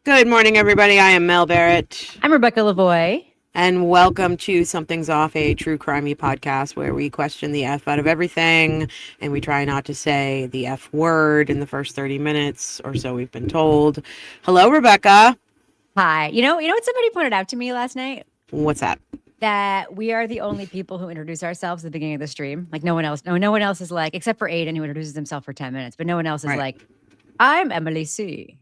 Good morning, everybody. I am Mel Barrett, I'm Rebecca Lavoie. and welcome to Something's Off, a true crimey podcast where we question the F out of everything, and we try not to say the F word in the first 30 minutes, or so we've been told. Hello, Rebecca. Hi. You know what somebody pointed out to me last night? What's that? That we are the only people who introduce ourselves at the beginning of the stream. Like no one else. No one else is like, except for Aiden, who introduces himself for 10 minutes, but no one else is Right. like, I'm Emily C.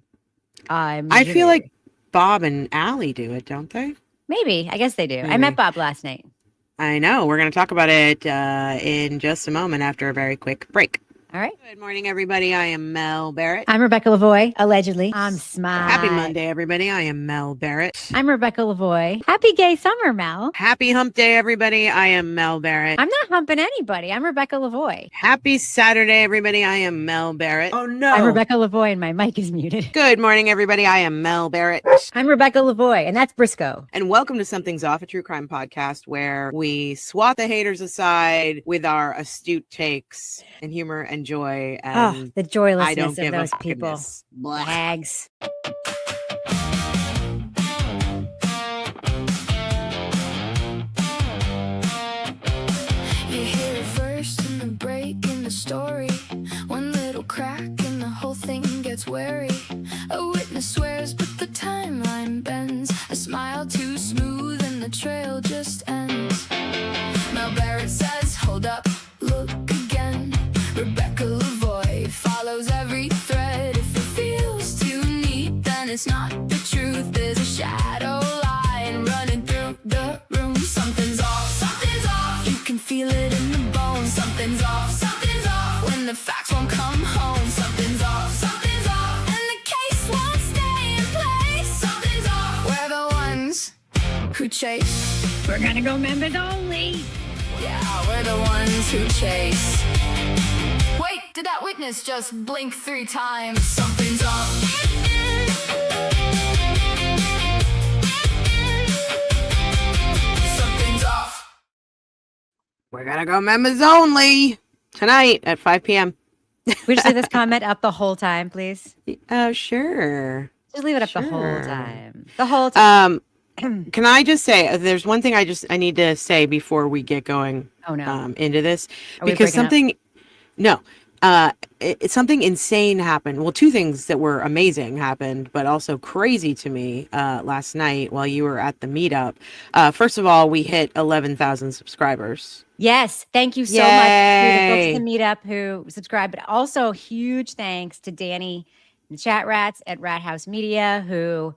I'm I feel Jimmy." like Bob and Allie do it, don't they? Maybe. I guess they do. I Maybe. met Bob last night. I know. We're going to talk about it in just a moment after a very quick break. All right. Good morning, everybody. I am Mel Barrett. I'm Rebecca Lavoie, allegedly. I'm smart. Happy Monday, everybody. I am Mel Barrett. I'm Rebecca Lavoie. Happy gay summer, Mel. Happy hump day, everybody. I am Mel Barrett. I'm not humping anybody. I'm Rebecca Lavoie. Happy Saturday, everybody. I am Mel Barrett. Oh, no. I'm Rebecca Lavoie, and my mic is muted. Good morning, everybody. I am Mel Barrett. I'm Rebecca Lavoie, and that's Briscoe. And welcome to Something's Off, a true crime podcast where we swat the haters aside with our astute takes and humor and joy. And The I joylessness don't of give those a people. fuckiness. Blah. Hags. You hear it first in the break in the story. One little crack and the whole thing gets wary. A witness swears but the timeline bends. A smile too smooth and the trail just ends. Mel Barrett says, hold up, look again. Rebecca Lavoie follows every thread. If it feels too neat, then it's not the truth. There's a shadow line running through the room. Something's off, something's off. You can feel it in the bones. Something's off, something's off. When the facts won't come home. Something's off, something's off. And the case won't stay in place. Something's off. We're the ones who chase. We're gonna go members only. Yeah, we're the ones who chase. Wait, did that witness just blink 3 times? Something's off. Something's off. We're going to go members only tonight at 5 p.m. We just leave this comment up the whole time, please. Oh, sure. Just leave it up the whole Sure. time. The whole time. Can I just say, there's one thing I need to say before we get going Oh no. into this, Are we because breaking up? it's something insane happened. Well, two things that were amazing happened, but also crazy to me last night while you were at the meetup. First of all, we hit 11,000 subscribers. Yes. Thank you so much to the folks Yay. at the meetup who subscribed, but also huge thanks to Danny and the chat rats at Rat House Media who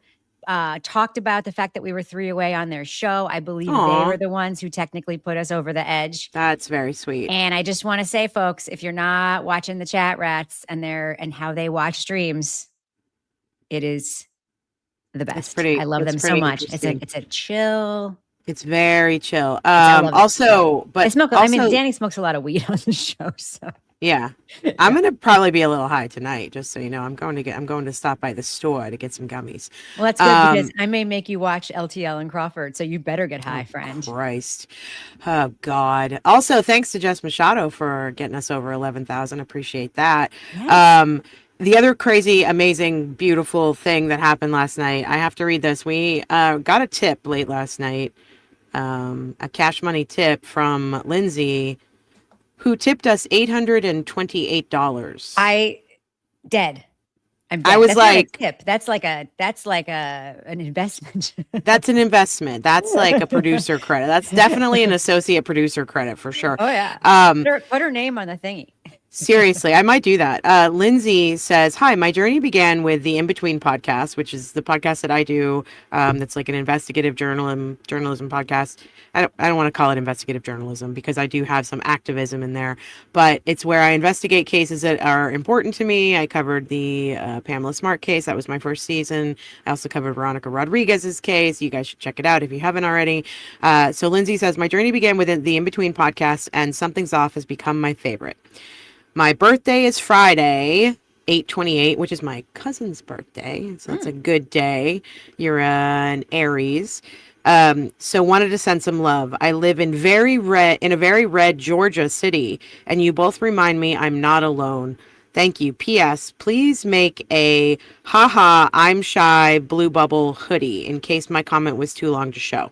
talked about the fact that we were 3 away on their show. I believe Aw. they were the ones who technically put us over the edge. That's very sweet. And I just want to say, folks, if you're not watching the chat rats and how they watch streams, it is the best. pretty- I love it's them so pretty much. interesting. It's a chill. It's very chill. I love it. Also, but I smoke. also, I mean, Danny smokes a lot of weed on the show, so yeah, I'm gonna probably be a little high tonight, just so you know. I'm going to stop by the store to get some gummies. well, that's good because I may make you watch LTL and Crawford, so you better get high, friend. Christ. Oh, God. Also, thanks to Jess Machado for getting us over 11,000. Appreciate that. Yes. The other crazy, amazing, beautiful thing that happened last night, I have to read this. We got a tip late last night, a cash money tip from Lindsay, who tipped us $828. I dead. I'm I dead. was That's not a like- tip. That's like an investment. That's an investment. That's like a producer credit. That's definitely an associate producer credit for sure. Oh yeah. Put her name on the thingy. Seriously, I might do that. Lindsay says, hi, my journey began with the In Between podcast, which is the podcast that I do. That's like an investigative journalism podcast. I don't want to call it investigative journalism because I do have some activism in there, but it's where I investigate cases that are important to me. I covered the Pamela Smart case. That was my first season. I also covered Veronica Rodriguez's case. You guys should check it out if you haven't already. So Lindsay says, my journey began with the In Between podcast, and Something's Off has become my favorite. My birthday is Friday, 8/28, which is my cousin's birthday. So that's a good day. You're an Aries. So wanted to send some love. I live in a very red Georgia city, and you both remind me I'm not alone. Thank you. P.S. Please make a haha, I'm shy blue bubble hoodie in case my comment was too long to show.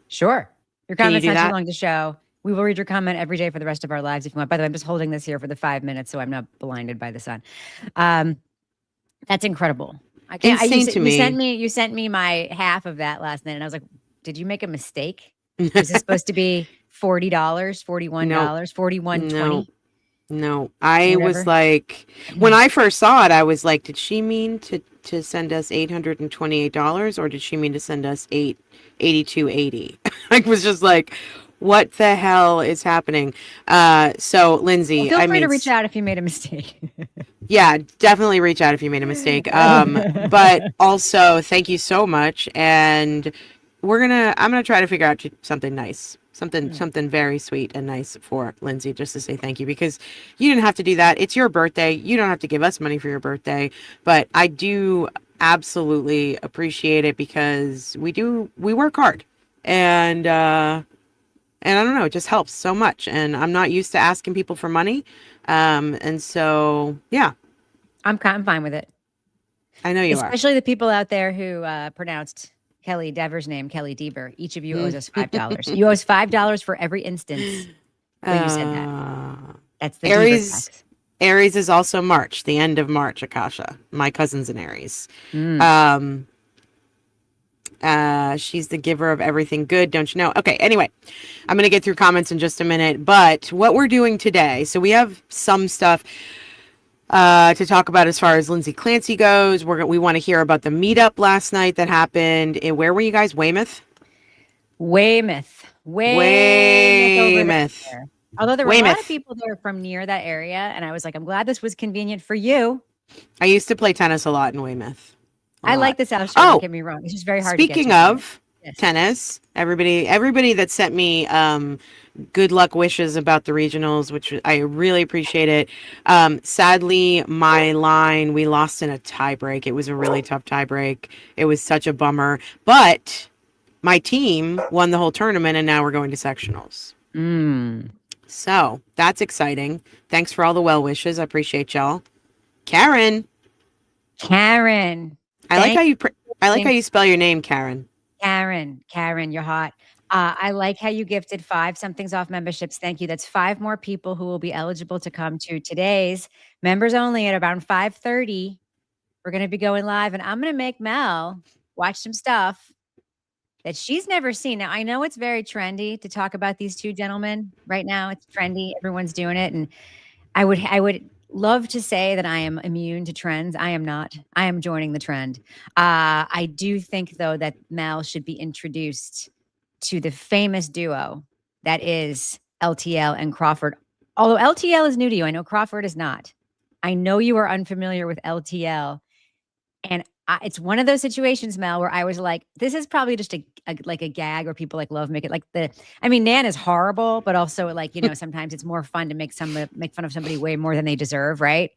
Sure. Your Can you comment's do not too that? long to show. We will read your comment every day for the rest of our lives if you want. By the way, I'm just holding this here for the 5 minutes so I'm not blinded by the sun. That's incredible. I can't. Insane to me. You sent me my half of that last night, and I was like, "Did you make a mistake? Was this supposed to be $40, $41, No, no, $41.20, no. I was whatever?" like, when I first saw it, I was like, did she mean to send us $828 or did she mean to send us $82.80? I was just like, what the hell is happening? So Lindsay, Well, feel I free to mean, reach out if you made a mistake. yeah, definitely reach out if you made a mistake. But also thank you so much. And I'm gonna try to figure out something nice, something very sweet and nice for Lindsay, just to say thank you, because you didn't have to do that. It's your birthday. You don't have to give us money for your birthday, but I do absolutely appreciate it because we work hard, and I don't know, it just helps so much. And I'm not used to asking people for money. And so, yeah, I'm fine with it. I know you are. Especially the people out there who pronounced Kelly Dever's name Kelly Dever. Each of you owes us $5. You owe us $5 for every instance when you said that. That's the Dever Aries. tax. Aries is also March, the end of March, Akasha. My cousin's an Aries. She's the giver of everything good, don't you know? Okay, anyway, I'm going to get through comments in just a minute, but what we're doing today, so we have some stuff to talk about as far as Lindsay Clancy goes. We want to hear about the meetup last night that happened. Where were you guys? Weymouth? Weymouth. Weymouth. Although there were a lot of people there from near that area, and I was like, I'm glad this was convenient for you. I used to play tennis a lot in Weymouth. I like the South Shore, don't get me wrong. It's just very hard to get to. Speaking of tennis, everybody that sent me good luck wishes about the regionals, which I really appreciate it. Sadly, my line, we lost in a tiebreak. It was a really tough tiebreak. It was such a bummer. But my team won the whole tournament, and now we're going to sectionals. So that's exciting. Thanks for all the well wishes. I appreciate y'all. Karen. I like how you spell your name, Karen. Karen, you're hot. I like how you gifted 5 somethings off memberships. Thank you. That's 5 more people who will be eligible to come to today's members only at around 5:30. We're going to be going live, and I'm going to make Mel watch some stuff that she's never seen. Now, I know it's very trendy to talk about these two gentlemen right now. It's trendy. Everyone's doing it. And I would love to say that I am immune to trends. I am not. I am joining the trend. I do think, though, that Mel should be introduced to the famous duo that is LTL and Crawford. Although LTL is new to you, I know Crawford is not. I know you are unfamiliar with LTL. And it's one of those situations, Mel, where I was like, this is probably just a gag, or people like love make it like Nan is horrible, but also sometimes it's more fun to make fun of somebody way more than they deserve, right?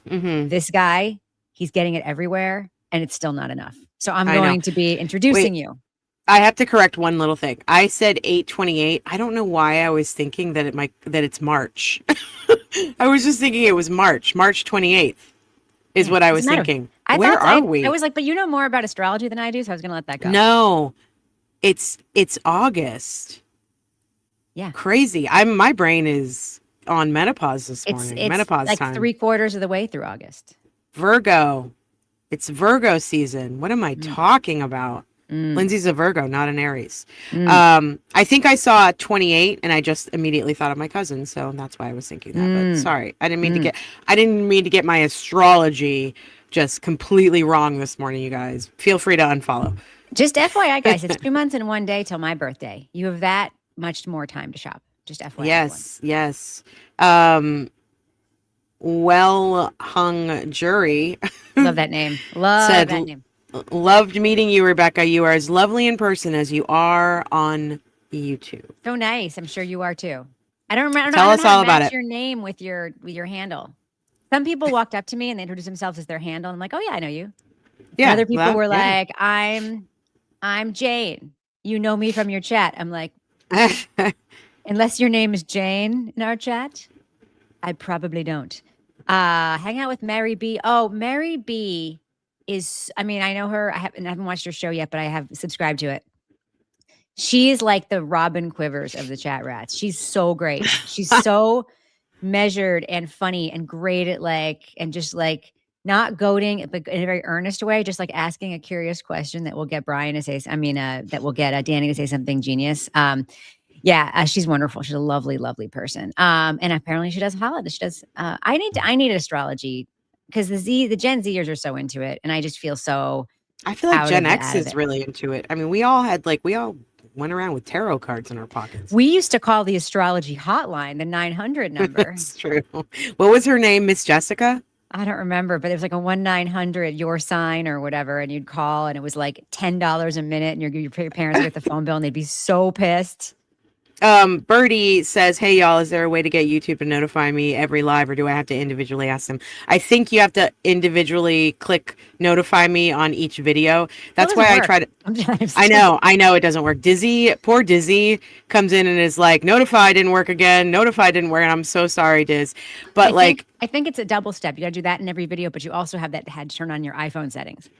Mm-hmm. This guy, he's getting it everywhere, and it's still not enough. So I'm going to be introducing you. I have to correct one little thing. I said 8/28. I don't know why I was thinking that it's March. I was just thinking it was March 28th is what I was thinking. Where are we? I was like, but you know more about astrology than I do, so I was going to let that go. No, it's August. Yeah, crazy. My brain is on menopause this morning. It's menopause like time. 3/4 of the way through August. Virgo. It's Virgo season. What am I talking about? Lindsay's a Virgo, not an Aries. I think I saw 28 and I just immediately thought of my cousin, so that's why I was thinking that. But sorry, I didn't mean to get my astrology just completely wrong this morning, you guys. Feel free to unfollow. Just FYI, guys, it's 2 months and 1 day till my birthday. You have that much more time to shop. Just FYI. Yes. Well hung jury. Love that name. That name. Loved meeting you, Rebecca. You are as lovely in person as you are on YouTube. So nice. I'm sure you are too. I don't remember. Tell us all about it. Your name with your handle. Some people walked up to me and they introduced themselves as their handle. I'm like, oh yeah, I know you. Yeah. Other people were like, I'm Jane. You know me from your chat. I'm like, unless your name is Jane in our chat, I probably don't. Hang out with Mary B. Oh, Mary B is, I mean, I know her. I haven't watched her show yet, but I have subscribed to it. She is like the Robin Quivers of the chat rats. She's so great. She's so measured and funny and great at and just not goading, but in a very earnest way, just like asking a curious question that will get Brian to say, that will get Danny to say something genius. She's wonderful. She's a lovely, lovely person. And apparently she does holidays. She does, I need astrology because the Gen Zers are so into it. And I just feel so, I feel like Gen X is really into it. I mean, we all went around with tarot cards in our pockets. We used to call the astrology hotline the 900 number. That's true. What was her name? Miss Jessica? I don't remember, but it was like a 1-900 your sign or whatever. And you'd call and it was like $10 a minute. And your parents would get the phone bill and they'd be so pissed. Birdie says, hey y'all, is there a way to get YouTube to notify me every live, or do I have to individually ask them? I think you have to individually click notify me on each video. That's why I try to. I know it doesn't work. Poor Dizzy comes in and is like, notify didn't work again. Notify didn't work. And I'm so sorry, Diz. But I think it's a double step. You got to do that in every video, but you also have that had to turn on your iPhone settings.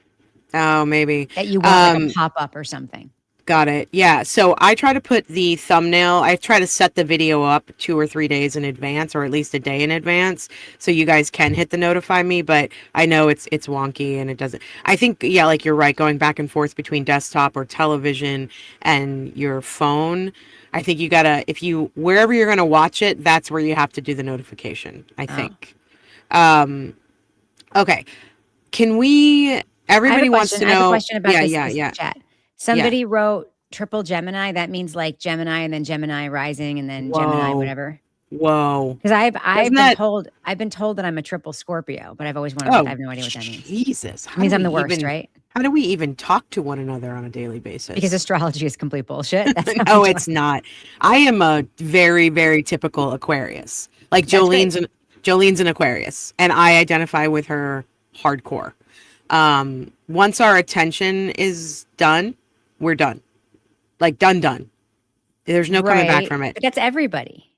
Oh, maybe that you want like a pop up or something. Got it. Yeah. So I try to put the thumbnail, I try to set the video up 2 or 3 days in advance, or at least a day in advance, so you guys can hit the notify me, but I know it's wonky and it doesn't. I think, yeah, like you're right, going back and forth between desktop or television and your phone. I think you gotta, wherever you're going to watch it, that's where you have to do the notification, I think. Okay. Everybody wants to know. I have a question about this yeah. chat. Somebody wrote triple Gemini. That means like Gemini and then Gemini rising and then Gemini whatever. Whoa. Because I've been told that I'm a triple Scorpio, but I've always wanted to. I have no idea what that means. Jesus. It means I'm the worst, right? How do we even talk to one another on a daily basis? Because astrology is complete bullshit. No, it's not. I am a very, very typical Aquarius. Like Jolene's an Aquarius, and I identify with her hardcore. Once our attention is done, we're done. Like done. There's no coming back from it. But that's everybody.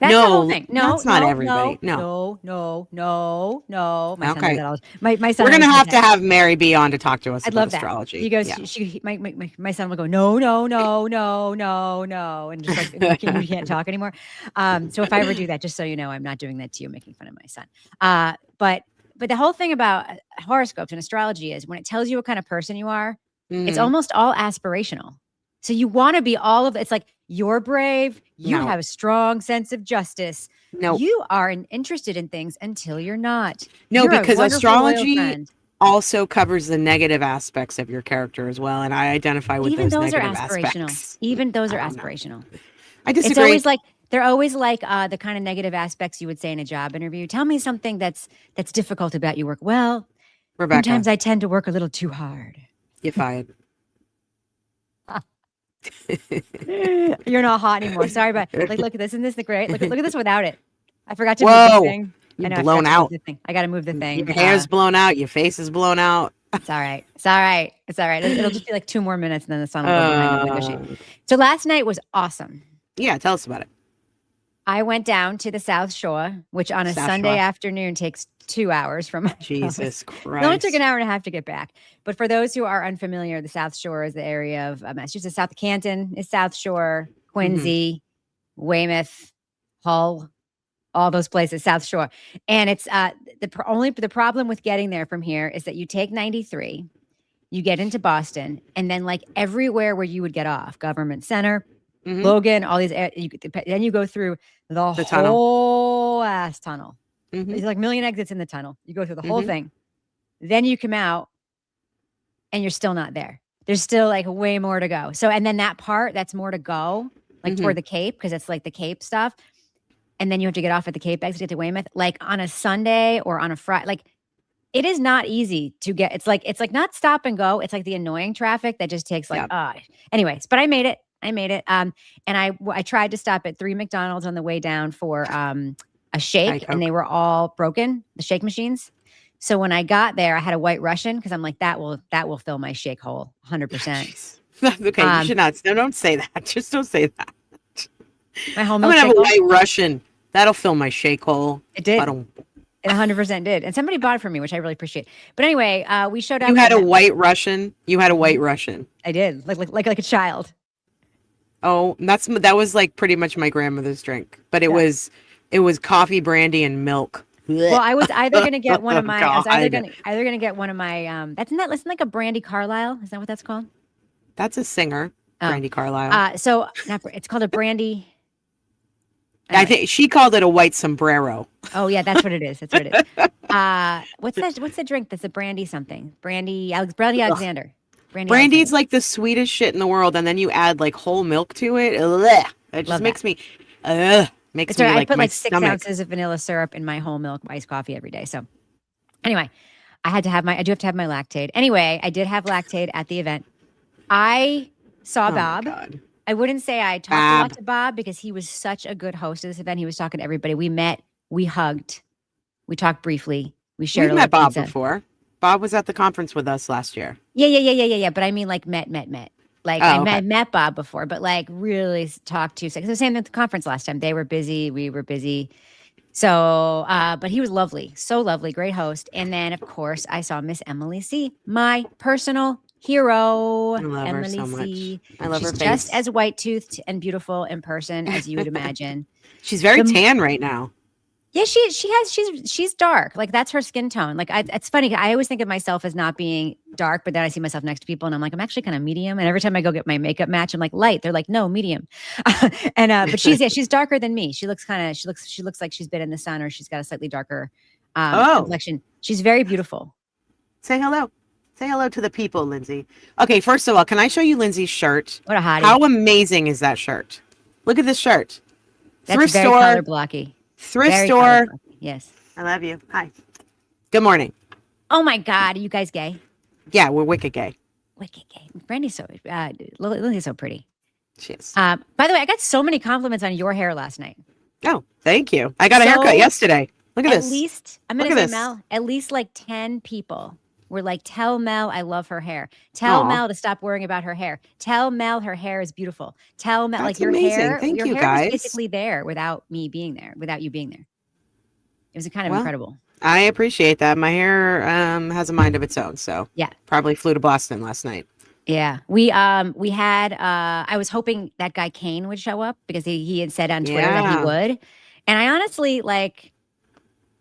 That's the whole thing. No, that's not everybody. No. My son okay. does that all. My son. We're gonna have to have Mary B on to talk to us about astrology. He goes. Yeah. My son will go no, and just like you can't talk anymore. So if I ever do that, just so you know, I'm not doing that to you, making fun of my son. But the whole thing about horoscopes and astrology is when it tells you what kind of person you are, it's almost all aspirational. So you want to be all of it. It's like you're brave. You have a strong sense of justice. No, you are interested in things until you're not. No, because astrology also covers the negative aspects of your character as well. And I identify with those negative aspects. Even those are aspirational. I disagree. It's always like, they're always like the kind of negative aspects you would say in a job interview. Tell me something that's difficult about your work. Well, Rebecca, sometimes I tend to work a little too hard. You're fired. You're not hot anymore. Sorry, but like, look at this. Isn't this the great? Look at this without it. I forgot to move the thing. You're blown out. I got to move the thing. Your hair's blown out. Your face is blown out. It's all right. It'll just be like 2 more minutes, and then the sun will go behind the window sheet. So last night was awesome. Yeah, tell us about it. I went down to the South Shore, which on a Sunday afternoon takes 2 hours from my Jesus house. Christ. It only took an hour and a half to get back. But for those who are unfamiliar, the South Shore is the area of Massachusetts. South of Canton is South Shore, Quincy, Weymouth, Hull, all those places, South Shore. And it's the problem with getting there from here is that you take 93, you get into Boston, and then like everywhere where you would get off, Government Center, Logan, all these, then you go through the whole ass tunnel. There's like a million exits in the tunnel. You go through the whole thing. Then you come out and you're still not there. There's still like way more to go. So, and then that part that's more to go, like toward the Cape, because it's like the Cape stuff. And then you have to get off at the Cape exit to Weymouth, like on a Sunday or on a Friday. Like it is not easy to get. It's like not stop and go. It's like the annoying traffic that just takes anyways, but I made it. And I tried to stop at 3 McDonald's on the way down for a shake, and they were all broken, the shake machines. So when I got there, I had a White Russian because I'm like, that will fill my shake hole 100%. Okay, you should not. No, don't say that. Just don't say that. My whole I'm gonna have a White Russian. That'll fill my shake hole. It did. It 100% did. And somebody bought it for me, which I really appreciate. But anyway, we showed up. You had a white Russian. You had a white Russian. I did. Like a child. Oh, that was like pretty much my grandmother's drink, but it was coffee, brandy, and milk. Well, I was either going to get one of my, I was either God. going to get one of my, that's not, listen, like a Brandy Carlisle. Is that what that's called? That's a singer, Oh. Brandy Carlisle. So it's called a Brandy. I think she called it a white sombrero. Oh yeah, that's what it is. That's what it is. What's the drink that's a brandy something? Brandy Alexander. Brandy's like the sweetest shit in the world, and then you add like whole milk to it. Ugh. It just makes me like I put my like 6 stomach. ounces of vanilla syrup in my whole milk iced coffee every day. So anyway, I do have to have my Lactaid. Anyway, I did have Lactaid at the event. I saw Oh my Bob. God. I wouldn't say I talked a lot to Bob because he was such a good host of this event. He was talking to everybody. We met, we hugged, we talked briefly, we shared We've a met little Bob pizza. before. Bob was at the conference with us last year. Yeah. But I mean, like met. Like I okay. met Bob before, but like really talked to. Because the same at the conference last time. They were busy, we were busy. So, but he was lovely, so lovely, great host. And then of course I saw Miss Emily C, my personal hero. I love her Emily so C. much. I love She's her just face. as white-toothed and beautiful in person as you would imagine. She's very tan right now. Yeah, she's dark. Like that's her skin tone. Like it's funny. I always think of myself as not being dark, but then I see myself next to people and I'm like, I'm actually kind of medium. And every time I go get my makeup match, I'm like light. They're like, no, medium. But she's darker than me. She looks like she's been in the sun or she's got a slightly darker complexion. She's very beautiful. Say hello. Say hello to the people, Lindsay. Okay, first of all, can I show you Lindsay's shirt? What a hottie. How amazing is that shirt? Look at this shirt. That's Thrift very store. color blocky. Thrift Very store. color blocky. Yes. I love you. Hi. Good morning. Oh my God, are you guys gay? Yeah, we're wicked gay. Wicked gay. Brandy's so Lily's so pretty. She is. By the way, I got so many compliments on your hair last night. Oh, thank you. I got a So, haircut yesterday. Look at At this. least I'm Look gonna at say this. Mel. At least like 10 people were like, "Tell Mel I love her hair. Tell Aw. Mel to stop worrying about her hair. Tell Mel her hair is beautiful. Tell Mel That's like your amazing. hair. Thank your you, hair guys. was basically there without me being there. Without you being there. It was kind of Well, incredible. I appreciate that. My hair has a mind of its own, so Yeah. probably flew to Boston last night. Yeah, we had I was hoping that guy Kane would show up because he had said on Twitter that he Yeah. would, and I honestly like.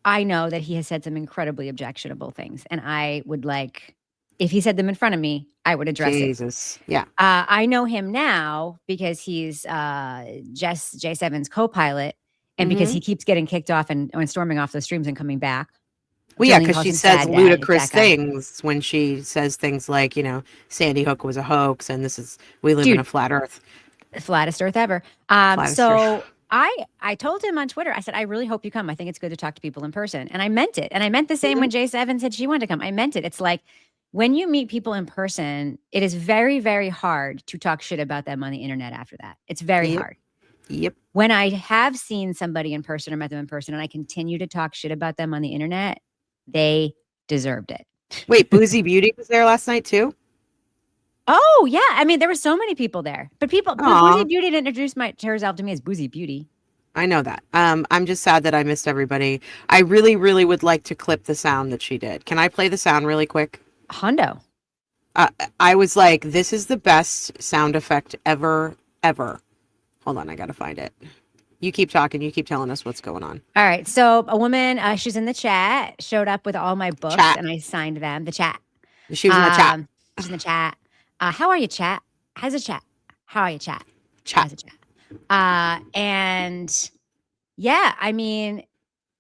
I know that he has said some incredibly objectionable things, and I would like if he said them in front of me, I would address it. Jesus. Yeah. I know him now because he's J7's co-pilot, and because Mhm. he keeps getting kicked off and storming off the streams and coming back. Well, yeah, Jillian because calls she him says sad dad, ludicrous that guy. things when she says things like, Sandy Hook was a hoax and we live in Dude. a flat earth. Flattest earth ever. Flattest So I told him on Twitter, I said, I really hope you come. I think it's good to talk to people in person. And I meant it. And I meant the same when J7 said she wanted to come. I meant it. It's like when you meet people in person, it is very, very hard to talk shit about them on the internet after that. It's very Yep. hard. Yep. When I have seen somebody in person or met them in person and I continue to talk shit about them on the internet, they deserved it. Wait, Boozy Beauty was there last night too? Oh, yeah. I mean, there were so many people there. But Aw. Boozy Beauty didn't introduce herself to me as Boozy Beauty. I know that. I'm just sad that I missed everybody. I really, really would like to clip the sound that she did. Can I play the sound really quick? Hondo. I was like, this is the best sound effect ever. Hold on, I gotta find it. You keep talking. You keep telling us what's going on. All right. So a woman, she's in the chat, showed up with all my books Chat. and I signed them. The chat. She was in the chat. She's in the chat. How are you, chat? How's the chat? How are you, chat? Chat. How's the chat? And yeah, I mean,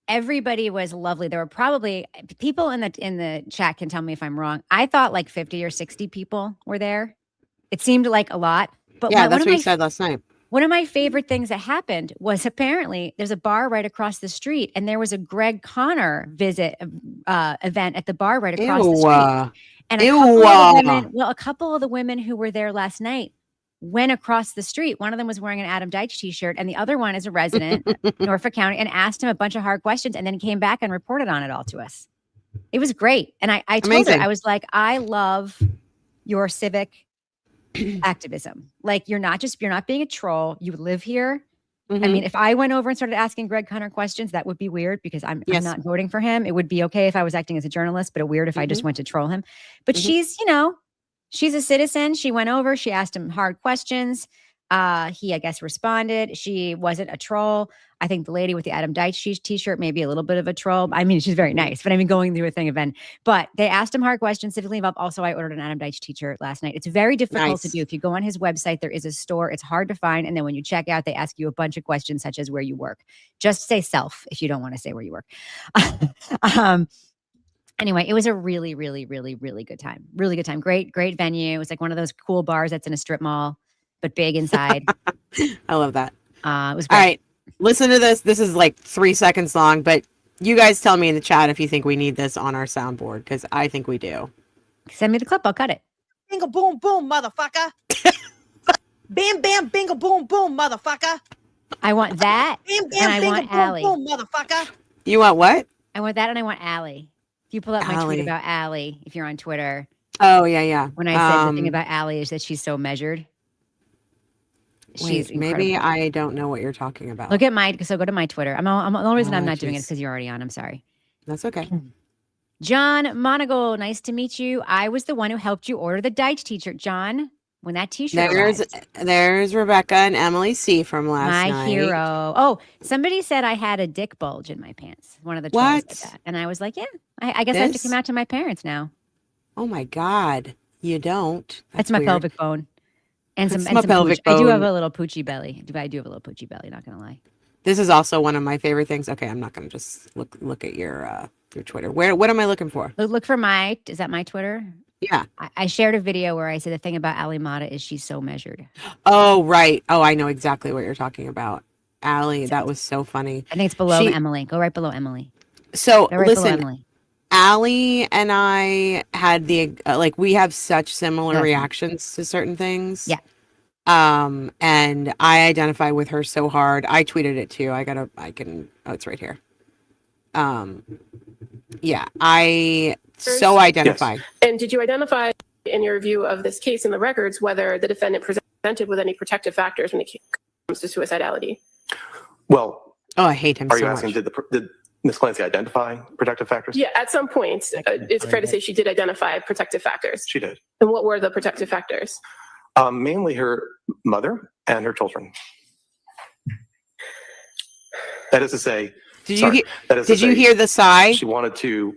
everybody was lovely. There were probably people in the chat can tell me if I'm wrong. I thought like 50 or 60 people were there. It seemed like a lot. But Yeah, that's what you said last night. one of my favorite things that happened was apparently there's a bar right across the street, and there was a Greg Connor event at the bar right across the street. And a couple of the women who were there last night went across the street. One of them was wearing an Adam Deitch t-shirt, and the other one is a resident Norfolk County, and asked him a bunch of hard questions, and then came back and reported on it all to us. It was great, and I told her, I was like, I love your civic activism. Like you're not being a troll. You live here. I mean, if I went over and started asking Greg Hunter questions, that would be weird because I'm not voting for him. It would be okay if I was acting as a journalist, but weird if I just went to troll him. But she's, she's a citizen. She went over, she asked him hard questions. He, I guess, responded. She wasn't a troll. I think the lady with the Adam Deitch t-shirt may be a little bit of a troll. I mean, she's very nice, but I mean, going through a thing event. But they asked him hard questions, specifically about. Also, I ordered an Adam Deitch t-shirt last night. It's very difficult to do. If you go on his website, there is a store. It's hard to find. And then when you check out, they ask you a bunch of questions, such as where you work. Just say self if you don't want to say where you work. Anyway, it was a really, really, really, really good time. Really good time. Great, great venue. It was like one of those cool bars that's in a strip mall, but big inside. I love that. It was great. All right. Listen to this. This is like 3 seconds long, but you guys tell me in the chat if you think we need this on our soundboard, because I think we do. Send me the clip. I'll cut it. Bingo boom boom, motherfucker. Bam bam bingo boom boom, motherfucker. I want that. Bam and bam I bingo want boom Allie. boom, motherfucker. You want what? I want that and I want Allie. If you pull up my Allie. tweet about Allie, if you're on Twitter. Oh, yeah. When I said the thing about Allie is that she's so measured. She's maybe I don't know what you're talking about. Look at so go to my Twitter. The only reason I'm not doing it is because you're already on. I'm sorry. That's okay. John Monagle, nice to meet you. I was the one who helped you order the Deitch t-shirt, John. When that t-shirt there's Rebecca and Emily C from last night. My hero. Oh, somebody said I had a dick bulge in my pants. One of the trolls said that. And I was like, yeah, I guess I have to come out to my parents now. Oh my God. You don't. That's my weird. Pelvic bone. And some pelvic bone. I do have bone. a little poochie belly. I do have a little poochie belly, not gonna lie. This is also one of my favorite things. Okay, I'm not gonna just look at your Twitter. What am I looking for? Look for is that my Twitter? Yeah. I shared a video where I said the thing about Ali Mata is she's so measured. Oh, right. Oh, I know exactly what you're talking about. Allie, that was so funny. I think it's below Emily. Go right below Emily. So right listen, below Emily. Allie and I had we have such similar reactions to certain things. Yeah. And I identify with her so hard. I tweeted it too. It's right here. Yeah, I so identify. Yes. And did you identify in your review of this case in the records whether the defendant presented with any protective factors when it comes to suicidality? Well, I hate him so much. Are you asking, did Ms. Clancy identify protective factors? Yeah, at some point, it's fair to say she did identify protective factors. She did. And what were the protective factors? Mainly her mother and her children. That is to say, did you hear the sigh? She wanted to,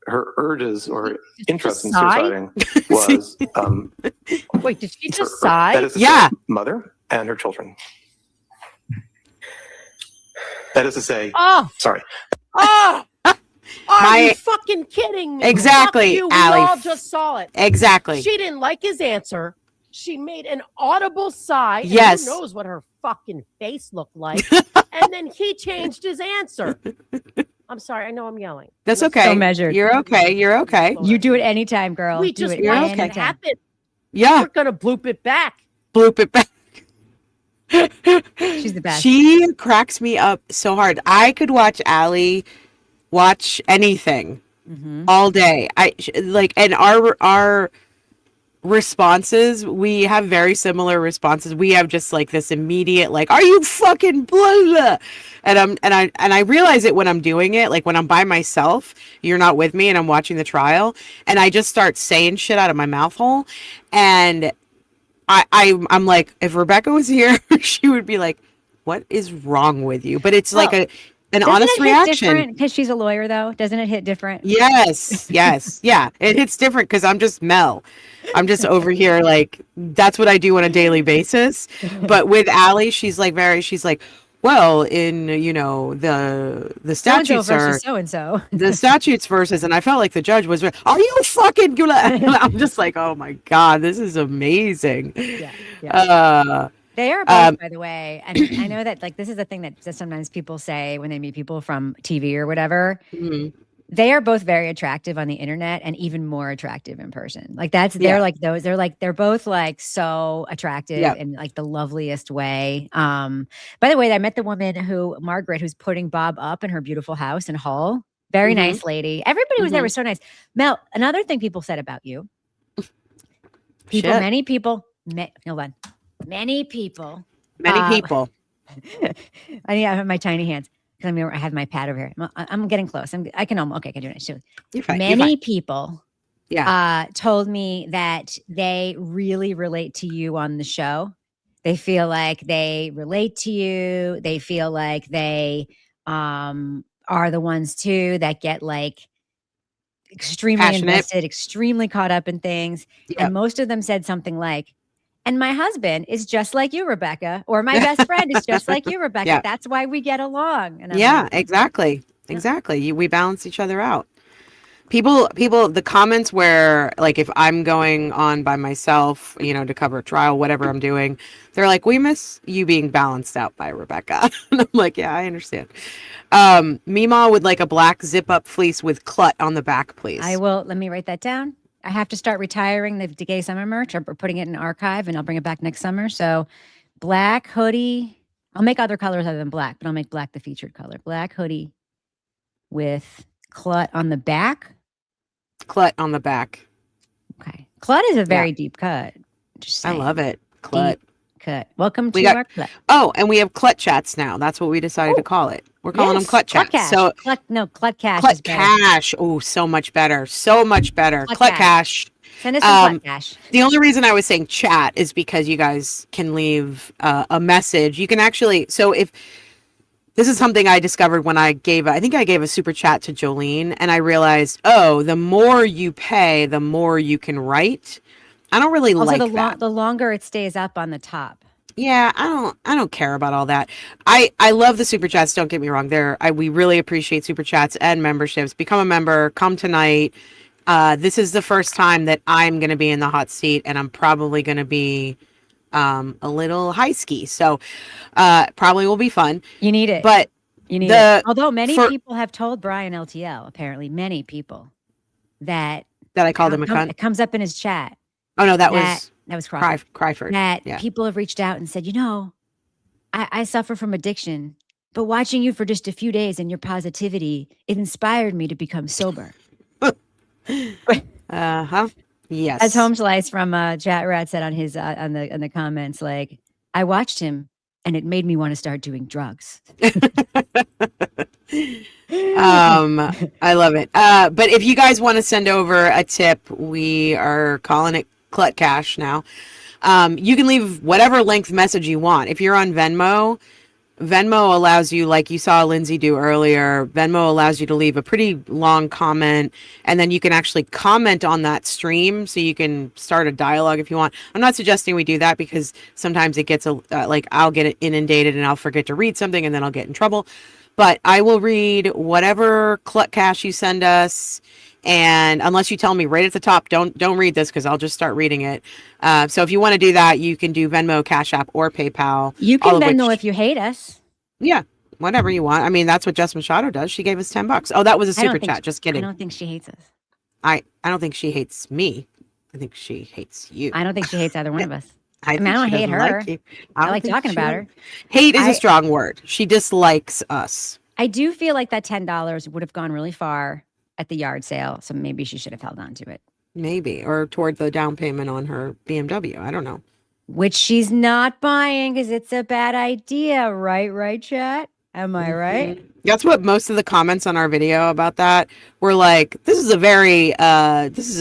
her urges or interest in suiciding was. Wait, did she just sigh? That is to say, mother and her children. That is to say, sorry. Are you fucking kidding me? Exactly, Fuck you. Allie. We all just saw it. Exactly. She didn't like his answer. She made an audible sigh. Yes. And who knows what her fucking face looked like. And then he changed his answer. I'm sorry. I know I'm yelling. That's okay. So measured. You're okay. You're okay. You do it anytime, girl. We do just it watched anytime. it happen. Yeah. We're going to bloop it back. Bloop it back. She's the best. She cracks me up so hard. I could watch Allie watch anything all day. And our responses, we have very similar responses. We have just like this immediate are you fucking blah, blah. And I realize it when I'm doing it, like when I'm by myself, you're not with me and I'm watching the trial, and I just start saying shit out of my mouth hole, and I'm like, if Rebecca was here, she would be like, what is wrong with you? But it's like an honest reaction. Because she's a lawyer, though. Doesn't it hit different? Yes. Yeah. It hits different because I'm just Mel. I'm just over here that's what I do on a daily basis. But with Allie, she's like, well, in the statutes are so-and-so. the statutes versus, and I felt like the judge was, are you fucking I'm just like, oh my God, this is amazing. Yeah. They are both, by the way. And I know that this is the thing that sometimes people say when they meet people from TV or whatever. Mm-hmm. They are both very attractive on the internet and even more attractive in person. They're both so attractive in the loveliest way. By the way, I met the woman Margaret, who's putting Bob up in her beautiful house in Hull. Very nice lady. Everybody was there was so nice. Mel, another thing people said about you. Many people. I need to have my tiny hands because I have my pad over here. I'm getting close. I can almost, okay, I can do it. So You're fine. many people Yeah. told me that they really relate to you on the show. They feel like they relate to you. They feel like they are the ones too that get like extremely Passionate. invested, extremely caught up in things. Yep. And most of them said something like, and my husband is just like you, Rebecca, or my best friend is just like you, Rebecca. Yeah. That's why we get along. And I'm Yeah, like, exactly. Exactly. We balance each other out. People, the comments where, like, if I'm going on by myself, you know, to cover a trial, whatever I'm doing, they're like, we miss you being balanced out by Rebecca. And I'm like, yeah, I understand. Mima would like a black zip up fleece with clut on the back, please. I will. Let me write that down. I have to start retiring the gay summer merch or putting it in archive, and I'll bring it back next summer. So black hoodie. I'll make other colors other than black, but I'll make black the featured color. Black hoodie with clut on the back. Clut on the back. Okay. Clut is a very deep cut. Just I saying. love it. Clut. Deep cut. Welcome to We got- our clut. Oh, and we have clut chats now. That's what we decided to call it. We're calling them clut chats. Cash. So Clut cash. is clut better. cash. Oh, so much better. So much better. Clut Clut cash. Send us some clut cash. The only reason I was saying chat is because you guys can leave a message. You can actually, so if this is something I discovered when I gave a super chat to Jolene, and I realized, oh, the more you pay, the more you can write. I don't really Also, like that. the longer it stays up on the top. Yeah, I don't care about all that. I love the super chats. Don't get me wrong. We really appreciate super chats and memberships. Become a member. Come tonight. This is the first time that I'm going to be in the hot seat, and I'm probably going to be a little high ski. So probably will be fun. You need it. But you need it. Although many people have told Brian LTL, apparently many people that I called him a cunt. It comes up in his chat. Oh no, that was Cryford. That people have reached out and said, you know, I suffer from addiction, but watching you for just a few days and your positivity, it inspired me to become sober. Yes. As Home Slice from Chat Rat said on his on the comments, like, I watched him and it made me want to start doing drugs. I love it. But if you guys want to send over a tip, we are calling it Clut Cash now. You can leave whatever length message you want. If you're on Venmo allows you, like you saw Lindsay do earlier, Venmo allows you to leave a pretty long comment, and then you can actually comment on that stream, so you can start a dialogue if you want. I'm not suggesting we do that because sometimes it gets like I'll get inundated and I'll forget to read something and then I'll get in trouble. But I will read whatever Clut Cash you send us. And unless you tell me right at the top, don't read this because I'll just start reading it. So if you want to do that, you can do Venmo, Cash App, or PayPal. You can Venmo if you hate us. Yeah, whatever you want. I mean, that's what Jess Machado does. She gave us $10. Oh, that was a super chat. Just kidding. I don't think she hates us. I don't think she hates me. I think she hates you. I don't think she hates either one of us. I don't hate her. Like I like talking about her. Hate is a strong word. She dislikes us. I do feel like that $10 would have gone really far at the yard sale, so maybe she should have held on to it. Maybe, or toward the down payment on her BMW. I don't know. Which she's not buying because it's a bad idea, right, chat? Am I right? That's what most of the comments on our video about that were like. This is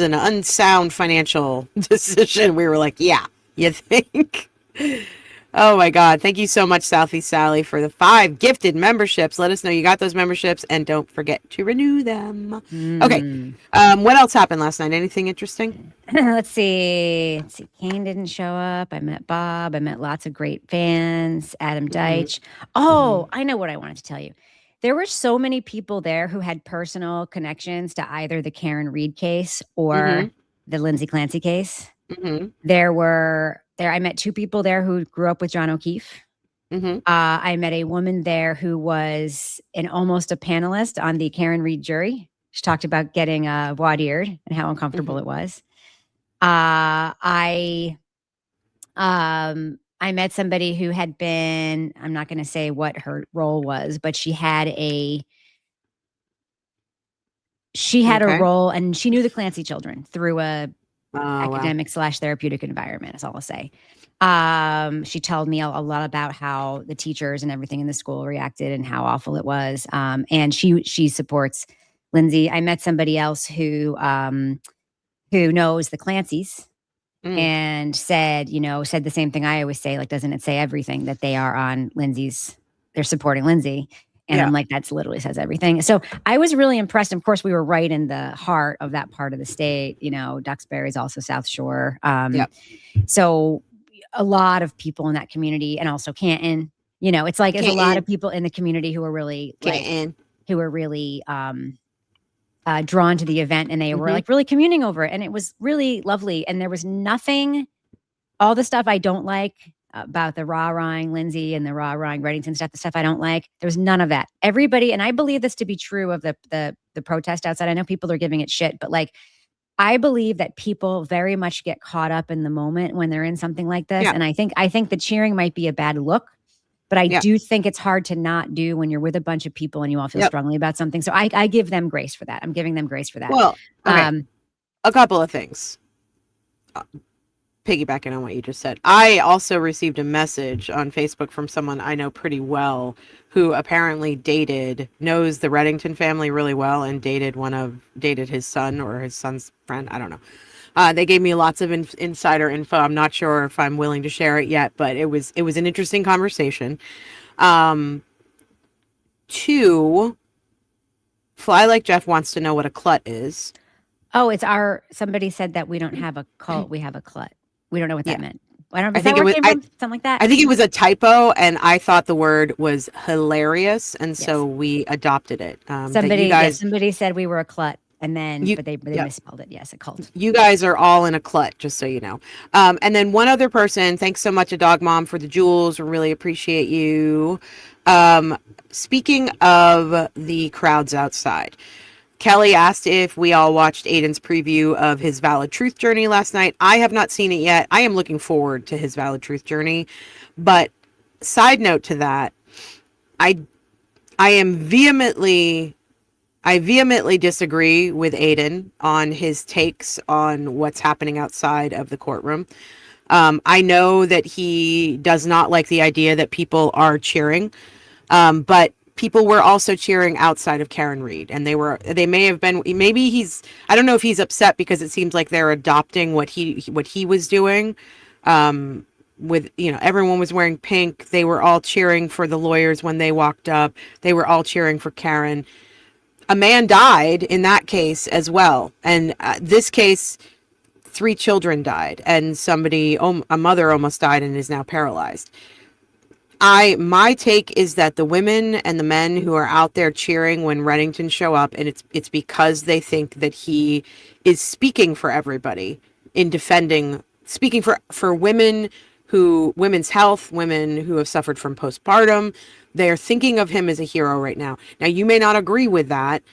an unsound financial decision. We were like, yeah, you think? Oh my God. Thank you so much, Southeast Sally, for the 5 gifted memberships. Let us know you got those memberships and don't forget to renew them. Okay. What else happened last night? Anything interesting? Let's see. Kane didn't show up. I met Bob. I met lots of great fans. Adam Deitch. Oh, I know what I wanted to tell you. There were so many people there who had personal connections to either the Karen Reed case or the Lindsay Clancy case. I met 2 people there who grew up with John O'Keefe. I met a woman there who was almost a panelist on the Karen Reed jury. She talked about getting voir dired and how uncomfortable it was. I met somebody who had been, I'm not going to say what her role was, but she had a role, and she knew the Clancy children through a Oh, wow. academic / therapeutic environment is all I'll say. She told me a lot about how the teachers and everything in the school reacted and how awful it was. And she supports Lindsay. I met somebody else who knows the Clancys and said the same thing I always say, like, doesn't it say everything that they are on Lindsay's, they're supporting Lindsay. And I'm like, that's literally says everything. So I was really impressed. Of course, we were right in the heart of that part of the state. Duxbury is also South Shore. So a lot of people in that community, and also Canton, it's like there's a lot of people in the community who are really drawn to the event, and they were like really communing over it. And it was really lovely. And there was nothing, all the stuff I don't like about the rah-rahing Lindsay and the rah-rahing Reddington stuff, the stuff I don't like, there was none of that. Everybody, and I believe this to be true of the protest outside. I know people are giving it shit, but like, I believe that people very much get caught up in the moment when they're in something like this. And I think the cheering might be a bad look, but I do think it's hard to not do when you're with a bunch of people and you all feel strongly about something. So I give them grace for that. I'm giving them grace for that. Well, okay. A couple of things. Piggybacking on what you just said, I also received a message on Facebook from someone I know pretty well who apparently knows the Reddington family really well and dated his son or his son's friend. I don't know. They gave me lots of insider info. I'm not sure if I'm willing to share it yet, but it was an interesting conversation. Two, Fly Like Jeff wants to know what a clut is. Oh, somebody said that we don't have a cult, we have a clut. We don't know what that meant. I think it was something like that. I think it was a typo, and I thought the word was hilarious, and so we adopted it. Somebody said we were a clut, and then but they misspelled it. Yes, a cult. You guys are all in a clut, just so you know. And then one other person, thanks so much, a dog mom, for the jewels. We really appreciate you. Speaking of the crowds outside, Kelly asked if we all watched Aiden's preview of his Valid Truth journey last night. I have not seen it yet. I am looking forward to his Valid Truth journey. But side note to that, I vehemently disagree with Aiden on his takes on what's happening outside of the courtroom. I know that he does not like the idea that people are cheering, but people were also cheering outside of Karen Reed, and they may have been, I don't know if he's upset because it seems like they're adopting what he was doing. With, everyone was wearing pink. They were all cheering for the lawyers when they walked up. They were all cheering for Karen. A man died in that case as well. And this case, 3 children died, and a mother almost died and is now paralyzed. My take is that the women and the men who are out there cheering when Reddington show up, and it's because they think that he is speaking for everybody in speaking for women's health, women who have suffered from postpartum. They are thinking of him as a hero right now. Now, you may not agree with that,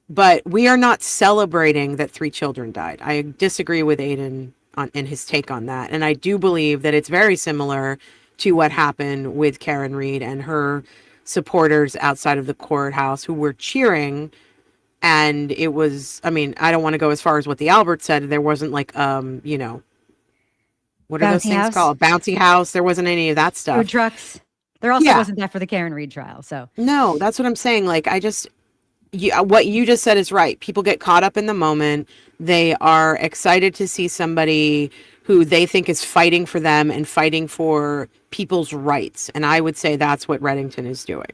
but we are not celebrating that 3 children died. I disagree with Aiden in his take on that, and I do believe that it's very similar to what happened with Karen Reed and her supporters outside of the courthouse who were cheering. And it was, I don't want to go as far as what the Albert said. There wasn't like, what are those things called? A bouncy house. There wasn't any of that stuff. Food trucks. There also wasn't that for the Karen Reed trial. So no, that's what I'm saying. Like, what you just said is right. People get caught up in the moment. They are excited to see somebody who they think is fighting for them and fighting for people's rights. And I would say that's what Reddington is doing.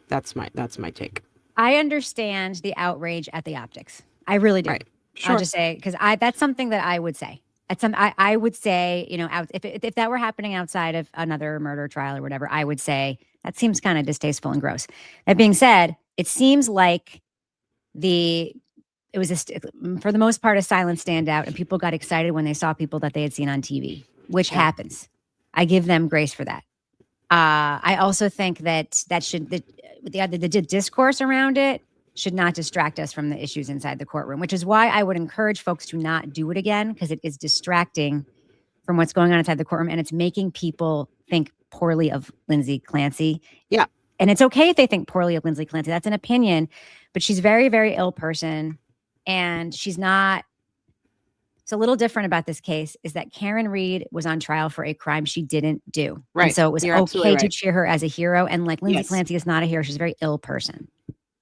That's my take. I understand the outrage at the optics. I really do. Right. Sure. I'll just say, because that's something that I would say. I would say, if that were happening outside of another murder trial or whatever, I would say that seems kind of distasteful and gross. That being said, it seems like it was for the most part a silent standout, and people got excited when they saw people that they had seen on TV, which happens. I give them grace for that. I also think that the discourse around it should not distract us from the issues inside the courtroom, which is why I would encourage folks to not do it again, because it is distracting from what's going on inside the courtroom, and it's making people think poorly of Lindsay Clancy. Yeah. And it's okay if they think poorly of Lindsay Clancy. That's an opinion, but she's a very, very ill person, and she's not So a little different about this case is that Karen Reed was on trial for a crime she didn't do. Right. And so it was You're absolutely okay to right. cheer her as a hero. And like Lindsay Yes. Clancy is not a hero. She's a very ill person.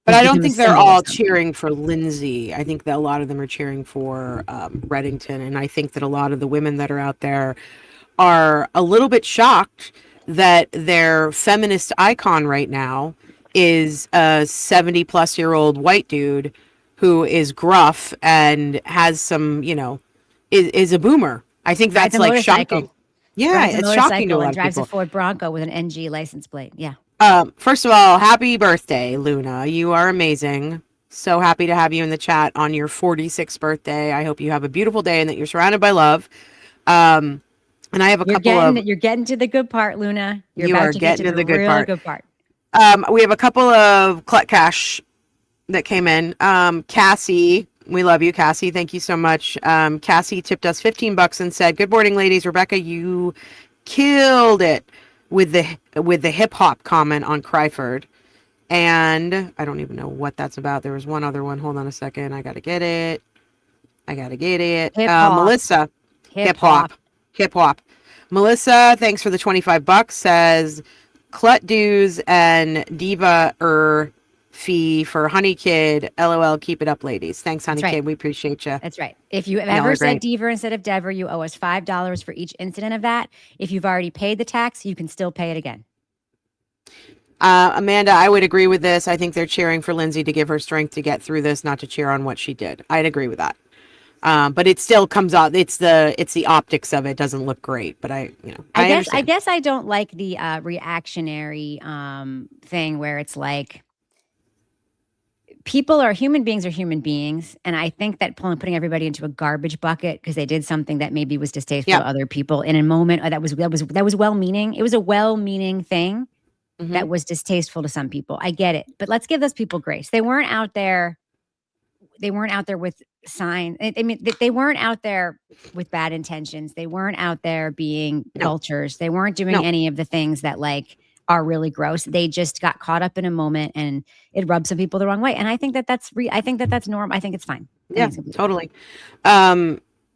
But who's I don't become a think they're symbol of all something. cheering for Lindsay. I think that a lot of them are cheering for Reddington. And I think that a lot of the women that are out there are a little bit shocked that their feminist icon right now is a 70-plus-year-old white dude who is gruff and has some, is a boomer. I think Rides that's a like motorcycle. shocking. Yeah, Rides a it's shocking to a motorcycle lot and of drives a people. Ford Bronco with an NG license plate. Yeah. First of all, happy birthday, Luna. You are amazing. So happy to have you in the chat on your 46th birthday. I hope you have a beautiful day and that you're surrounded by love. And I have a couple of... You're getting to the good part, Luna. You're You about are to get getting to to the the good real part. good part. We have a couple of Clut Cash that came in. Cassie, we love you, Cassie. Thank you so much. Cassie tipped us $15 and said, "Good morning, ladies. Rebecca, you killed it with the hip hop comment on Cryford." And I don't even know what that's about. There was one other one. Hold on a second. I gotta get it. Hip hop. Melissa, Hip hop. hip hop. Melissa, thanks for the $25. Says Clut Dues and Diva fee for Honey Kid. LOL. Keep it up, ladies. Thanks, Honey That's right. Kid. We appreciate you. That's right. If you have Y'all ever are said great. Deaver instead of Dever, you owe us $5 for each incident of that. If you've already paid the tax, you can still pay it again. Amanda, I would agree with this. I think they're cheering for Lindsay to give her strength to get through this, not to cheer on what she did. I'd agree with that. But it still comes out. It's the optics of it doesn't look great. But I guess I don't like the reactionary thing where it's like human beings are human beings, and I think that putting everybody into a garbage bucket because they did something that maybe was distasteful to other people in a moment that was well-meaning. It was a well-meaning thing. Mm-hmm. That was distasteful to some people. I get it. But let's give those people grace. They weren't out there with signs. I mean, they weren't out there with bad intentions. They weren't out there being vultures. They weren't doing any of the things that like are really gross. They just got caught up in a moment and it rubbed some people the wrong way. And I think that's normal. I think it's fine. Yeah, totally.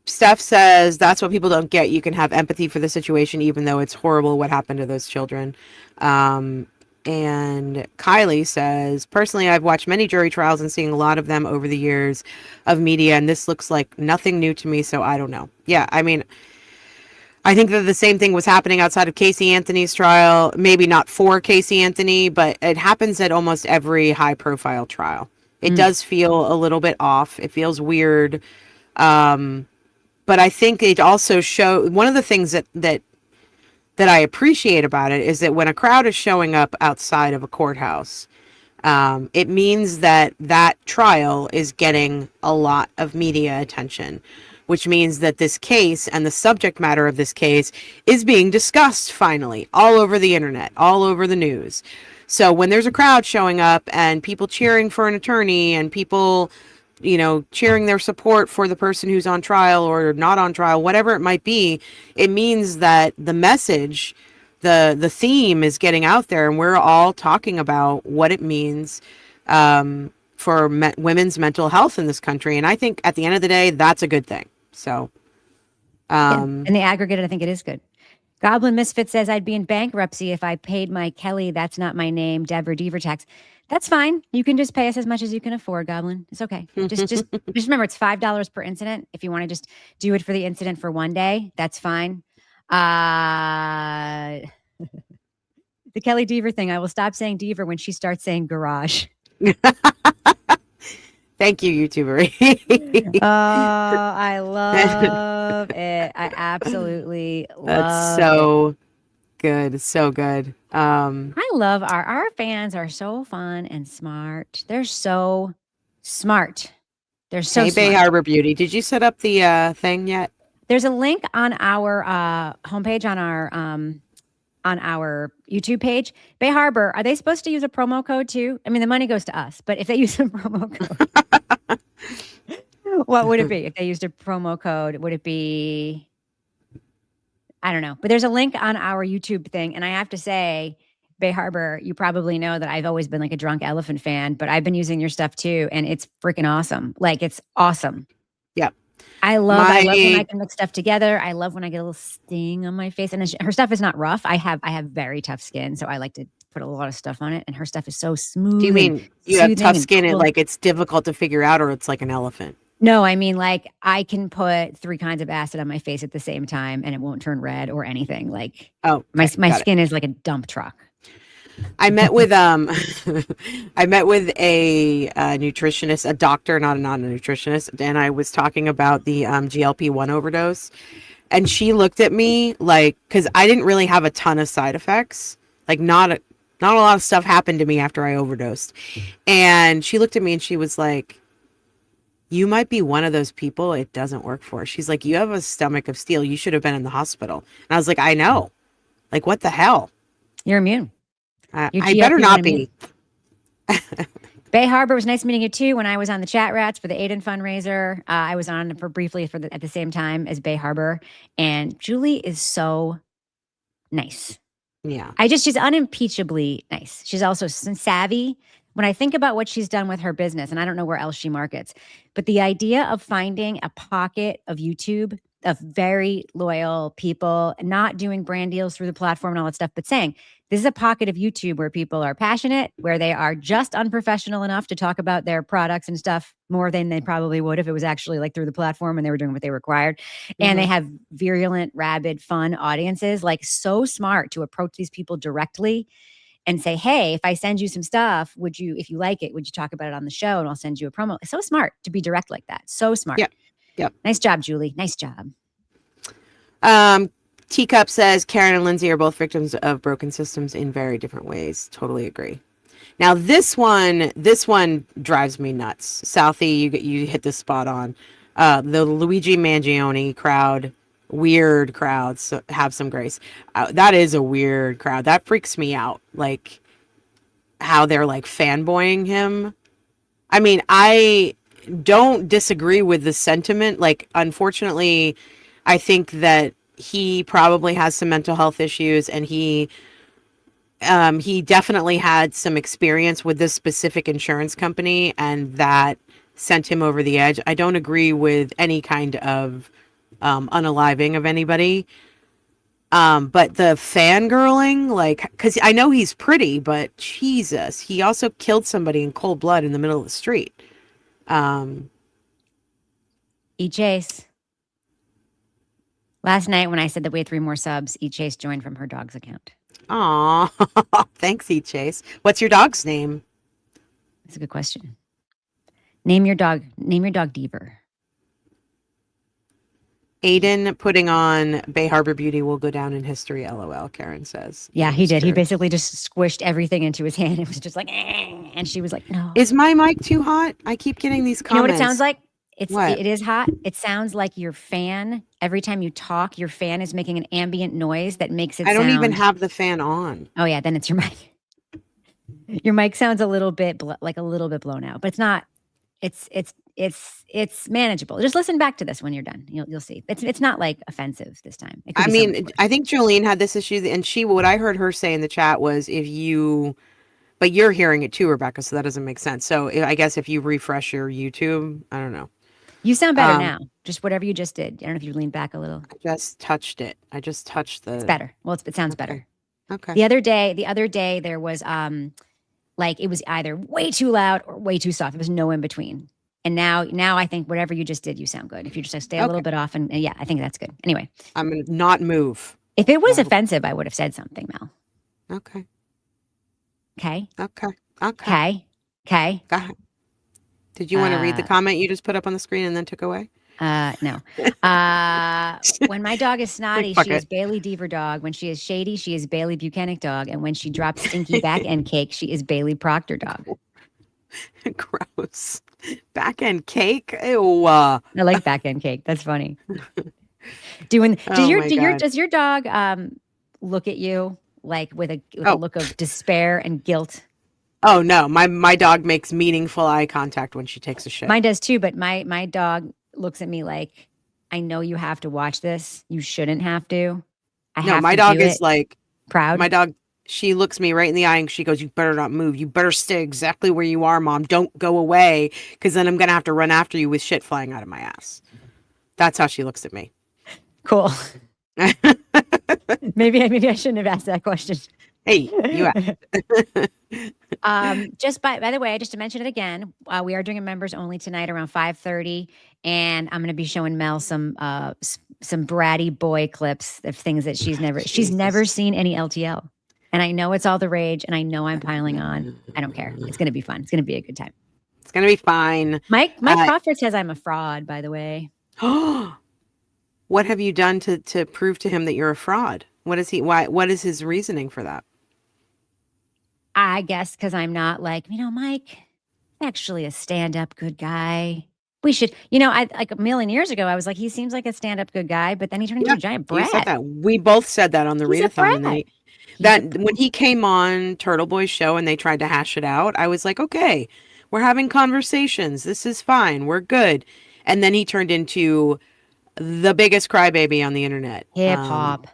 Steph says that's what people don't get. You can have empathy for the situation, even though it's horrible what happened to those children. And Kylie says, personally, I've watched many jury trials and seeing a lot of them over the years of media, and this looks like nothing new to me, so I don't know. Yeah, I mean, I think that the same thing was happening outside of Casey Anthony's trial. Maybe not for Casey Anthony, but it happens at almost every high-profile trial. It does feel a little bit off. It feels weird. But I think it also one of the things that I appreciate about it is that when a crowd is showing up outside of a courthouse, it means that trial is getting a lot of media attention, which means that this case and the subject matter of this case is being discussed finally all over the internet, all over the news. So when there's a crowd showing up and people cheering for an attorney and people cheering their support for the person who's on trial or not on trial, whatever it might be, it means that the message, the theme is getting out there, and we're all talking about what it means for women's mental health in this country. And I think at the end of the day, that's a good thing. So, in the aggregate, I think it is good. Goblin Misfit says, I'd be in bankruptcy if I paid my Kelly, that's not my name, Dever tax. That's fine. You can just pay us as much as you can afford, Goblin. It's okay. Just remember, it's $5 per incident. If you want to just do it for the incident for one day, that's fine. The Kelly Deaver thing, I will stop saying Deaver when she starts saying garage. Thank you, YouTuber. I love it. I absolutely love That's so good. So good. I love our fans are so fun and smart. They're so smart. They're so Hey, smart. Bay Harbor Beauty. Did you set up the thing yet? There's a link on our homepage on our YouTube page. Bay Harbor, are they supposed to use a promo code too? I mean, the money goes to us, but if they use a promo code, what would it be? If they used a promo code, would it be, I don't know. But there's a link on our YouTube thing. And I have to say, Bay Harbor, you probably know that I've always been like a drunk elephant fan, but I've been using your stuff too. And it's freaking awesome. Like, it's awesome. Yep. I love when I My can mix stuff together. I love when I get a little sting on my face. And then her stuff is not rough. I have very tough skin, so I like to put a lot of stuff on it. And her stuff is so smooth. Do you and mean you have soothing tough and skin and cool. like it's difficult to figure out, or it's like an elephant? No, I mean like I can put 3 kinds of acid on my face at the same time, and it won't turn red or anything. Like Oh, my got it. skin is like a dump truck. I met with I met with a nutritionist, a doctor, not a nutritionist, and I was talking about the GLP-1 overdose, and she looked at me like, because I didn't really have a ton of side effects, like not a lot of stuff happened to me after I overdosed, and she looked at me and she was like, "You might be one of those people it doesn't work for." She's like, "You have a stomach of steel. You should have been in the hospital." And I was like, "I know, like what the hell? You're immune. I better not be." Bay Harbor, was nice meeting you too. When I was on the Chat Rats for the Aiden fundraiser, I was on for briefly at the same time as Bay Harbor, and Julie is so nice. Yeah, She's unimpeachably nice. She's also savvy. When I think about what she's done with her business, and I don't know where else she markets, but the idea of finding a pocket of YouTube of very loyal people, not doing brand deals through the platform and all that stuff, but saying this is a pocket of YouTube where people are passionate, where they are just unprofessional enough to talk about their products and stuff more than they probably would if it was actually like through the platform and they were doing what they required. And they have virulent, rabid, fun audiences, like so smart to approach these people directly and say, hey, if I send you some stuff, would you, if you like it, would you talk about it on the show and I'll send you a promo? It's so smart to be direct like that. So smart. Yep. Nice job, Julie. Nice job. Teacup says Karen and Lindsay are both victims of broken systems in very different ways. Totally agree. Now this one drives me nuts. Southie, you hit the spot on. The Luigi Mangione crowd, weird crowds, so have some grace. That is a weird crowd. That freaks me out. Like how they're like fanboying him. I mean, I don't disagree with the sentiment. Like, unfortunately, I think that he probably has some mental health issues, and he definitely had some experience with this specific insurance company, and that sent him over the edge. I don't agree with any kind of unaliving of anybody. But the fangirling, like, because I know he's pretty, but Jesus, he also killed somebody in cold blood in the middle of the street. E-Chase. Last night when I said that we had 3 more subs, E-Chase joined from her dog's account. Aw, thanks, E-Chase. What's your dog's name? That's a good question. Name your dog Deaver. Aiden putting on Bay Harbor Beauty will go down in history, LOL, Karen says. Yeah, he did. He True. basically just squished everything into his hand. It was just like, and she was like, no. Is my mic too hot? I keep getting these comments. You know what it sounds like? What? It is hot. It sounds like your fan. Every time you talk, your fan is making an ambient noise that makes it I don't even sound- have the fan on. Oh yeah, then it's your mic. Your mic sounds a little bit blown out, but it's not. It's manageable. Just listen back to this when you're done. You'll see. It's not like offensive this time. It could I be mean, something worse. I think Jolene had this issue, and what I heard her say in the chat was but you're hearing it too, Rebecca, so that doesn't make sense. So I guess if you refresh your YouTube, I don't know. You sound better now. Just whatever you just did. I don't know if you leaned back a little. I just touched it. It's better. Well, it sounds Okay. better. Okay. The other day there was like it was either way too loud or way too soft. There was no in between. And now I think whatever you just did, you sound good. If you just stay a little bit off, and yeah, I think that's good. Anyway, I'm gonna not move. if it was offensive, I would have said something, Mel. Okay. Okay. Okay. Okay. Go ahead. Did you want to read the comment you just put up on the screen and then took away? No. When my dog is snotty, Fuck she is it. Bailey Deaver dog. When she is shady, she is Bailey Buchanan dog. And when she drops stinky back end cake, she is Bailey Proctor dog. Gross. Back end cake? Ew. I like back end cake. That's funny. Does your dog look at you like with a look of despair and guilt? Oh no, my dog makes meaningful eye contact when she takes a shit. Mine does too, but my dog looks at me like, I know you have to watch this. You shouldn't have to. My dog is like proud. My dog, she looks me right in the eye and she goes, "You better not move. You better stay exactly where you are, Mom. Don't go away, because then I'm gonna have to run after you with shit flying out of my ass." That's how she looks at me. Cool. Maybe I shouldn't have asked that question. Hey, you Just by the way, just to mention it again, we are doing a members only tonight around 5:30, and I'm going to be showing Mel some bratty boy clips of things that she's never seen any LTL. And I know it's all the rage, and I know I'm piling on. I don't care. It's going to be fun. It's going to be a good time. It's going to be fine. Mike Crawford says I'm a fraud, by the way. What have you done to prove to him that you're a fraud? What is his reasoning for that? I guess because I'm not like, Mike, actually a stand-up good guy. We should, I like a million years ago, I was like, he seems like a stand-up good guy, but then he turned into a giant brat. You said that. We both said that on the readathon. When he came on Turtleboy's show and they tried to hash it out, I was like, okay, we're having conversations. This is fine. We're good. And then he turned into the biggest crybaby on the internet. Hip hop.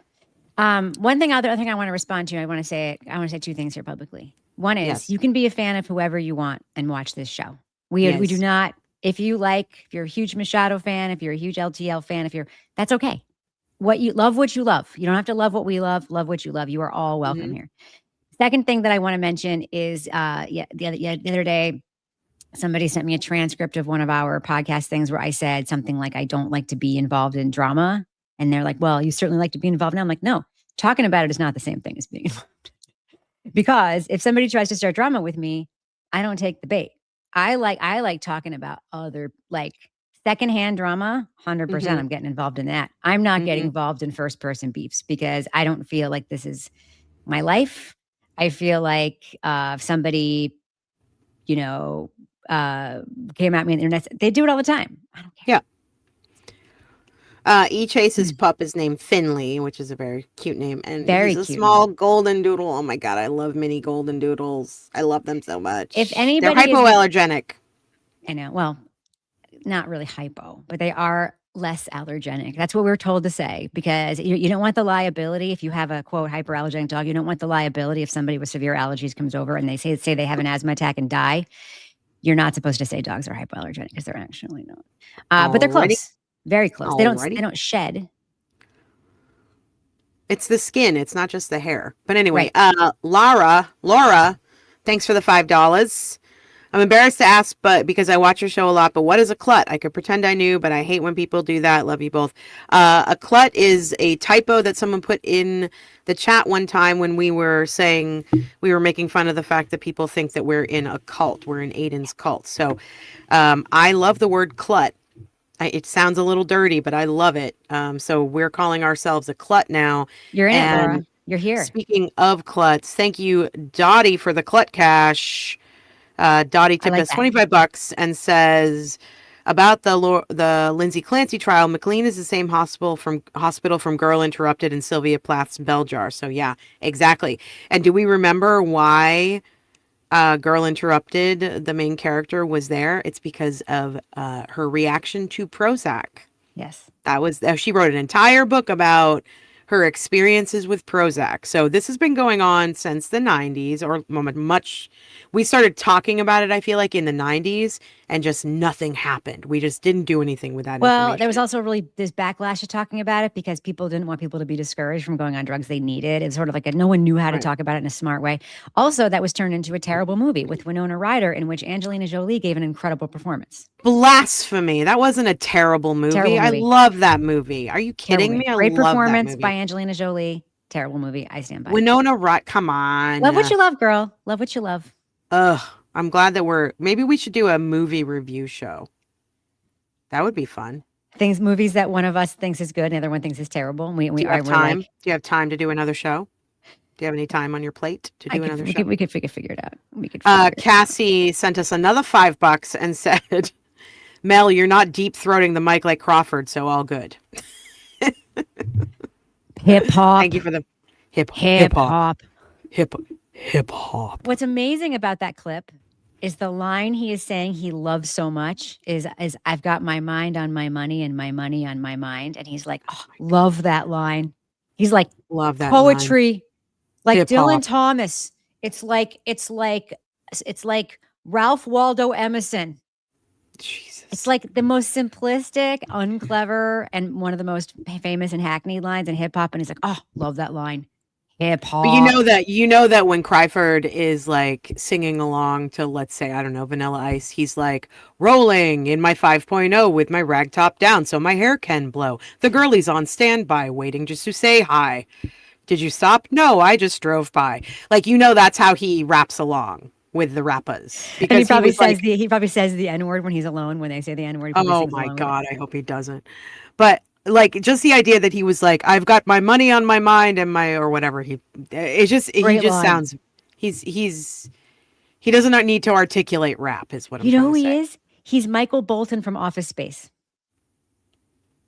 One thing, other thing I want to respond to, I want to say two things here publicly. One is you can be a fan of whoever you want and watch this show. We do not, if you're a huge Machado fan, if you're a huge LTL fan, that's okay. What you love. You don't have to love what we love what you love. You are all welcome here. Second thing that I want to mention is, the other day, somebody sent me a transcript of one of our podcast things where I said something like, I don't like to be involved in drama. And they're like, well, you certainly like to be involved now. I'm like, no, talking about it is not the same thing as being involved. Because if somebody tries to start drama with me, I don't take the bait. I like talking about other, like, secondhand drama. 100%. I'm getting involved in that. I'm not getting involved in first person beefs because I don't feel like this is my life. I feel like if somebody, came at me on the internet, they do it all the time. I don't care. Yeah. E-Chase's pup is named Finley, which is a very cute name. And he's a small golden doodle. Oh my God, I love mini golden doodles. I love them so much. If anybody They're hypoallergenic. I know. Well, not really hypo, but they are less allergenic. That's what we're told to say, because you don't want the liability. If you have a quote hyperallergenic dog, you don't want the liability if somebody with severe allergies comes over and they say they have an asthma attack and die. You're not supposed to say dogs are hypoallergenic because they're actually not. But they're close. Very close. They don't shed. It's the skin. It's not just the hair. But anyway, Laura, thanks for the $5. I'm embarrassed to ask, but because I watch your show a lot, but what is a clut? I could pretend I knew, but I hate when people do that. Love you both. A clut is a typo that someone put in the chat one time when we were making fun of the fact that people think that we're in a cult. We're in Aiden's cult. So I love the word clut. It sounds a little dirty, but I love it. So we're calling ourselves a clut now. You're in it, Laura. You're here. Speaking of cluts, thank you, Dottie, for the clut cash. Dottie tipped us $25 and says about the Lindsay Clancy trial. McLean is the same hospital from Girl Interrupted and Sylvia Plath's Bell Jar. So yeah, exactly. And do we remember why Girl Interrupted, the main character, was there? It's because of her reaction to Prozac. Yes, she wrote an entire book about her experiences with Prozac. So this has been going on since the 90s, or much. We started talking about it, I feel like, in the 90s, and just nothing happened. We just didn't do anything with that information. There was also this backlash to talking about it because people didn't want people to be discouraged from going on drugs they needed. It's sort of like no one knew how to talk about it in a smart way. Also, that was turned into a terrible movie with Winona Ryder, in which Angelina Jolie gave an incredible performance. Blasphemy. That wasn't a terrible movie. I love that movie. Are you kidding me? Great performance by Angelina Jolie. Terrible movie. I stand by it. Winona Ryder. Come on. Love what you love, girl. Love what you love. I'm glad that maybe we should do a movie review show. That would be fun. Movies that one of us thinks is good and the other one thinks is terrible. Do you have time? Do you have time to do another show? Do you have any time on your plate to do another show? We could figure it out. Cassie sent us another $5 and said, Mel, you're not deep throating the mic like Crawford, so all good. Hip hop. Thank you for the hip hop. Hip hop. What's amazing about that clip is the line he is saying he loves so much is I've got my mind on my money and my money on my mind. And he's like, love that line. He's like, love that poetry, line. Like Hip-hop. Dylan Thomas. It's like Ralph Waldo Emerson. Jesus. It's like the most simplistic, unclever, and one of the most famous and hackneyed lines in hip hop. And he's like, "Oh, love that line, hip But hop." you know that when Cryford is like singing along to, let's say, I don't know, Vanilla Ice, he's like rolling in my 5.0 with my rag top down so my hair can blow. The girlie's on standby waiting just to say hi. Did you stop? No, I just drove by. Like, you know, that's how he raps along with the rappers And he because he probably was says like, the he probably says the N word when he's alone. When they say the N word, he probably oh sings my along with it. God, I hope he doesn't. But like just the idea that he was like, I've got my money on my mind and my, or whatever. He Great just line. sounds, he does not need to articulate rap is what I'm You know trying who to he say. is? He's Michael Bolton from Office Space.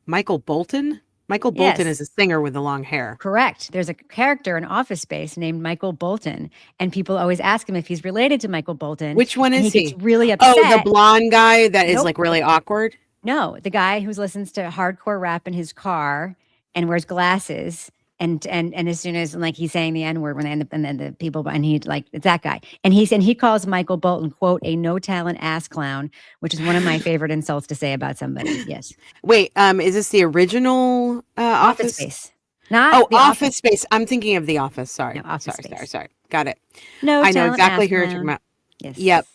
Michael Bolton? Michael Bolton Yes. is a singer with the long hair. Correct. There's a character in Office Space named Michael Bolton, and people always ask him if he's related to Michael Bolton. Which one And is he gets he? really Oh, the upset. blonde guy that is Nope. like really awkward. No, the guy who listens to hardcore rap in his car and wears glasses. And as soon as like he's saying the N word when they end up, and then the people and he like it's that guy and he calls Michael Bolton quote a no talent ass clown, which is one of my favorite insults to say about somebody. Yes, Wait, is this the original Office Office? Space, not Oh, the Office Space. I'm thinking of The Office. No, Sorry. Office Space. Sorry. Got it. No I know talent exactly ass who you're talking clown. about. Yes. Yep.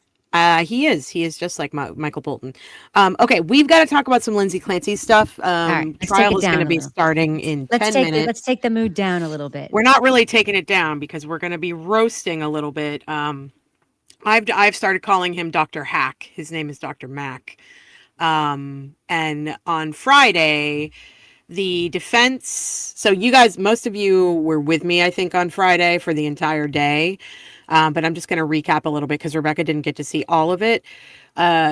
He is. He is just like Michael Bolton. Okay, we've got to talk about some Lindsay Clancy stuff. All right, let's take Trial it is going to down a be little. starting in 10 minutes. Let's take the mood down a little bit. We're not really taking it down because we're going to be roasting a little bit. I've started calling him Dr. Hack. His name is Dr. Mack. And on Friday, the defense. So you guys, most of you were with me, I think, on Friday for the entire day. But I'm just going to recap a little bit because Rebecca didn't get to see all of it.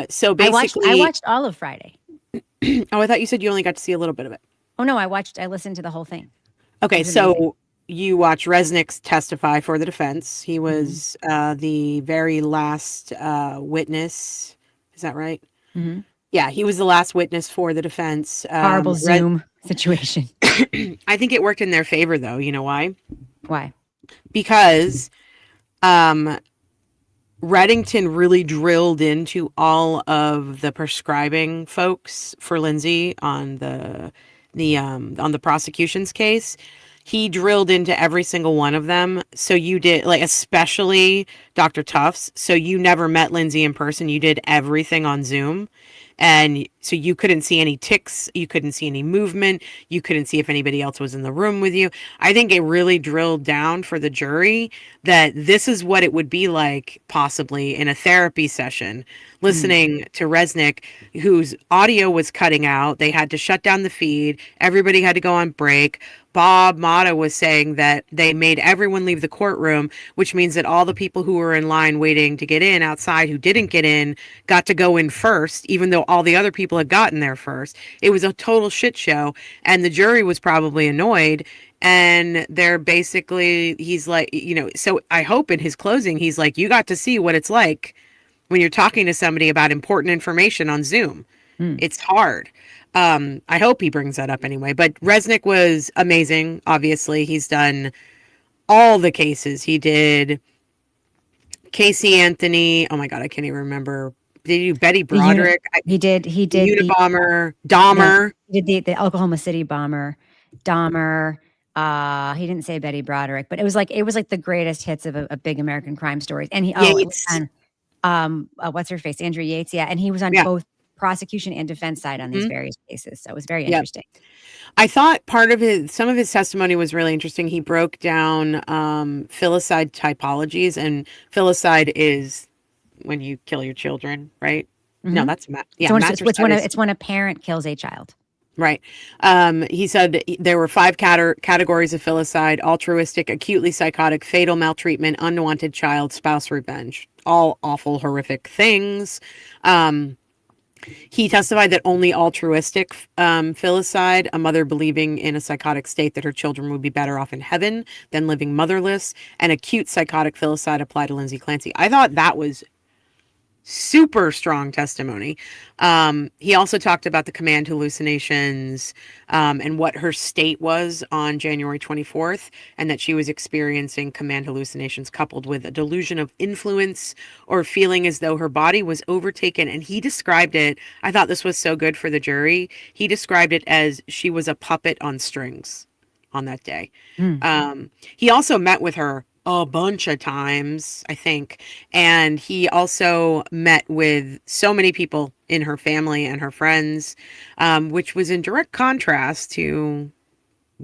So basically, I watched all of Friday. Oh, I thought you said you only got to see a little bit of it. Oh no, I listened to the whole thing. Okay, was amazing. so you watched Resnick testify for the defense. He was the very last witness. Is that right? Mm-hmm. Yeah, he was the last witness for the defense. Horrible Zoom situation. I think it worked in their favor, though. You know why? Why? Because Reddington really drilled into all of the prescribing folks for Lindsay on the prosecution's case. He drilled into every single one of them. So you did, like, especially Dr. Tufts. So you never met Lindsay in person. You did everything on Zoom. And so you couldn't see any ticks. You couldn't see any movement. You couldn't see if anybody else was in the room with you. I think it really drilled down for the jury that this is what it would be like possibly in a therapy session, listening to Resnick, whose audio was cutting out. They had to shut down the feed. Everybody had to go on break. Bob Mata was saying that they made everyone leave the courtroom, which means that all the people who were in line waiting to get in outside who didn't get in got to go in first, even though all the other people had gotten there first. It was a total shit show, and the jury was probably annoyed. And they're basically, he's like, you know, so I hope in his closing, he's like, you got to see what it's like when you're talking to somebody about important information on Zoom. It's hard. I hope he brings that up anyway. But Resnick was amazing. Obviously, he's done all the cases. He did Casey Anthony. Oh my God, I can't even remember. Did you Betty Broderick? He did. The Unabomber. Dahmer. He did the Oklahoma City bomber. Dahmer. He didn't say Betty Broderick, but it was like the greatest hits of a big American crime stories. And he Yates. What's her face? Andrea Yates. Yeah, and he was on both prosecution and defense side on these various cases. So it was very interesting. I thought some of his testimony was really interesting. He broke down filicide typologies, and filicide is when you kill your children, right? No, that's it's when a parent kills a child. Right. He said there were 5 categories of filicide: altruistic, acutely psychotic, fatal maltreatment, unwanted child, spouse revenge. All awful, horrific things. He testified that only altruistic filicide, a mother believing in a psychotic state that her children would be better off in heaven than living motherless, and acute psychotic filicide applied to Lindsay Clancy. I thought that was super strong testimony. He also talked about the command hallucinations, and what her state was on January 24th, and that she was experiencing command hallucinations coupled with a delusion of influence or feeling as though her body was overtaken. And he described it, I thought this was so good for the jury. He described it as she was a puppet on strings on that day. He also met with her a bunch of times, I think. And he also met with so many people in her family and her friends, which was in direct contrast to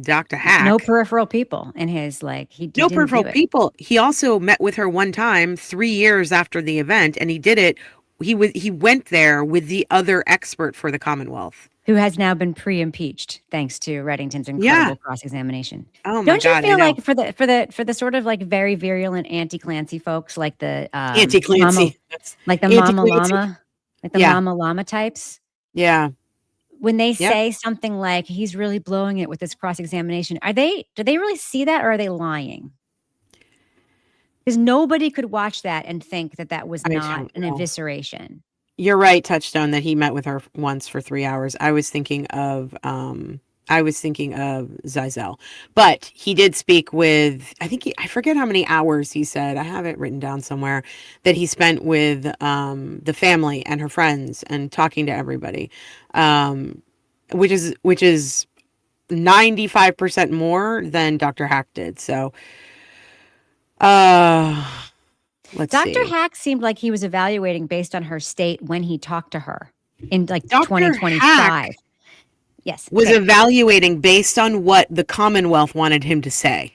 Dr. Hack. No peripheral people in his, like, he No didn't do peripheral it. people. He also met with her one time 3 years after the event, and he did it. He went there with the other expert for the Commonwealth. Who has now been pre-impeached thanks to Reddington's incredible cross-examination. Oh my Don't you God, I feel know. like for the sort of like very virulent anti-Clancy folks, like the Anti-Clancy. like the mama Anti-Clancy. llama, like the Yeah. mama llama types, Yeah. when they Yep. say something like he's really blowing it with this cross-examination, do they really see that, or are they lying? Because nobody could watch that and think that that was I not don't an know. evisceration. You're right, Touchstone, that he met with her once for 3 hours. I was thinking of Zizel. But he did speak with, I forget how many hours he said. I have it written down somewhere, that he spent with the family and her friends and talking to everybody. Which is 95% more than Dr. Hack did. So let's see. Dr. Hack seemed like he was evaluating based on her state when he talked to her in like Dr. 2025. Hack Yes. was okay. evaluating based on what the Commonwealth wanted him to say.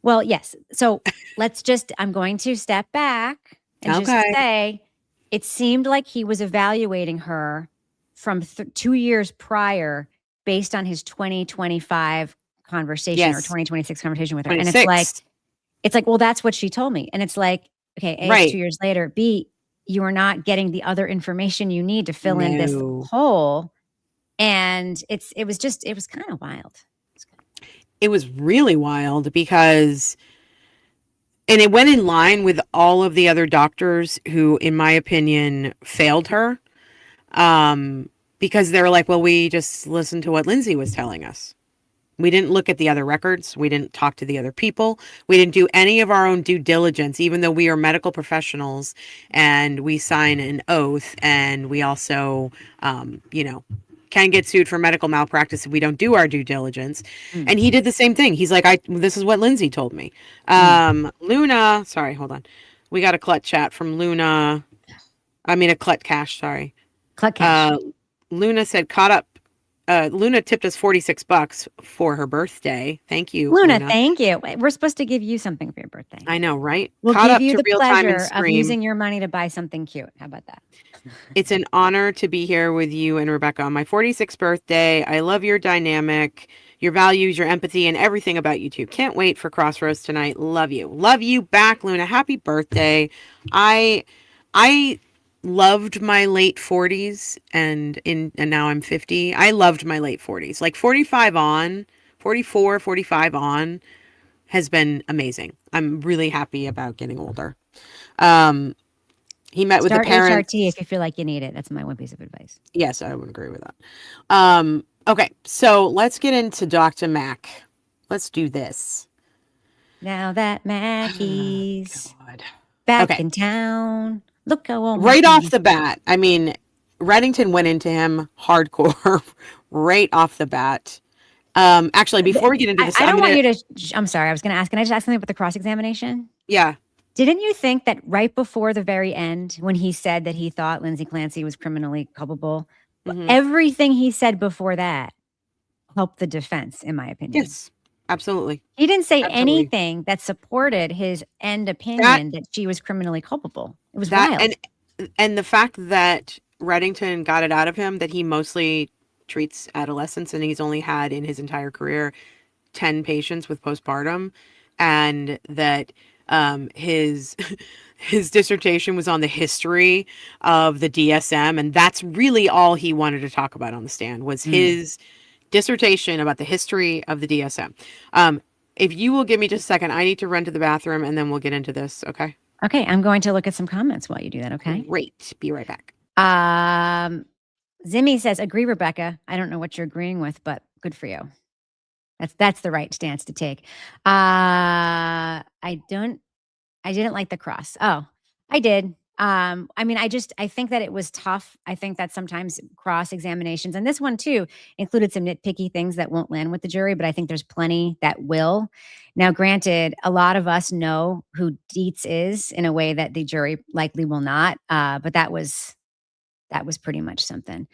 Well, yes. So I'm going to step back and just say it seemed like he was evaluating her from 2 years prior based on his 2025 conversation or 2026 conversation with her. 26. And it's like, well, that's what she told me. And it's like, okay, A, it's 2 years later. B, you are not getting the other information you need to fill in this hole. And it was kind of wild. It was really wild because, and it went in line with all of the other doctors who, in my opinion, failed her. Because they were like, well, we just listened to what Lindsay was telling us. We didn't look at the other records. We didn't talk to the other people. We didn't do any of our own due diligence, even though we are medical professionals and we sign an oath. And we also, can get sued for medical malpractice if we don't do our due diligence. And he did the same thing. He's like, this is what Lindsay told me. Luna, sorry, hold on. We got a Clut chat from Luna. A Clut Cash, sorry. Clut Cash. Luna said, caught up. Luna tipped us $46 for her birthday. Thank you, Luna. Thank you. We're supposed to give you something for your birthday. I know, right? We'll Caught give up you to the Real Time and pleasure of Scream. using your money to buy something cute. How about that? It's an honor to be here with you and Rebecca on my 46th birthday. I love your dynamic, your values, your empathy, and everything about you two. Can't wait for Crossroads tonight. Love you. Love you back, Luna. Happy birthday. I loved my late 40s and now I'm 50. I loved my late 40s. Like 44, 45 on has been amazing. I'm really happy about getting older. He met with the parents. HRT if you feel like you need it. That's my one piece of advice. Yes, I would agree with that. Okay, so let's get into Dr. Mac. Let's do this. Now that Mackie's back in town. Look how old. Right off the bat, Reddington went into him hardcore right off the bat. Actually, before we get into this, I'm sorry. I was going to ask. Can I just ask something about the cross-examination? Yeah. Didn't you think that right before the very end, when he said that he thought Lindsay Clancy was criminally culpable, everything he said before that helped the defense, in my opinion? Yes, absolutely. He didn't say anything that supported his end opinion that she was criminally culpable. It was wild. And the fact that Reddington got it out of him that he mostly treats adolescents and he's only had in his entire career 10 patients with postpartum, and that his dissertation was on the history of the DSM, and that's really all he wanted to talk about on the stand was his dissertation about the history of the DSM. If you will give me just a second, I need to run to the bathroom and then we'll get into this. Okay. Okay, I'm going to look at some comments while you do that, okay? Great. Be right back. Zimmy says, agree, Rebecca. I don't know what you're agreeing with, but good for you. That's the right stance to take. I didn't like the cross. Oh, I did. I mean, I think that it was tough. I think that sometimes cross examinations, and this one too, included some nitpicky things that won't land with the jury, but I think there's plenty that will. Now, granted, a lot of us know who Dietz is in a way that the jury likely will not. But that was pretty much something.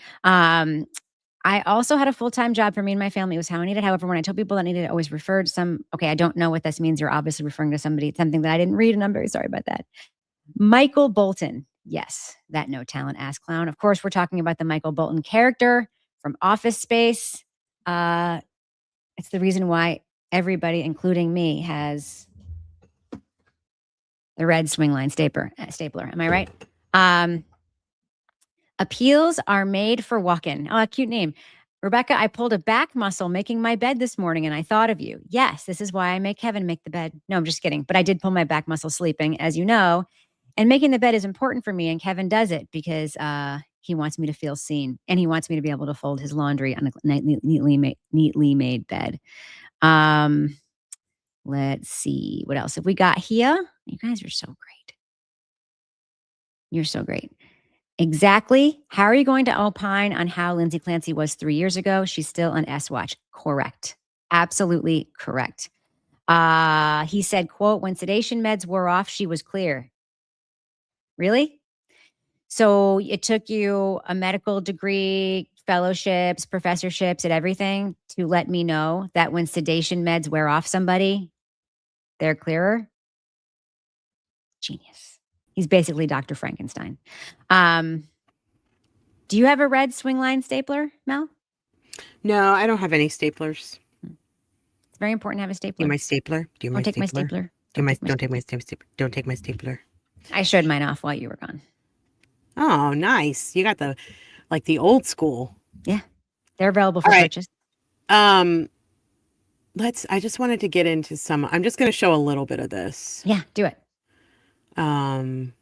I also had a full-time job for me and my family. It was how I needed. However, when I told people that I needed, I always referred to some, okay, I don't know what this means. You're obviously referring to something that I didn't read, and I'm very sorry about that. Michael Bolton. Yes, that no talent ass clown. Of course, we're talking about the Michael Bolton character from Office Space. It's the reason why everybody, including me, has the red swingline stapler. Am I right? Appeals are made for walking. Oh, a cute name. Rebecca, I pulled a back muscle making my bed this morning and I thought of you. Yes, this is why I make Kevin make the bed. No, I'm just kidding. But I did pull my back muscle sleeping, as you know. And making the bed is important for me. And Kevin does it because he wants me to feel seen. And he wants me to be able to fold his laundry on a neatly made bed. Let's see. What else have we got here? You guys are so great. You're so great. Exactly. How are you going to opine on how Lindsay Clancy was 3 years ago? She's still on S-Watch. Correct. Absolutely correct. He said, quote, when sedation meds wore off, she was clear. Really? So it took you a medical degree, fellowships, professorships, and everything to let me know that when sedation meds wear off somebody, they're clearer? Genius. He's basically Dr. Frankenstein. Do you have a red swing line stapler, Mel? No, I don't have any staplers. It's very important to have a stapler. Do my stapler? Do my Don't take my stapler? stapler. Don't take my stapler. Don't take my stapler. I showed mine off while you were gone. Oh, nice. You got the old school. Yeah. They're available for purchase. I just wanted to get into I'm just going to show a little bit of this. Yeah, do it. Why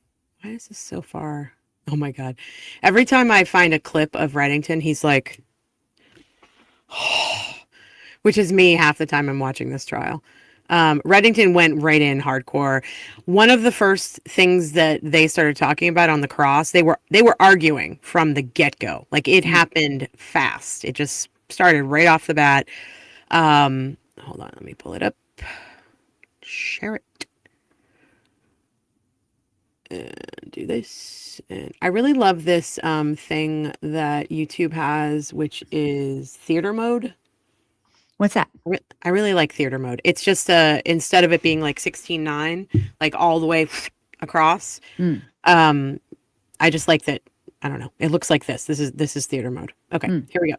is this so far? Oh my God. Every time I find a clip of Reddington, he's like, which is me half the time I'm watching this trial. Reddington went right in hardcore. One of the first things that they started talking about on the cross, they were arguing from the get-go. Like it happened fast. It just started right off the bat. Hold on, let me pull it up. Share it. And do this. And I really love this thing that YouTube has, which is theater mode. What's that? I really like theater mode. It's just instead of it being like 16:9, like all the way across. I just like that. I don't know. It looks like this. This is theater mode. Okay, here we go.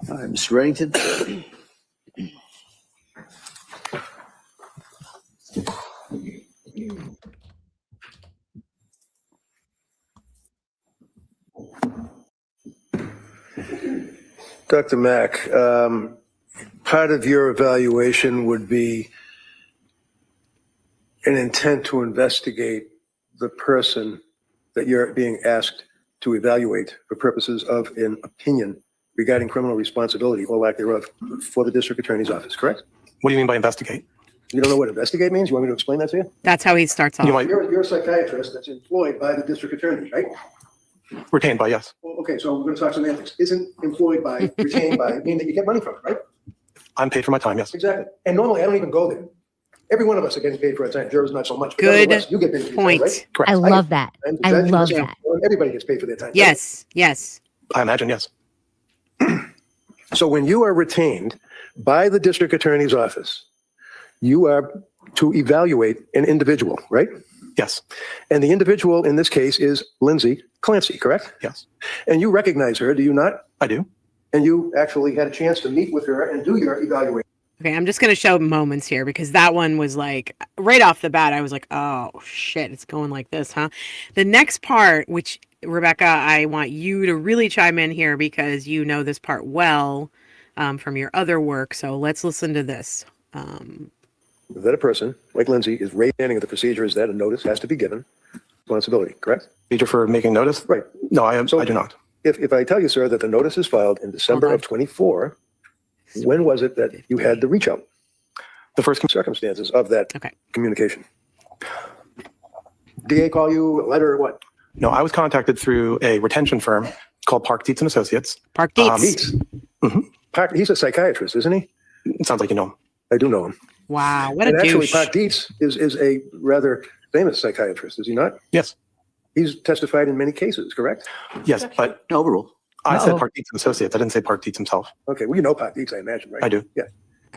Hi, Mr. Reddington. Dr. Mack, part of your evaluation would be an intent to investigate the person that you're being asked to evaluate for purposes of an opinion regarding criminal responsibility or lack thereof for the district attorney's office, correct? What do you mean by investigate? You don't know what investigate means? You want me to explain that to you? That's how he starts off. You're a psychiatrist that's employed by the district attorney, right? Retained by, yes. Well, okay, so we're going to talk semantics. Isn't employed by, retained by, mean that you get money from it, right? I'm paid for my time, yes. Exactly. And normally I don't even go there. Every one of us are getting paid for our time. Jurors not so much. But Good you get paid for your point. time, right? Correct. I love that. I love that. Everybody gets paid for their time. Yes, yes. I imagine, yes. So when you are retained by the district attorney's office, you are to evaluate an individual, right? Yes. And the individual in this case is Lindsay Clancy, correct? Yes. And you recognize her, do you not? I do. And you actually had a chance to meet with her and do your evaluation. Okay, I'm just going to show moments here because that one was like, right off the bat, I was like, oh, shit, it's going like this, huh? The next part, which, Rebecca, I want you to really chime in here because you know this part well. from your other work. So let's listen to this. That a person, like Lindsay, is raising of the procedure is that a notice has to be given. Responsibility, correct? Procedure for making notice? Right. No, I do not. If I tell you, sir, that the notice is filed in December of 24, when was it that you had the reach out? The first Circumstances of that Okay. communication. DA call you, a letter, or what? No, I was contacted through a retention firm called Park Dietz and Associates. Park Dietz. Dietz. Mhm. He's a psychiatrist, isn't he? It sounds like you know him. I do know him. Wow, what a And actually, douche. Park Dietz is a rather famous psychiatrist, is he not? Yes. He's testified in many cases, correct? Yes, but Overruled. I said Park Dietz and Associates. I didn't say Park Dietz himself. Okay, well, you know Park Dietz, I imagine, right? I do. Yeah.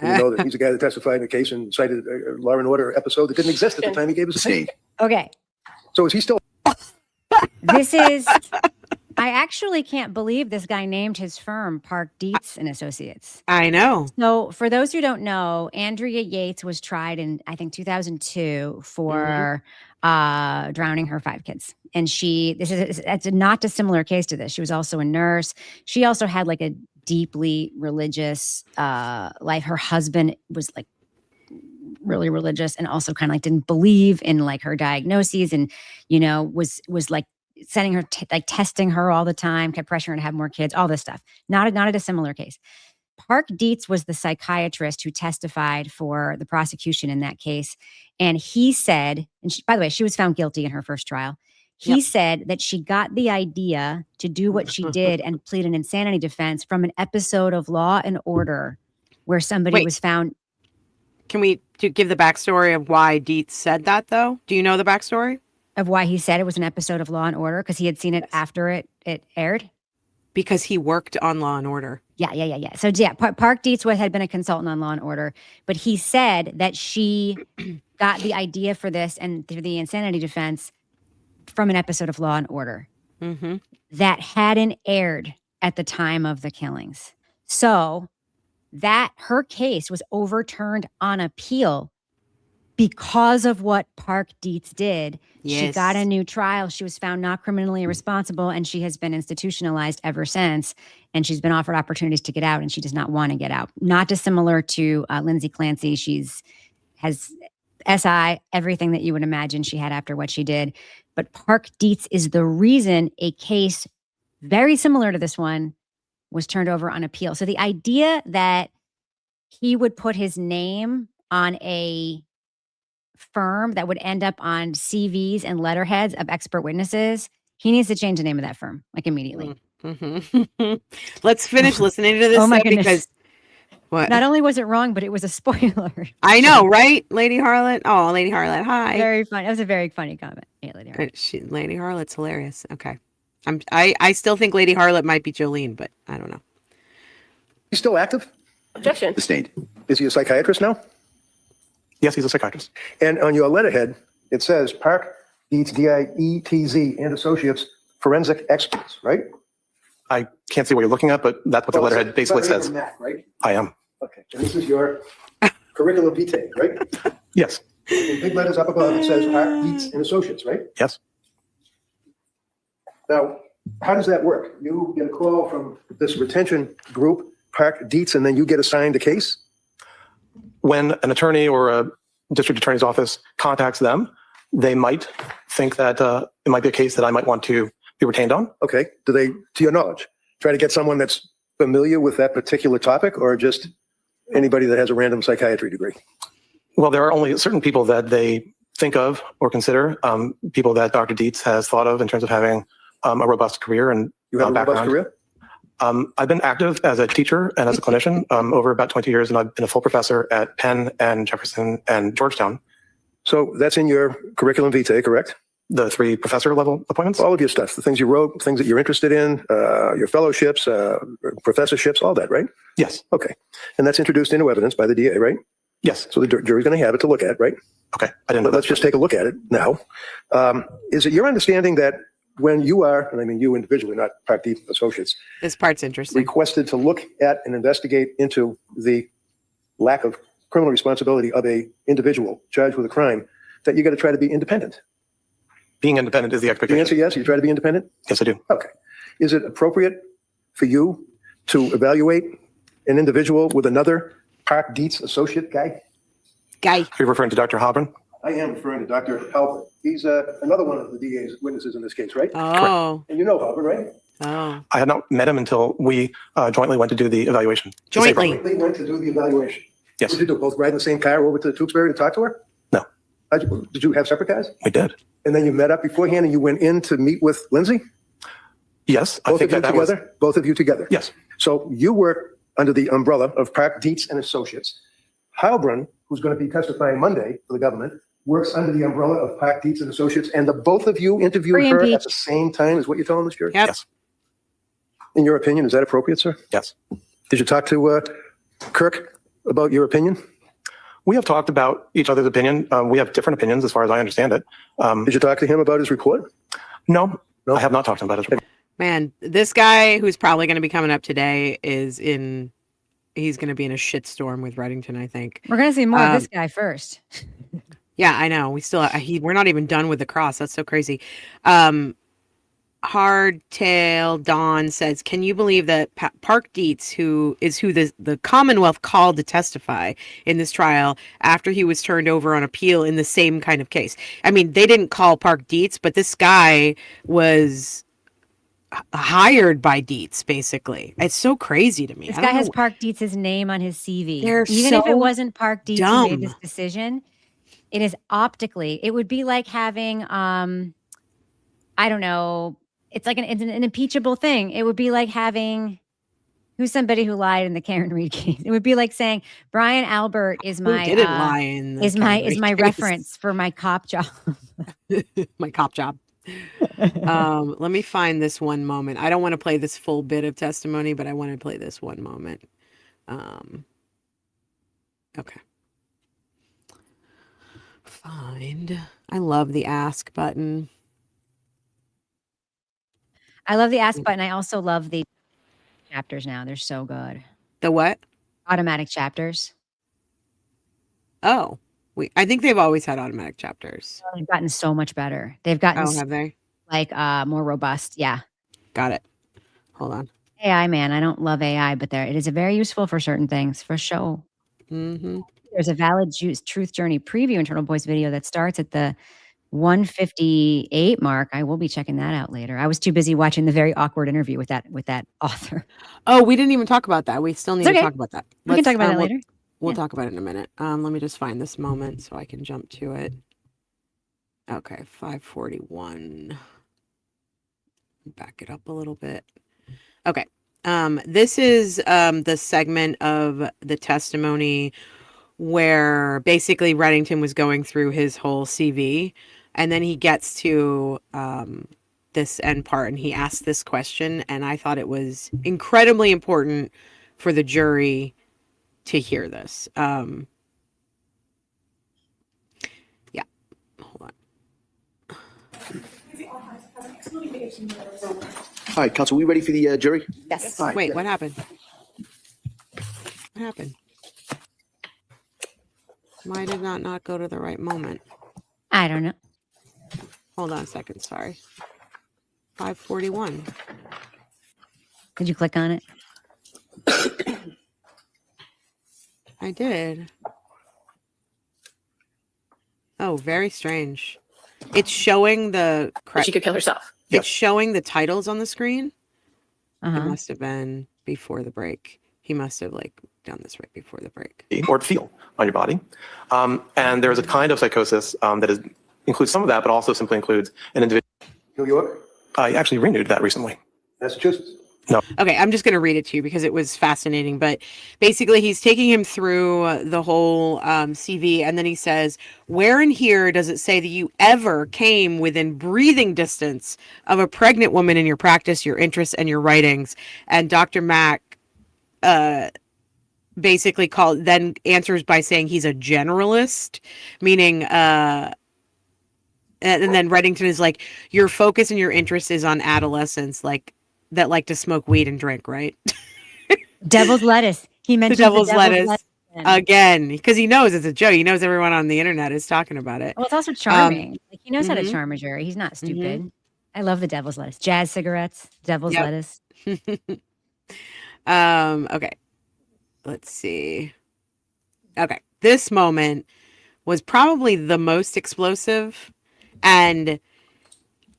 You know that he's a guy that testified in a case and cited a Law and Order episode that didn't exist at the time he gave his opinion. Stayed. Okay. So is he still? This is, I actually can't believe this guy named his firm Park Dietz and Associates. I know. So for those who don't know, Andrea Yates was tried in, I think, 2002 for drowning her 5 kids. And it's a not dissimilar case to this. She was also a nurse. She also had like a deeply religious life. Her husband was like really religious and also kind of like didn't believe in like her diagnoses and, you know, was like sending her, like testing her all the time, kept pressuring her to have more kids, all this stuff. Not a dissimilar case. Park Dietz was the psychiatrist who testified for the prosecution in that case. And he said, and by the way, she was found guilty in her first trial. He said that she got the idea to do what she did and plead an insanity defense from an episode of Law and Order where somebody was found. Can we give the backstory of why Dietz said that, though? Do you know the backstory? Of why he said it was an episode of Law and Order? Because he had seen it after it aired? Because he worked on Law and Order. Yeah. So yeah, Park Dietz had been a consultant on Law and Order, but he said that she got the idea for this and the insanity defense from an episode of Law and Order that hadn't aired at the time of the killings. So that her case was overturned on appeal because of what Park Dietz did. Yes. She got a new trial. She was found not criminally responsible, and she has been institutionalized ever since. And she's been offered opportunities to get out, and she does not want to get out. Not dissimilar to Lindsay Clancy. Has SI, everything that you would imagine she had after what she did. But Park Dietz is the reason a case very similar to this one was turned over on appeal. So the idea that he would put his name on a firm that would end up on CVs and letterheads of expert witnesses, he needs to change the name of that firm like immediately. Let's finish listening to this. Oh my though, goodness. Because what? Not only was it wrong, but it was a spoiler. I know, right, Lady Harlot? Oh, Lady Harlot, hi. Very funny. That was a very funny comment. Yeah, Lady Harlot. Lady Harlot's hilarious. Okay. I still think Lady Harlot might be Jolene, but I don't know. He's still active? Objection. Sustained. Is he a psychiatrist now? Yes, he's a psychiatrist. And on your letterhead, it says Park Dietz, DIETZ, and Associates, forensic experts, right? I can't see what you're looking at, but that's what the letterhead basically says. Math, right? I am. Okay. And this is your curriculum vitae, right? Yes. In big letters up above, it says Park Dietz and Associates, right? Yes. Now, how does that work? You get a call from this retention group, Park Dietz, and then you get assigned a case? When an attorney or a district attorney's office contacts them, they might think that it might be a case that I might want to be retained on. Okay. Do they, to your knowledge, try to get someone that's familiar with that particular topic or just anybody that has a random psychiatry degree? Well, there are only certain people that they think of or consider, people that Dr. Dietz has thought of in terms of having a robust career and You have a robust background. career? I've been active as a teacher and as a clinician over about 20 years, and I've been a full professor at Penn and Jefferson and Georgetown. So that's in your curriculum vitae, correct? The 3 professor level appointments. All of your stuff, the things you wrote, things that you're interested in, your fellowships, professorships, all that, right? Yes. Okay. And that's introduced into evidence by the DA, right? Yes. So the jury's going to have it to look at, right? Okay. I didn't know But let's that. just take a look at it now. Is it your understanding that when you are, and I mean you individually, not Park Dietz Associates, This part's interesting. requested to look at and investigate into the lack of criminal responsibility of a individual charged with a crime, that you got to try to be independent? Being independent is the The expectation. answer, yes, you try to be independent? Yes, I do. Okay. Is it appropriate for you to evaluate an individual with another Park Dietz associate guy? Guy. Are you referring to Dr. Hobron? I am referring to Dr. Halpern. He's another one of the DA's witnesses in this case, right? Oh. And you know Halpern, right? Oh. I had not met him until we jointly went to do the evaluation. Jointly. They went to do the evaluation. Yes, What did you do? Both ride in the same car over to Tewksbury to talk to her? No. Did you have separate cars? we did. And then you met up beforehand and you went in to meet with Lindsay? Yes, I Both think of you that was. together? Both of you together? Yes, So you work under the umbrella of Park Dietz and Associates. Halbrun, who's going to be testifying Monday for the government, works under the umbrella of Park Dietz and Associates, and the both of you interviewed Free her impeach. at the same time, is what you're telling this jury? Yep. yes, In your opinion, is that appropriate, sir? yes. Did you talk to Kirk about your opinion? We have talked about each other's opinion. We have different opinions as far as I understand it. Did you talk to him about his report? No, No? I have not talked to him about it. Man, this guy who's probably going to be coming up today he's going to be in a shitstorm with Reddington, I think. We're gonna see more of this guy first. Yeah, I know. We're not even done with the cross. That's so crazy. Hardtail Dawn says, can you believe that Park Dietz, who the Commonwealth called to testify in this trial after he was turned over on appeal in the same kind of case? I mean, they didn't call Park Dietz, but this guy was hired by Dietz, basically. It's so crazy to me. This I guy don't has know- Park Dietz's name on his CV. They're Even if it so wasn't Park Dietz who made dumb. this decision, it is optically, it would be like having, I don't know, it's like it's an impeachable thing. It would be like having, who's somebody who lied in the Karen Reed case? It would be like saying Brian Albert is Who my didn't lie in the is my Kennedy case? reference for my cop job. My cop job. Let me find this one moment. I don't want to play this full bit of testimony, but I want to play this one moment. Okay. Find. I love the ask button. I love the ask button. I also love the chapters now. They're so good. The what? Automatic chapters. Oh, I think they've always had automatic chapters. They've gotten so much better. They've gotten Oh, have they? like more robust. Yeah. Got it. Hold on. AI, man. I don't love AI, but it is very useful for certain things, for sure. Mm-hmm. There's a valid truth journey preview in Turtleboy's video that starts at the 158 mark. I will be checking that out later. I was too busy watching the very awkward interview with that author. Oh, we didn't even talk about that. We still need to talk about that. We can talk about that later. We'll Yeah. talk about it in a minute. Let me just find this moment so I can jump to it. Okay, 541. Back it up a little bit. Okay. This is the segment of the testimony where basically Reddington was going through his whole CV, and then he gets to this end part and he asks this question, and I thought it was incredibly important for the jury to hear this. Yeah. Hold on. All right, counsel, we ready for the jury? Yes. All right. Wait, what happened? What happened? Why did not go to the right moment? I don't know. Hold on a second. Sorry. 541. Did you click on it? I did. Oh, very strange. It's showing the She could kill herself. it's showing the titles on the screen. It Uh-huh. must have been before the break. He must have done this right before the break. Or feel on your body. And there's a kind of psychosis that includes some of that, but also simply includes an individual. New York, I actually renewed that recently. Massachusetts. Okay, I'm just going to read it to you because it was fascinating. But basically, he's taking him through the whole CV, and then he says, where in here does it say that you ever came within breathing distance of a pregnant woman in your practice, your interests, and your writings? And Dr. Mack basically then answers by saying he's a generalist, meaning and then Reddington is like, your focus and your interest is on adolescents that like to smoke weed and drink, right? Devil's lettuce. He mentioned the devil's lettuce. again. Again, because he knows it's a joke. He knows everyone on the internet is talking about it. Well, it's also charming. Like, he knows how to mhm. charm a jury. He's not stupid. I love the devil's lettuce. Jazz cigarettes, devil's Yep. lettuce. Okay. let's see. Okay. This moment was probably the most explosive, and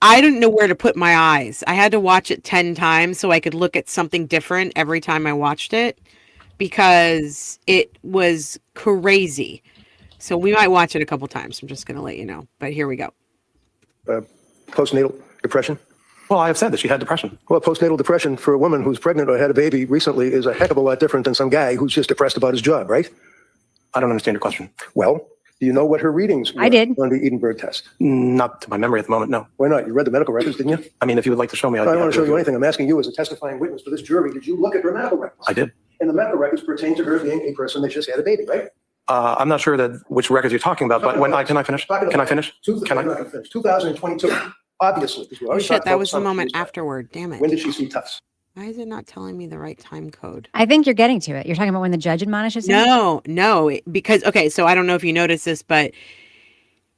I didn't know where to put my eyes. I had to watch it 10 times so I could look at something different every time I watched it because it was crazy. So we might watch it a couple times. I'm just going to let you know. But here we go. Postnatal depression? Well, I have said that she had depression. Well, postnatal depression for a woman who's pregnant or had a baby recently is a heck of a lot different than some guy who's just depressed about his job, right? I don't understand your question. Well, do you know what her readings were I did. on the Edinburgh test? Not to my memory at the moment, no. Why not? You read the medical records, didn't you? I mean, if you would like to show me, I don't want to show you anything. I'm asking you as a testifying witness for this jury. Did you look at her medical records? I did. And the medical records pertain to her being a person that just had a baby, right? I'm not sure that which records you're talking about, but can I finish? Can I finish? Can I finish? 2022. Obviously. Oh, shit, that was the moment afterward. Damn it. When did she see Tufts? Why is it not telling me the right time code? I think you're getting to it. You're talking about when the judge admonishes him? No, because, okay, so I don't know if you noticed this, but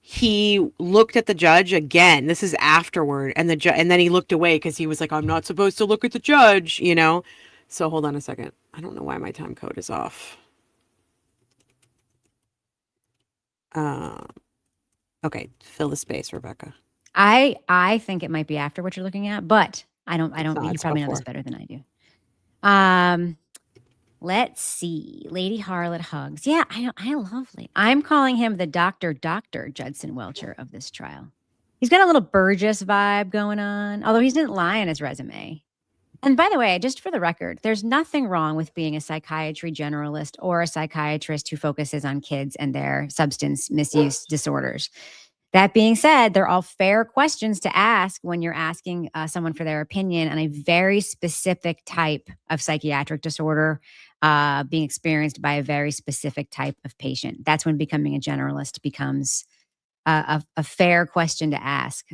he looked at the judge again. This is afterward. And and then he looked away because he was like, I'm not supposed to look at the judge, you know? So hold on a second. I don't know why my time code is off. Okay, fill the space, Rebecca. I think it might be after what you're looking at, but I don't No, you it's probably know before. this better than I do. Let's see. Lady Harlot hugs. Yeah, I love Lady. I'm calling him the Dr. Judson Welcher of this trial. He's got a little Burgess vibe going on, although he didn't lie on his resume. And by the way, just for the record, there's nothing wrong with being a psychiatry generalist or a psychiatrist who focuses on kids and their substance misuse disorders. That being said, they're all fair questions to ask when you're asking someone for their opinion on a very specific type of psychiatric disorder being experienced by a very specific type of patient. That's when becoming a generalist becomes a fair question to ask.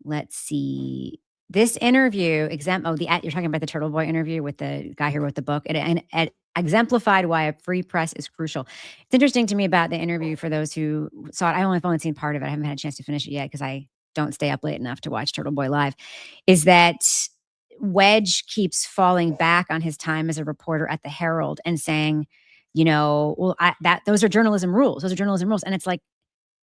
Let's see. This interview, you're talking about the Turtleboy interview with the guy who wrote the book. It exemplified why a free press is crucial. It's interesting to me about the interview for those who saw it. I've only seen part of it. I haven't had a chance to finish it yet because I don't stay up late enough to watch Turtleboy live. Is that Wedge keeps falling back on his time as a reporter at the Herald and saying, those are journalism rules. Those are journalism rules. And it's like,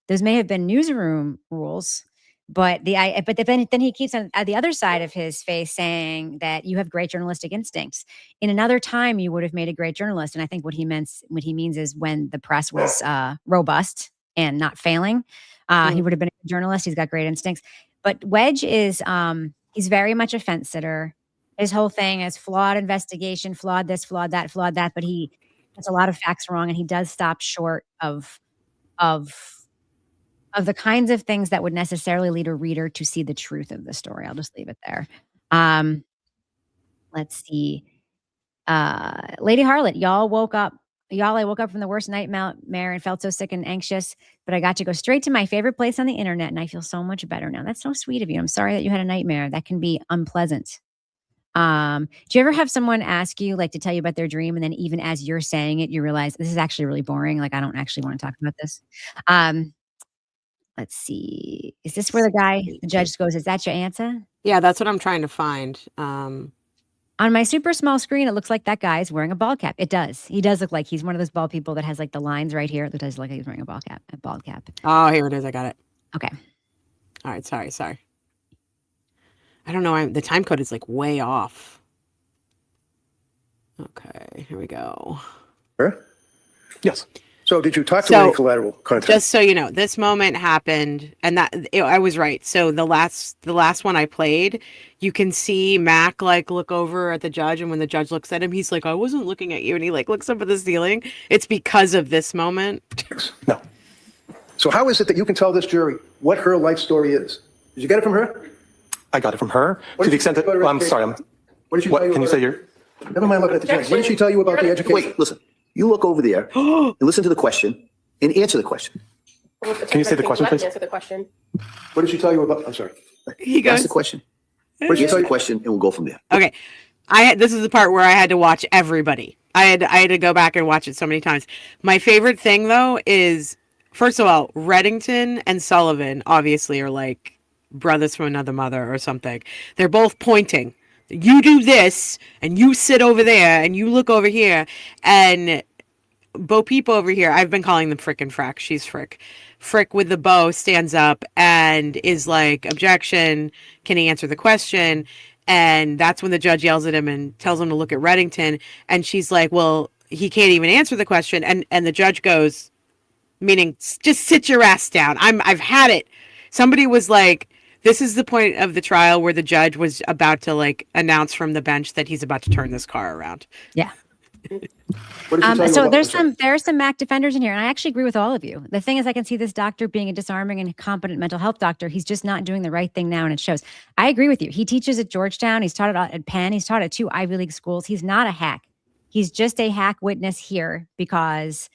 those may have been newsroom rules, but then he keeps on at the other side of his face saying that you have great journalistic instincts. In another time, you would have made a great journalist. And I think what he means is when the press was robust and not failing, he would have been a good journalist. He's got great instincts. But Wedge is he's very much a fence sitter. His whole thing is flawed investigation, flawed this, flawed that, flawed that. But he gets a lot of facts wrong, and he does stop short of the kinds of things that would necessarily lead a reader to see the truth of the story. I'll just leave it there. Let's see. Lady Harlot, I woke up from the worst nightmare and felt so sick and anxious, but I got to go straight to my favorite place on the internet, and I feel so much better now. That's so sweet of you. I'm sorry that you had a nightmare. That can be unpleasant. Do you ever have someone ask you, like, to tell you about their dream, and then even as you're saying it, you realize this is actually really boring? Like, I don't actually want to talk about this. Let's see. Is this where the judge goes, is that your answer? Yeah, that's what I'm trying to find. On my super small screen, it looks like that guy is wearing a ball cap. It does. He does look like he's one of those bald people that has like the lines right here. It looks like he's wearing a bald cap. Oh, here it is. I got it. Okay. All right. Sorry. I don't know. The time code is like way off. Okay. Here we go. Her? Yes. So did you talk to any collateral contact? Just so you know, this moment happened, and I was right. So the last one I played, you can see Mac like look over at the judge, and when the judge looks at him, he's like, "I wasn't looking at you," and he like looks up at the ceiling. It's because of this moment. No. So how is it that you can tell this jury what her life story is? Did you get it from her? I got it from her to the extent that. Well, I'm sorry. What did she tell you? Can you say your? Never mind looking at the judge. What did she tell you about the education? Wait, listen. You look over there and listen to the question and answer the question. Can you say the question, please? Answer the question. What did she tell you about? I'm sorry. He Ask goes, the question. What did you tell the question, and we'll go from there. Okay. This is the part where I had to watch everybody. I had to go back and watch it so many times. My favorite thing though is, first of all, Reddington and Sullivan obviously are like brothers from another mother or something. They're both pointing. you do this and you sit over there and you look over here. And Bo Peep over here, I've been calling them Frick and Frack. She's Frick. Frick with the bow stands up and is like, objection, can he answer the question? And that's when the judge yells at him and tells him to look at Reddington. And she's like, well, he can't even answer the question. And the judge goes, meaning just sit your ass down. I've had it. Somebody was like, this is the point of the trial where the judge was about to like announce from the bench that he's about to turn this car around. Yeah. What did she tell you So about- there are some MAC defenders in here, and I actually agree with all of you. The thing is, I can see this doctor being a disarming and competent mental health doctor. He's just not doing the right thing now, and it shows. I agree with you. He teaches at Georgetown. He's taught at Penn. He's taught at 2 Ivy League schools. He's not a hack. He's just a hack witness here because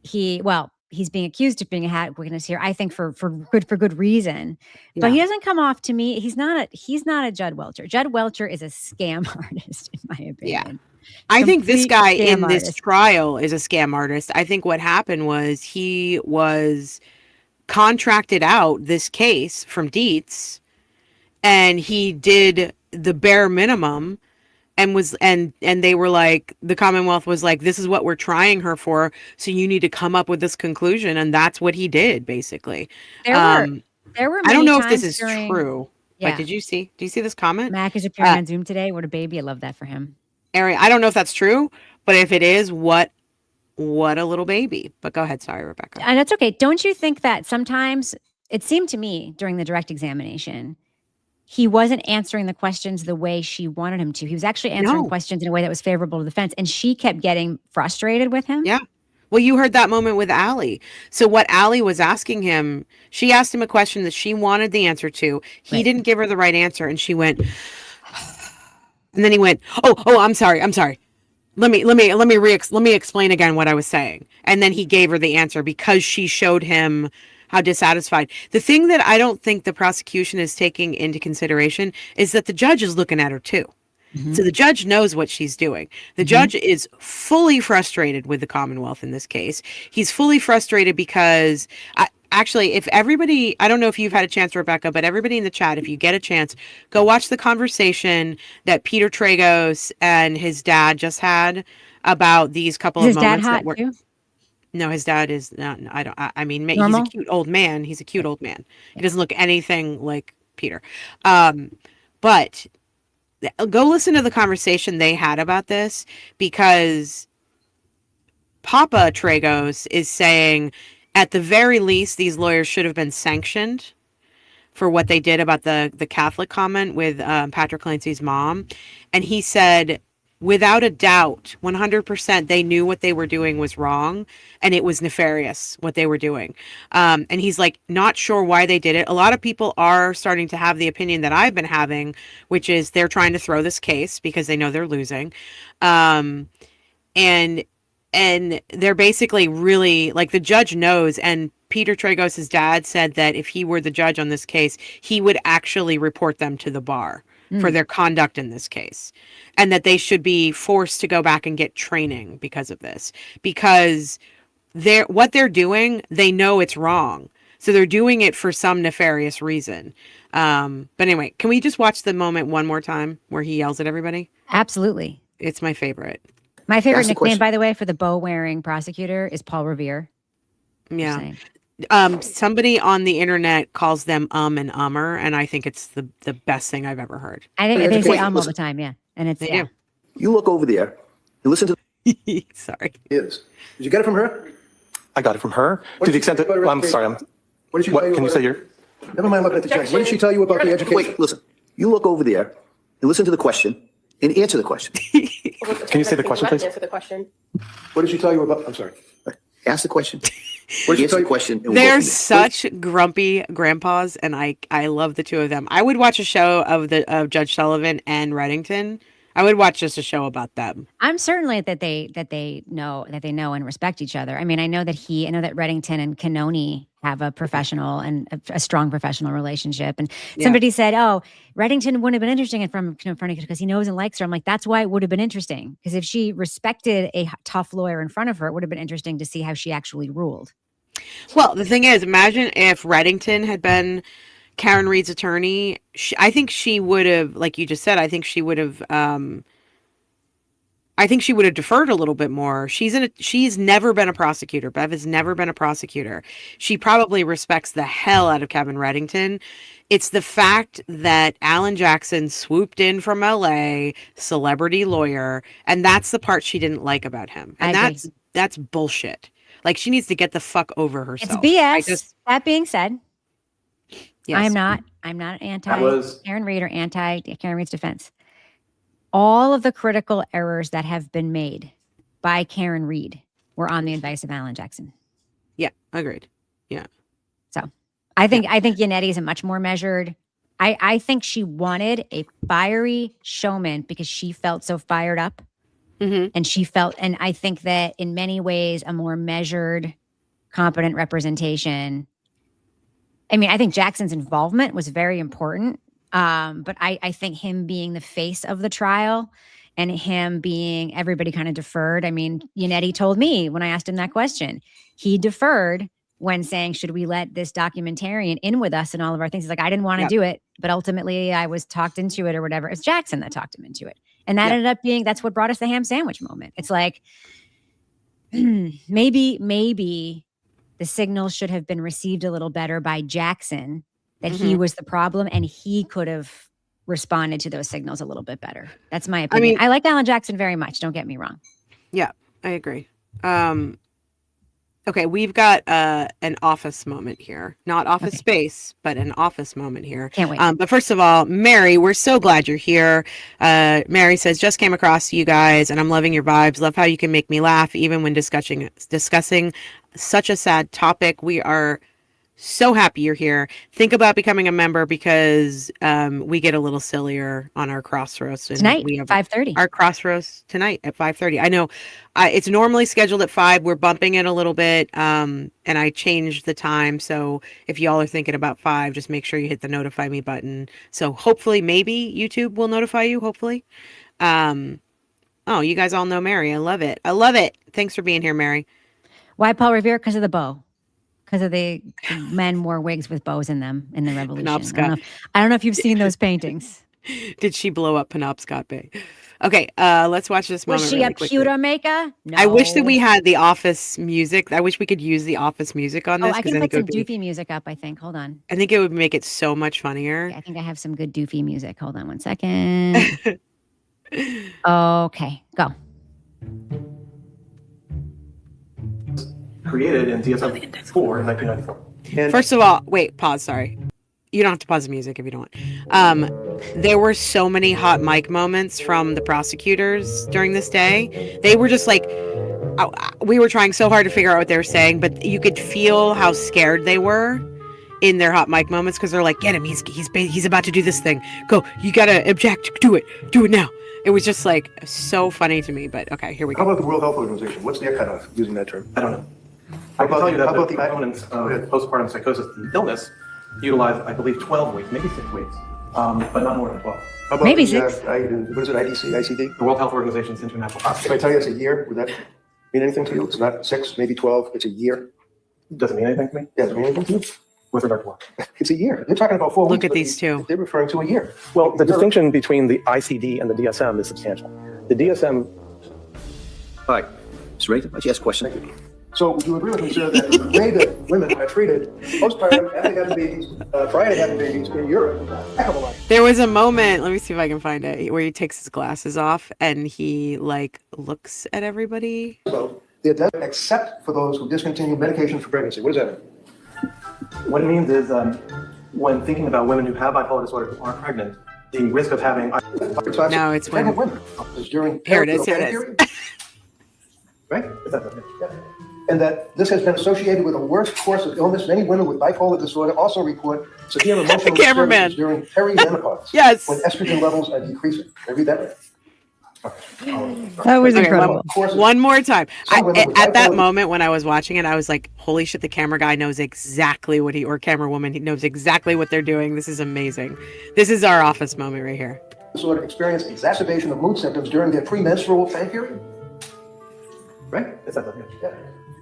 he's being accused of being a hack witness here. I think for good reason, but he doesn't come off to me. He's not a Judd Welcher. Judd Welcher is a scam artist, in my opinion. Yeah. I think this guy in this artist. trial is a scam artist. I think what happened was he was contracted out this case from Dietz, and he did the bare minimum and they were like, the Commonwealth was like, this is what we're trying her for, so you need to come up with this conclusion, and that's what he did basically. There were I don't many know if this times is during- true, Yeah. but do you see this comment? Mac is appearing on Zoom today. What a baby. I love that for him. Ari, I don't know if that's true, but if it is, what a little baby. But go ahead. Sorry, Rebecca. And that's okay. Don't you think that sometimes it seemed to me during the direct examination, he wasn't answering the questions the way she wanted him to. He was actually answering No. questions in a way that was favorable to the defense, and she kept getting frustrated with him. Yeah. Well, you heard that moment with Allie. So what Allie was asking him, she asked him a question that she wanted the answer to. He Right. didn't give her the right answer, and she went, and then he went, oh, I'm sorry. Let me explain again what I was saying. And then he gave her the answer because she showed him how dissatisfied. The thing that I don't think the prosecution is taking into consideration is that the judge is looking at her too. So the judge knows what she's doing. The judge is fully frustrated with the Commonwealth in this case. He's fully frustrated because actually, if everybody, I don't know if you've had a chance, Rebecca, but everybody in the chat, if you get a chance, go watch the conversation that Peter Tragos and his dad just had about these couple Is his of dad moments hot that were. too? No, his dad is not. I mean, he's Normal? a cute old man. He's a cute old man. He doesn't look anything like Peter. But go listen to the conversation they had about this, because Papa Tragos is saying, at the very least, these lawyers should have been sanctioned for what they did about the Catholic comment with Patrick Clancy's mom. And he said, without a doubt, 100%, they knew what they were doing was wrong, and it was nefarious what they were doing. And he's like, not sure why they did it. A lot of people are starting to have the opinion that I've been having, which is they're trying to throw this case because they know they're losing. And they're basically really, like, the judge knows, and Peter Tragos' dad said that if he were the judge on this case, he would actually report them to the bar for their conduct in this case, and that they should be forced to go back and get training because of this, because what they're doing, they know it's wrong. So they're doing it for some nefarious reason. But anyway, can we just watch the moment one more time where he yells at everybody? Absolutely. It's my favorite. My favorite Ask the nickname, question. by the way, for the bow-wearing prosecutor is Paul Revere. Just Yeah. saying. Somebody on the internet calls them and ummer, and I think it's the best thing I've ever heard. I think Wait, they say wait, all listen. the time, yeah. And it's, They yeah. do. You look over there and listen to Sorry. Is. Did you get it from her? I got it from her What to did the extent she that, say about I'm sorry, What did she what, tell you can you about say it? your, Never mind looking at the check. What did she tell you about the education? Wait, listen. You look over there and listen to the question and answer the question. Can you say the question, please? Answer the question. What did she tell you about? I'm sorry. Ask the question. What did she Answer tell the you? question. And we'll They're go from there. such grumpy grandpas, and I love the two of them. I would watch a show of Judge Sullivan and Reddington. I would watch just a show about them. I'm certainly that they know and respect each other. I mean, I know that Reddington and Cannoni have a professional and a strong professional relationship. And Yeah. somebody said, "Oh, Reddington wouldn't have been interesting in front of because he knows and likes her." I'm like, that's why it would have been interesting, because if she respected a tough lawyer in front of her, it would have been interesting to see how she actually ruled. Well, the thing is, imagine if Reddington had been Karen Reed's attorney, I think she would have, like you just said, I think she would have deferred a little bit more. She's never been a prosecutor. Bev has never been a prosecutor. She probably respects the hell out of Kevin Reddington. It's the fact that Alan Jackson swooped in from LA, celebrity lawyer, and that's the part she didn't like about him. And that's bullshit. Like, she needs to get the fuck over herself. It's BS. That being said, yes. I'm not anti Karen Reed or anti Karen Reed's defense. All of the critical errors that have been made by Karen Reed were on the advice of Alan Jackson. Yeah, agreed. Yeah. So I think Yannetti is a much more measured. I think she wanted a fiery showman because she felt so fired up. Mm-hmm. And I think that in many ways, a more measured, competent representation. I mean, I think Jackson's involvement was very important. But I think him being the face of the trial and him being, everybody kind of deferred. I mean, Yannetti told me when I asked him that question, he deferred when saying, should we let this documentarian in with us and all of our things? He's like, I didn't want to do it, but ultimately I was talked into it or whatever. It's Jackson that talked him into it. And that ended up being, that's what brought us the ham sandwich moment. It's like, maybe the signal should have been received a little better by Jackson, that he was the problem and he could have responded to those signals a little bit better. That's my opinion. I mean, I like Alan Jackson very much. Don't get me wrong. Yeah, I agree. Okay, we've got an office moment here. Not Office Space, but an office moment here. Can't wait. But first of all, Mary, we're so glad you're here. Mary says, just came across you guys and I'm loving your vibes. Love how you can make me laugh even when discussing such a sad topic. We are so happy you're here. Think about becoming a member because we get a little sillier on our crossroads. Tonight, we have 5:30. Our crossroads tonight at 5:30. I know it's normally scheduled at 5. We're bumping it a little bit, and I changed the time. So if y'all are thinking about 5, just make sure you hit the notify me button. So hopefully, maybe YouTube will notify you. Hopefully. Oh, you guys all know Mary. I love it. I love it. Thanks for being here, Mary. Why Paul Revere? Because of the bow. Because of the men wore wigs with bows in them in the Revolution. I don't know if you've seen those paintings. Did she blow up Penobscot Bay? Okay, let's watch this moment. Was she a pewter maker? No. I wish that we had the Office music. I wish we could use the Office music on this. I can put some doofy music up, I think. Hold on. I think it would make it so much funnier. I think I have some good doofy music. Hold on one second. Okay, go. Created in DSM-4 in 1994. First of all, wait, pause, sorry. You don't have to pause the music if you don't want. There were so many hot mic moments from the prosecutors during this day. They were just like, we were trying so hard to figure out what they were saying, but you could feel how scared they were in their hot mic moments because they're like, get him, he's about to do this thing. Go, you gotta object, do it now. It was just like so funny to me, but okay, here we go. How about the World Health Organization? What's their cutoff using that term? I don't know. I can tell you that the components of postpartum psychosis, the illness, utilize, I believe, 12 weeks, maybe 6 weeks, but not more than 12. How about maybe the, 6. what is it, IDC, ICD? The World Health Organization's international. If I tell you it's a year, would that mean anything to you? It's not 6, maybe 12, it's a year? Doesn't mean anything to me? Yeah, does it mean anything to you? With regard to what? It's a year. They're talking about 4 weeks. Look at these two. They're referring to a year. Well, the distinction between the ICD and the DSM is substantial. The DSM... Hi, Mr. Reddington, why don't you ask a question? So would you agree with me, sir, that the way that women are treated postpartum after having babies, prior to having babies in Europe, is a heck of a lot. There was a moment, let me see if I can find it, where he takes his glasses off and he like looks at everybody. So they're done except for those who discontinue medication for pregnancy. What does that mean? What it means is when thinking about women who have bipolar disorder who are pregnant, the risk of having... No, it's when... women is during... Here it is. Right? Yeah. And that this has been associated with a worse course of illness. Many women with bipolar disorder also report severe emotional disturbances during perimenopause. Yes. When estrogen levels are decreasing. Can I read that? That was incredible. One more time. At that moment when I was watching it, I was like, holy shit, the camera guy knows exactly what or camera woman, he knows exactly what they're doing. This is amazing. This is our Office moment right here. Disorder experience exacerbation of mood symptoms during their premenstrual time period. Right? Yeah.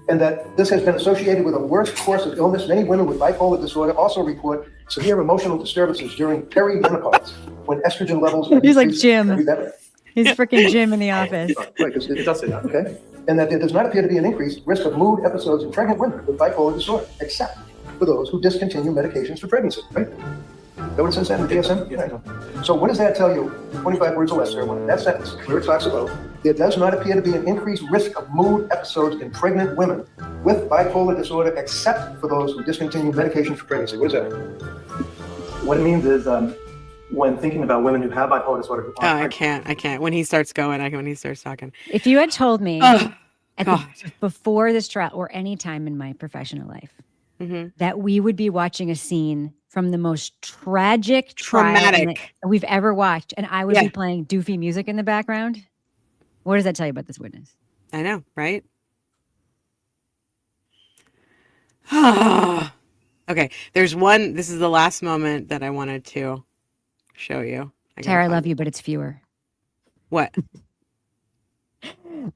And that this has been associated with a worse course of illness. Many women with bipolar disorder also report severe emotional disturbances during perimenopause, when estrogen levels are He's like increased Jim. every better. He's freaking Jim in the office. Right, because it does say that, okay? And that there does not appear to be an increased risk of mood episodes in pregnant women with bipolar disorder, except for those who discontinue medications for pregnancy, right? That what it says that in the DSM? Right. So what does that tell you? 25 words or less, sir. That sentence, where it talks about, there does not appear to be an increased risk of mood episodes in pregnant women with bipolar disorder, except for those who discontinue medication for pregnancy. What is that? What it means is when thinking about women who have bipolar disorder. Oh, I can't. When he starts going, when he starts talking. If you had told me Oh, God. before this trial or any time in my professional life that we would be watching a scene from the most tragic trial Traumatic. that we've ever watched, and I would be playing doofy music in the background, what does that tell you about this witness? I know, right? Okay, there's one. This is the last moment that I wanted to show you. Tara, I love you, but it's fewer. What?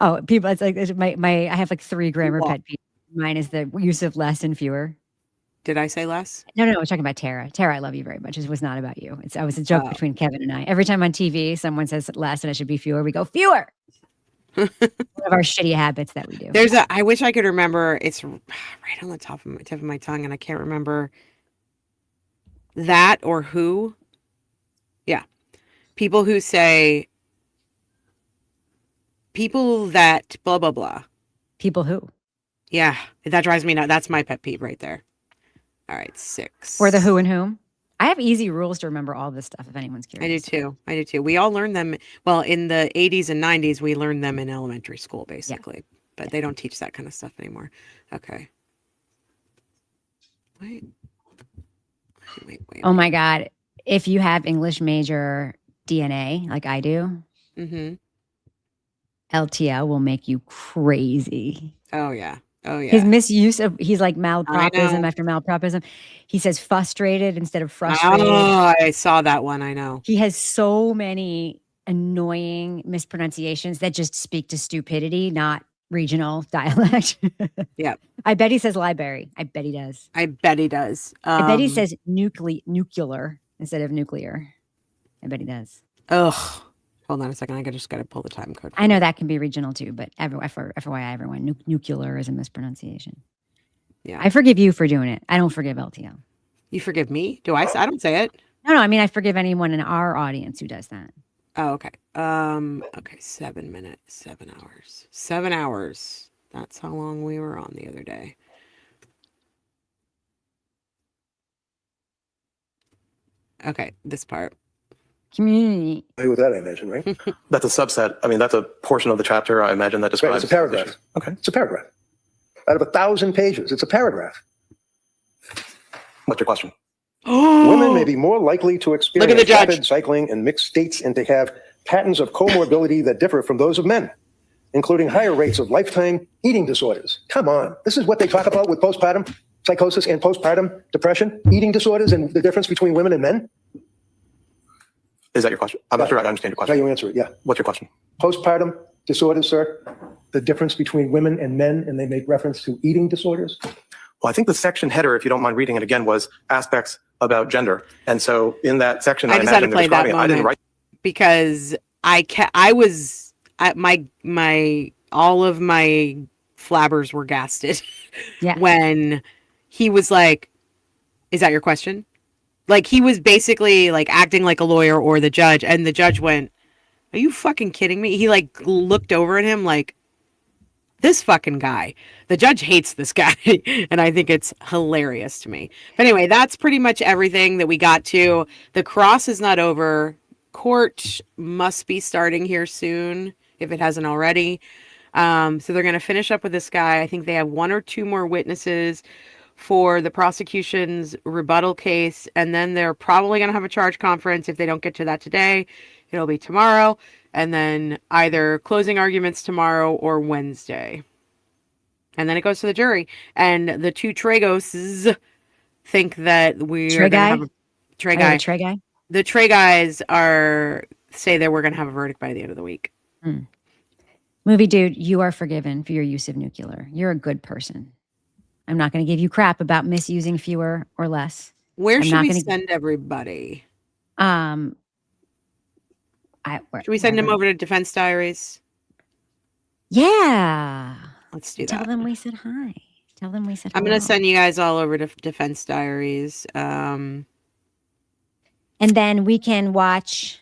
Oh, people, it's like my I have like 3 grammar pet peeves. Mine is the use of less and fewer. Did I say less? No, we're talking about Tara. Tara, I love you very much. It was not about you. I was a joke between Kevin and I. Every time on TV someone says less and it should be fewer, we go fewer. One of our shitty habits that we do. I wish I could remember. It's right on the tip of my tongue, and I can't remember that or who. Yeah, people who say people that blah blah blah. People who? Yeah, that drives me nuts. That's my pet peeve right there. All right, 6. Or the who and whom. I have easy rules to remember all this stuff if anyone's I do curious. too. We all learned them. Well, in the 80s and 90s, we learned them in elementary school, basically. But they don't teach that kind of stuff anymore. Okay. Wait. Oh my God. If you have English major DNA, like I do, LTL will make you crazy. Oh, yeah. His misuse of, he's like malpropism after malpropism. He says frustrated instead of frustrated. Oh, I saw that one. I know. He has so many annoying mispronunciations that just speak to stupidity, not regional dialect. Yeah. I bet he says library. I bet he does. I bet he does. I bet he says nuclear instead of nuclear. I bet he does. Ugh. Hold on a second. I just got to pull the time code. I know that can be regional too, but FYI, everyone, nuclear is a mispronunciation. Yeah. I forgive you for doing it. I don't forgive LTL. You forgive me? Do I? I don't say it. No. I mean, I forgive anyone in our audience who does that. Oh, okay. Okay. 7 minutes, 7 hours. 7 hours. That's how long we were on the other day. Okay. This part. Community. With that, I imagine, right? That's a subset. I mean, that's a portion of the chapter, I imagine, that Right, describes. it's a paragraph. Okay. It's a paragraph. Out of 1,000 pages, it's a paragraph. What's your question? Women may be more likely to experience Look at the judge. rapid cycling in mixed states and to have patterns of comorbidity that differ from those of men, including higher rates of lifetime eating disorders. Come on. This is what they talk about with postpartum psychosis and postpartum depression, eating disorders, and the difference between women and men. Is that your question? I'm not sure I understand your That's how question. you answer it, yeah. What's your question? Postpartum disorders, sir, the difference between women and men, and they make reference to eating disorders. Well, I think the section header, if you don't mind reading it again, was aspects about gender. And so in that section, I just had to imagine play they're that describing it. I didn't moment write. because I was at my all of my flabbers were gasted when he was like, "Is that your question?" Like he was basically like acting like a lawyer or the judge, and the judge went, "Are you fucking kidding me?" He like looked over at him like, this fucking guy. The judge hates this guy, and I think it's hilarious to me. But anyway, that's pretty much everything that we got to. The cross is not over. Court must be starting here soon, if it hasn't already. So they're going to finish up with this guy. I think they have 1 or 2 more witnesses for the prosecution's rebuttal case, and then they're probably going to have a charge conference. If they don't get to that today, it'll be tomorrow, and then either closing arguments tomorrow or Wednesday. And then it goes to the jury. And the 2 Tragoses think that we're going to have a Trey guy. Trey guy? The Trey guys say that we're going to have a verdict by the end of the week. Movie dude, you are forgiven for your use of nuclear. You're a good person. I'm not going to give you crap about misusing fewer or less. Where I'm should not we gonna- send everybody? Should Should we send them over to Defense Diaries? Yeah. Let's do Tell that. them we said hi. Tell them we said I'm going to hello. send you guys all over to Defense Diaries. And then we can watch.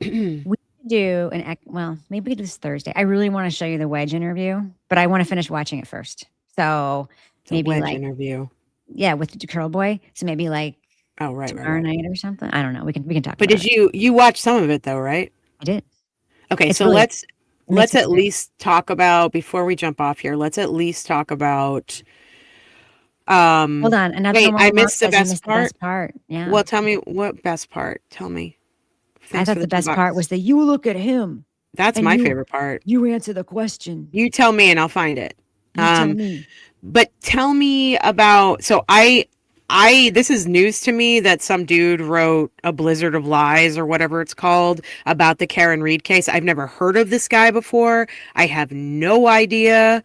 We could do well, maybe it is Thursday. I really want to show you the Wedge interview, but I want to finish watching it first. So maybe Wedge like interview. Yeah, with the Turtleboy. So maybe like Right. tomorrow night or something. I don't know. We can talk. But about did it. you watch some of it though, right? I did. Okay, It's so really- let's me at least talk about, before we jump off here, let's at least talk about Hold on. Another wait, one I more missed the says you best missed the part. best part. Yeah. Well, tell me what best part. Tell me. I Thanks thought for the best part $2. was that you look at him. That's and my you- favorite part. You answer the question. You tell me and I'll find it. You tell me. But tell me about, so this is news to me that some dude wrote a blizzard of lies or whatever it's called about the Karen Reed case. I've never heard of this guy before. I have no idea.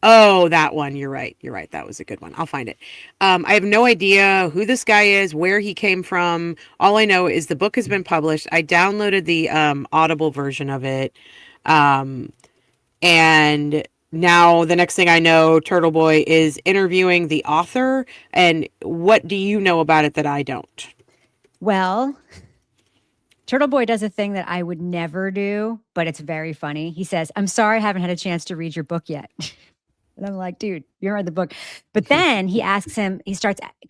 Oh, that one. You're right. That was a good one. I'll find it. I have no idea who this guy is, where he came from. All I know is the book has been published. I downloaded the Audible version of it. And now the next thing I know, Turtleboy is interviewing the author. And what do you know about it that I don't? Well, Turtleboy does a thing that I would never do, but it's very funny. He says, "I'm sorry I haven't had a chance to read your book yet." And I'm like, dude, you read the book. But then he asks him,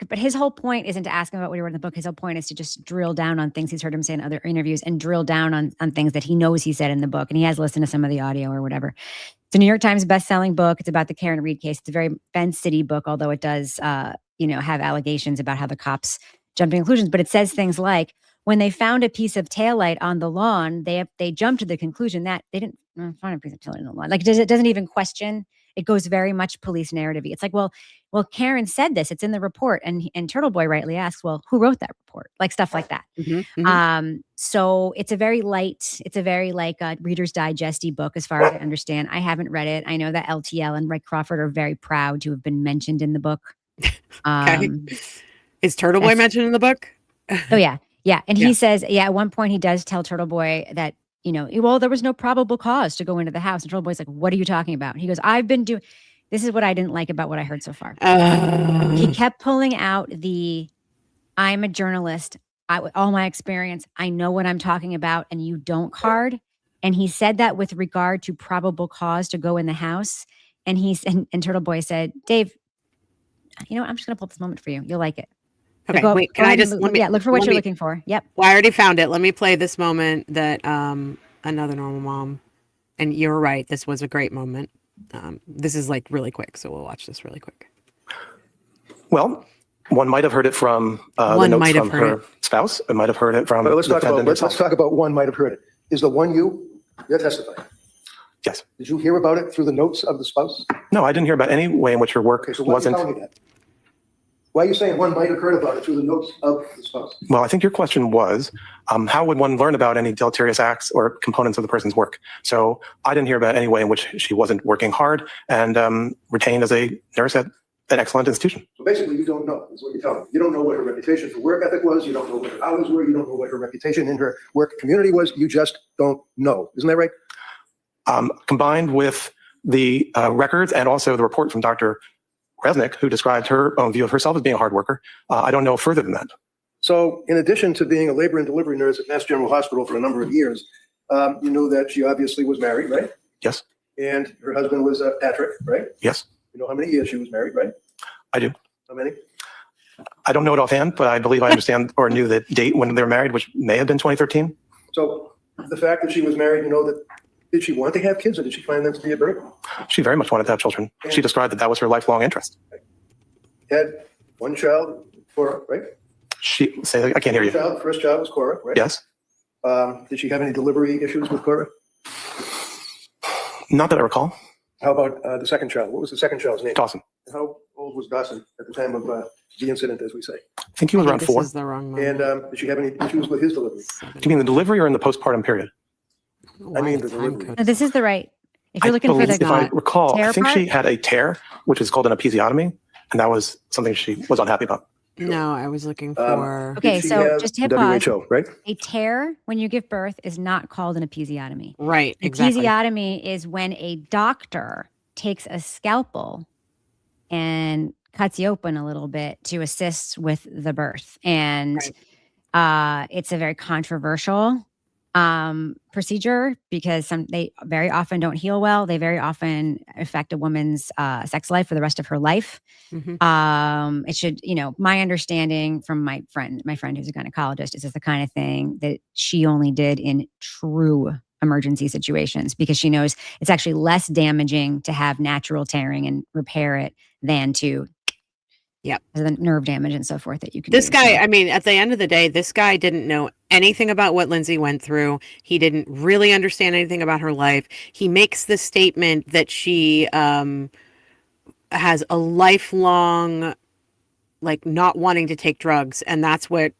but his whole point isn't to ask him about what he wrote in the book. His whole point is to just drill down on things he's heard him say in other interviews and drill down on things that he knows he said in the book. And he has listened to some of the audio or whatever. It's a New York Times best-selling book. It's about the Karen Reed case. It's a very Fence City book, although it does, have allegations about how the cops jumped to conclusions. But it says things like, when they found a piece of taillight on the lawn, they jumped to the conclusion that they didn't find a piece of taillight on the lawn. Like, it doesn't even question. It goes very much police narrative-y. It's like, well, Karen said this. It's in the report. And Turtleboy rightly asks, well, who wrote that report? Like stuff like that. So it's a very light, Reader's Digest-y book as far as I understand. I haven't read it. I know that LTL and Red Crawford are very proud to have been mentioned in the book. Okay. Is Turtleboy mentioned in the book? Oh, yeah. Yeah. And he says, at one point he does tell Turtleboy that, well, there was no probable cause to go into the house. And Turtleboy's like, what are you talking about? And he goes, this is what I didn't like about what I heard so far. He kept pulling out I'm a journalist. All my experience, I know what I'm talking about, and you don't card. And he said that with regard to probable cause to go in the house. And and Turtleboy said, Dave, you know what? I'm just going to pull up this moment for you. You'll like it. Okay, So wait, can I just, look for what you're looking for. Yep. Well, I already found it. Let me play this moment that Another Normal Mom, and you're right, this was a great moment. This is like really quick, so we'll watch this really quick. Well, one might have heard it from the notes from her spouse. It might have heard it from Let's the talk about defendant herself. let's talk about one might have heard it. Is the one you're testifying? Yes. Did you hear about it through the notes of the spouse? No, I didn't hear about any way in which her work Okay, so why are you wasn't. telling me that? Why are you saying one might have heard about it through the notes of the spouse? Well, I think your question was, how would one learn about any deleterious acts or components of the person's work? So I didn't hear about any way in which she wasn't working hard and retained as a nurse at an excellent institution. So basically, you don't know, is what you're telling me. You don't know what her reputation for work ethic was. You don't know what her hours were. You don't know what her reputation in her work community was. You just don't know. Isn't that right? Combined with the records and also the report from Dr. Resnick, who described her own view of herself as being a hard worker, I don't know further than that. So in addition to being a labor and delivery nurse at Mass General Hospital for a number of years, you knew that she obviously was married, right? Yes. And her husband was Patrick, right? Yes. You know how many years she was married, right? I do. How many? I don't know it offhand, but I believe I understand or knew the date when they were married, which may have been 2013. So the fact that she was married, did she want to have kids or did she find them to be a burden? She very much wanted to have children. She described that was her lifelong interest. Had one child, Cora, right? I can't hear you. First child was Cora, right? Yes. Did she have any delivery issues with Cora? Not that I recall. How about the second child? What was the second child's name? Dawson. How old was Dawson at the time of the incident, as we say? I think he was around 4. This is the wrong moment. And did she have any issues with his delivery? Do you mean the delivery or in the postpartum period? I mean the delivery. No, this is the right. If you're looking for the if I recall, I think tear she part? had a tear, which is called an episiotomy. And that was something she was unhappy about. No, I was looking for. Okay, Did she so have just hit pause. WHO, right? A tear when you give birth is not called an episiotomy. Right, An exactly. episiotomy is when a doctor takes a scalpel and cuts you open a little bit to assist with the birth. And it's a very controversial procedure because they very often don't heal well. They very often affect a woman's sex life for the rest of her life. Mhm. It should, my understanding from my friend who's a gynecologist, is this the kind of thing that she only did in true emergency situations, because she knows it's actually less damaging to have natural tearing and repair it than to the nerve damage and so forth that you can This do. guy, I mean, at the end of the day, this guy didn't know anything about what Lindsay went through. He didn't really understand anything about her life. He makes the statement that she has a lifelong, like, not wanting to take drugs. And that's what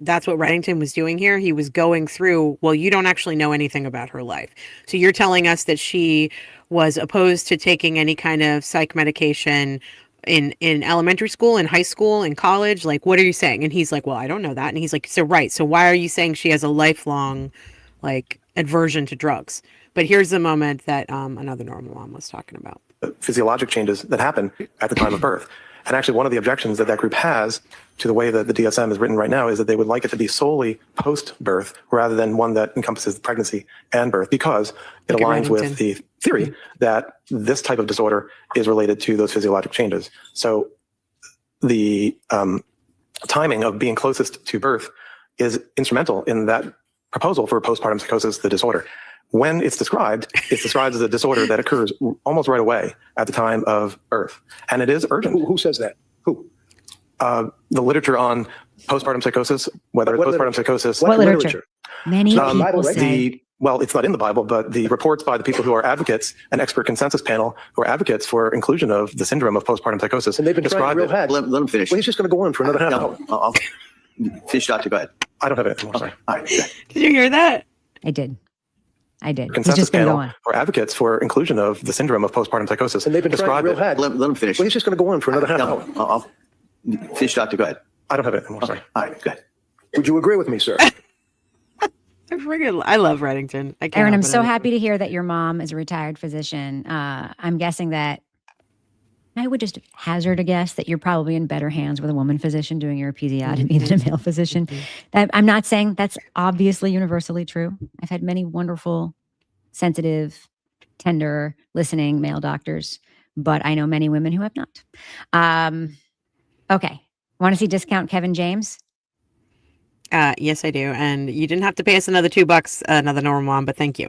Reddington was doing here. He was going through, well, you don't actually know anything about her life. So you're telling us that she was opposed to taking any kind of psych medication in elementary school, in high school, in college. Like, what are you saying? And he's like, well, I don't know that. And he's like, so why are you saying she has a lifelong, like, aversion to drugs? But here's the moment that another normal mom was talking about. Physiologic changes that happen at the time of birth. And actually, one of the objections that group has to the way that the DSM is written right now is that they would like it to be solely post-birth rather than one that encompasses pregnancy and birth, because it aligns with the theory that this type of disorder is related to those physiologic changes. So the timing of being closest to birth is instrumental in that proposal for postpartum psychosis, the disorder. When it's described as a disorder that occurs almost right away at the time of birth. And it is urgent. Who says that? Who? The literature on postpartum psychosis, whether it's What postpartum literature? psychosis. What literature? Many Not in the people Bible, right? say. Well, it's not in the Bible, but the reports by the people who are advocates, an expert consensus panel who are advocates for inclusion of the syndrome of postpartum psychosis. And they've been trying real hard. Let him finish. Well, he's just going to go on for another half hour. No, I'll finish, doctor. Go ahead. I don't have it anymore. Sorry. All right. Did you hear that? I did. He's Consensus just going to go panel on. or advocates for inclusion of the syndrome of postpartum psychosis. And they've been trying real hard. Let him finish. Well, he's just going to go on for another half No, hour. I'll finish, doctor. Go ahead. I don't have it anymore. Sorry. All right. Go ahead. Would you agree with me, sir? I love Reddington. I can't Aaron, I'm help it so anymore. happy to hear that your mom is a retired physician. I'm guessing that I would just hazard a guess that you're probably in better hands with a woman physician doing your episiotomy than a male physician. I'm not saying that's obviously universally true. I've had many wonderful, sensitive, tender, listening male doctors, but I know many women who have not. Okay. Want to see discount Kevin James? Yes, I do. And you didn't have to pay us another $2, another normal mom, but thank you.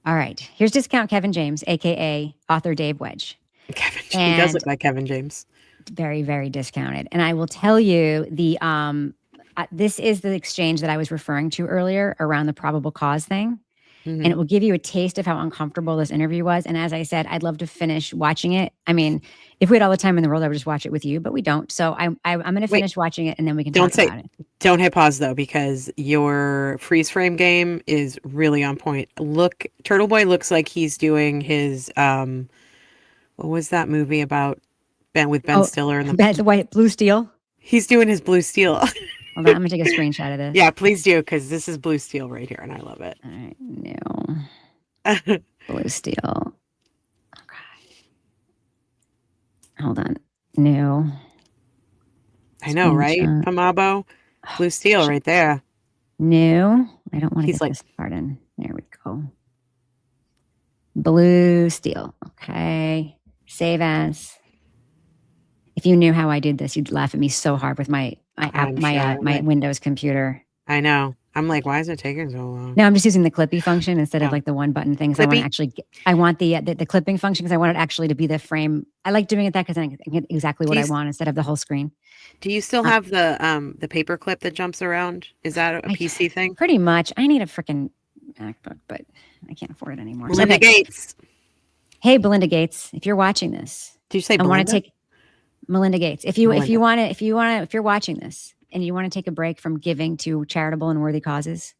All right. Here's discount Kevin James, aka author Dave Wedge. Kevin, he does look like Kevin James. Very, very discounted. And I will tell you this is the exchange that I was referring to earlier around the probable cause thing. And it will give you a taste of how uncomfortable this interview was. And as I said, I'd love to finish watching it. I mean, if we had all the time in the world, I would just watch it with you, but we don't. So I'm going to finish watching it and then we can talk about it. Don't hit pause though, because your freeze frame game is really on point. Look, Turtleboy looks like he's doing his, what was that movie about Ben Stiller and the white blue steel. He's doing his blue steel. Hold on, I'm going to take a screenshot of this. Yeah, please do, because this is blue steel right here, and I love it. All right, no. Blue steel. Okay. Hold on. New. I know, right? Amabo? Blue steel right there. New. I don't want to get this part in. There we go. Blue steel. Okay. Save as. If you knew how I did this, you'd laugh at me so hard with my Windows computer. I know. I'm like, why is it taking so long? No, I'm just using the clippy function instead of like the one button things. I want the clipping function because I want it actually to be the frame. I like doing it that because I can get exactly what I want instead of the whole screen. Do you still have the paper clip that jumps around? Is that a PC thing? Pretty much. I need a freaking MacBook, but I can't afford it anymore. Belinda Gates. Hey, Belinda Gates, if you're watching this, did you say I want to take Melinda Gates. If you're watching this and you want to take a break from giving to charitable and worthy causes,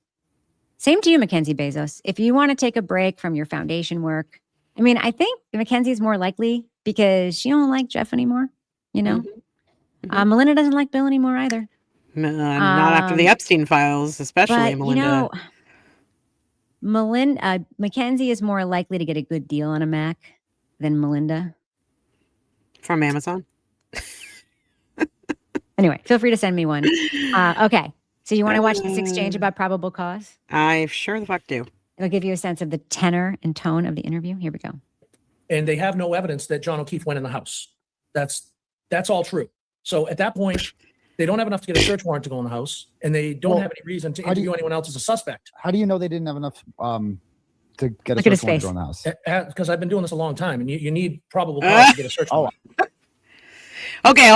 same to you, Mackenzie Bezos. If you want to take a break from your foundation work, I mean, I think Mackenzie's more likely because she don't like Jeff anymore. You know, Mhm. Melinda doesn't like Bill anymore either. Not after the Epstein files, especially But Melinda. Mackenzie is more likely to get a good deal on a Mac than Melinda From Amazon. Anyway, feel free to send me one. Okay, so you want to watch this exchange about probable cause? I sure the fuck do. It'll give you a sense of the tenor and tone of the interview. Here we go. And they have no evidence that John O'Keefe went in the house. That's all true. So at that point, they don't have enough to get a search warrant to go in the house, and they don't have any reason to interview anyone else as a suspect. How do you know they didn't have enough to get Look a at his search warrant face. to go in the house? Because I've been doing this a long time, and you need probable cause to get a search warrant. Okay.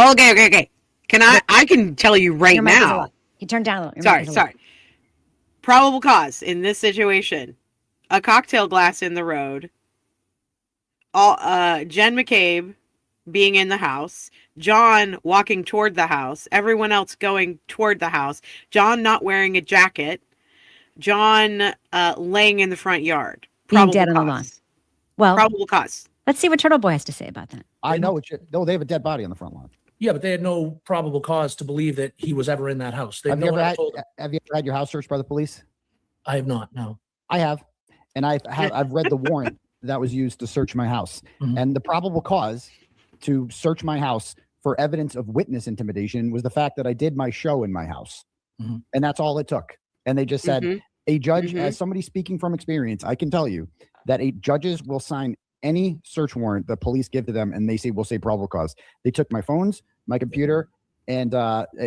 I can tell you right Your mic is now. low. You turned down a little. Your mic is low. Sorry. Probable cause in this situation: a cocktail glass in the road. Jen McCabe being in the house, John walking toward the house, everyone else going toward the house, John not wearing a jacket, John laying in the front yard. Being dead on the lawn. Well, probable cause. Let's see what Turtleboy has to say about that. I know they have a dead body on the front lawn. Yeah, but they had no probable cause to believe that he was ever in that house. Have you ever had your house searched by the police? I have not, no. I have. And I've read the warrant that was used to search my house. And the probable cause to search my house for evidence of witness intimidation was the fact that I did my show in my house. And that's all it took. And they just said, a judge, as somebody speaking from experience, I can tell you that judges will sign any search warrant the police give to them, and will say probable cause. They took my phones, my computer, and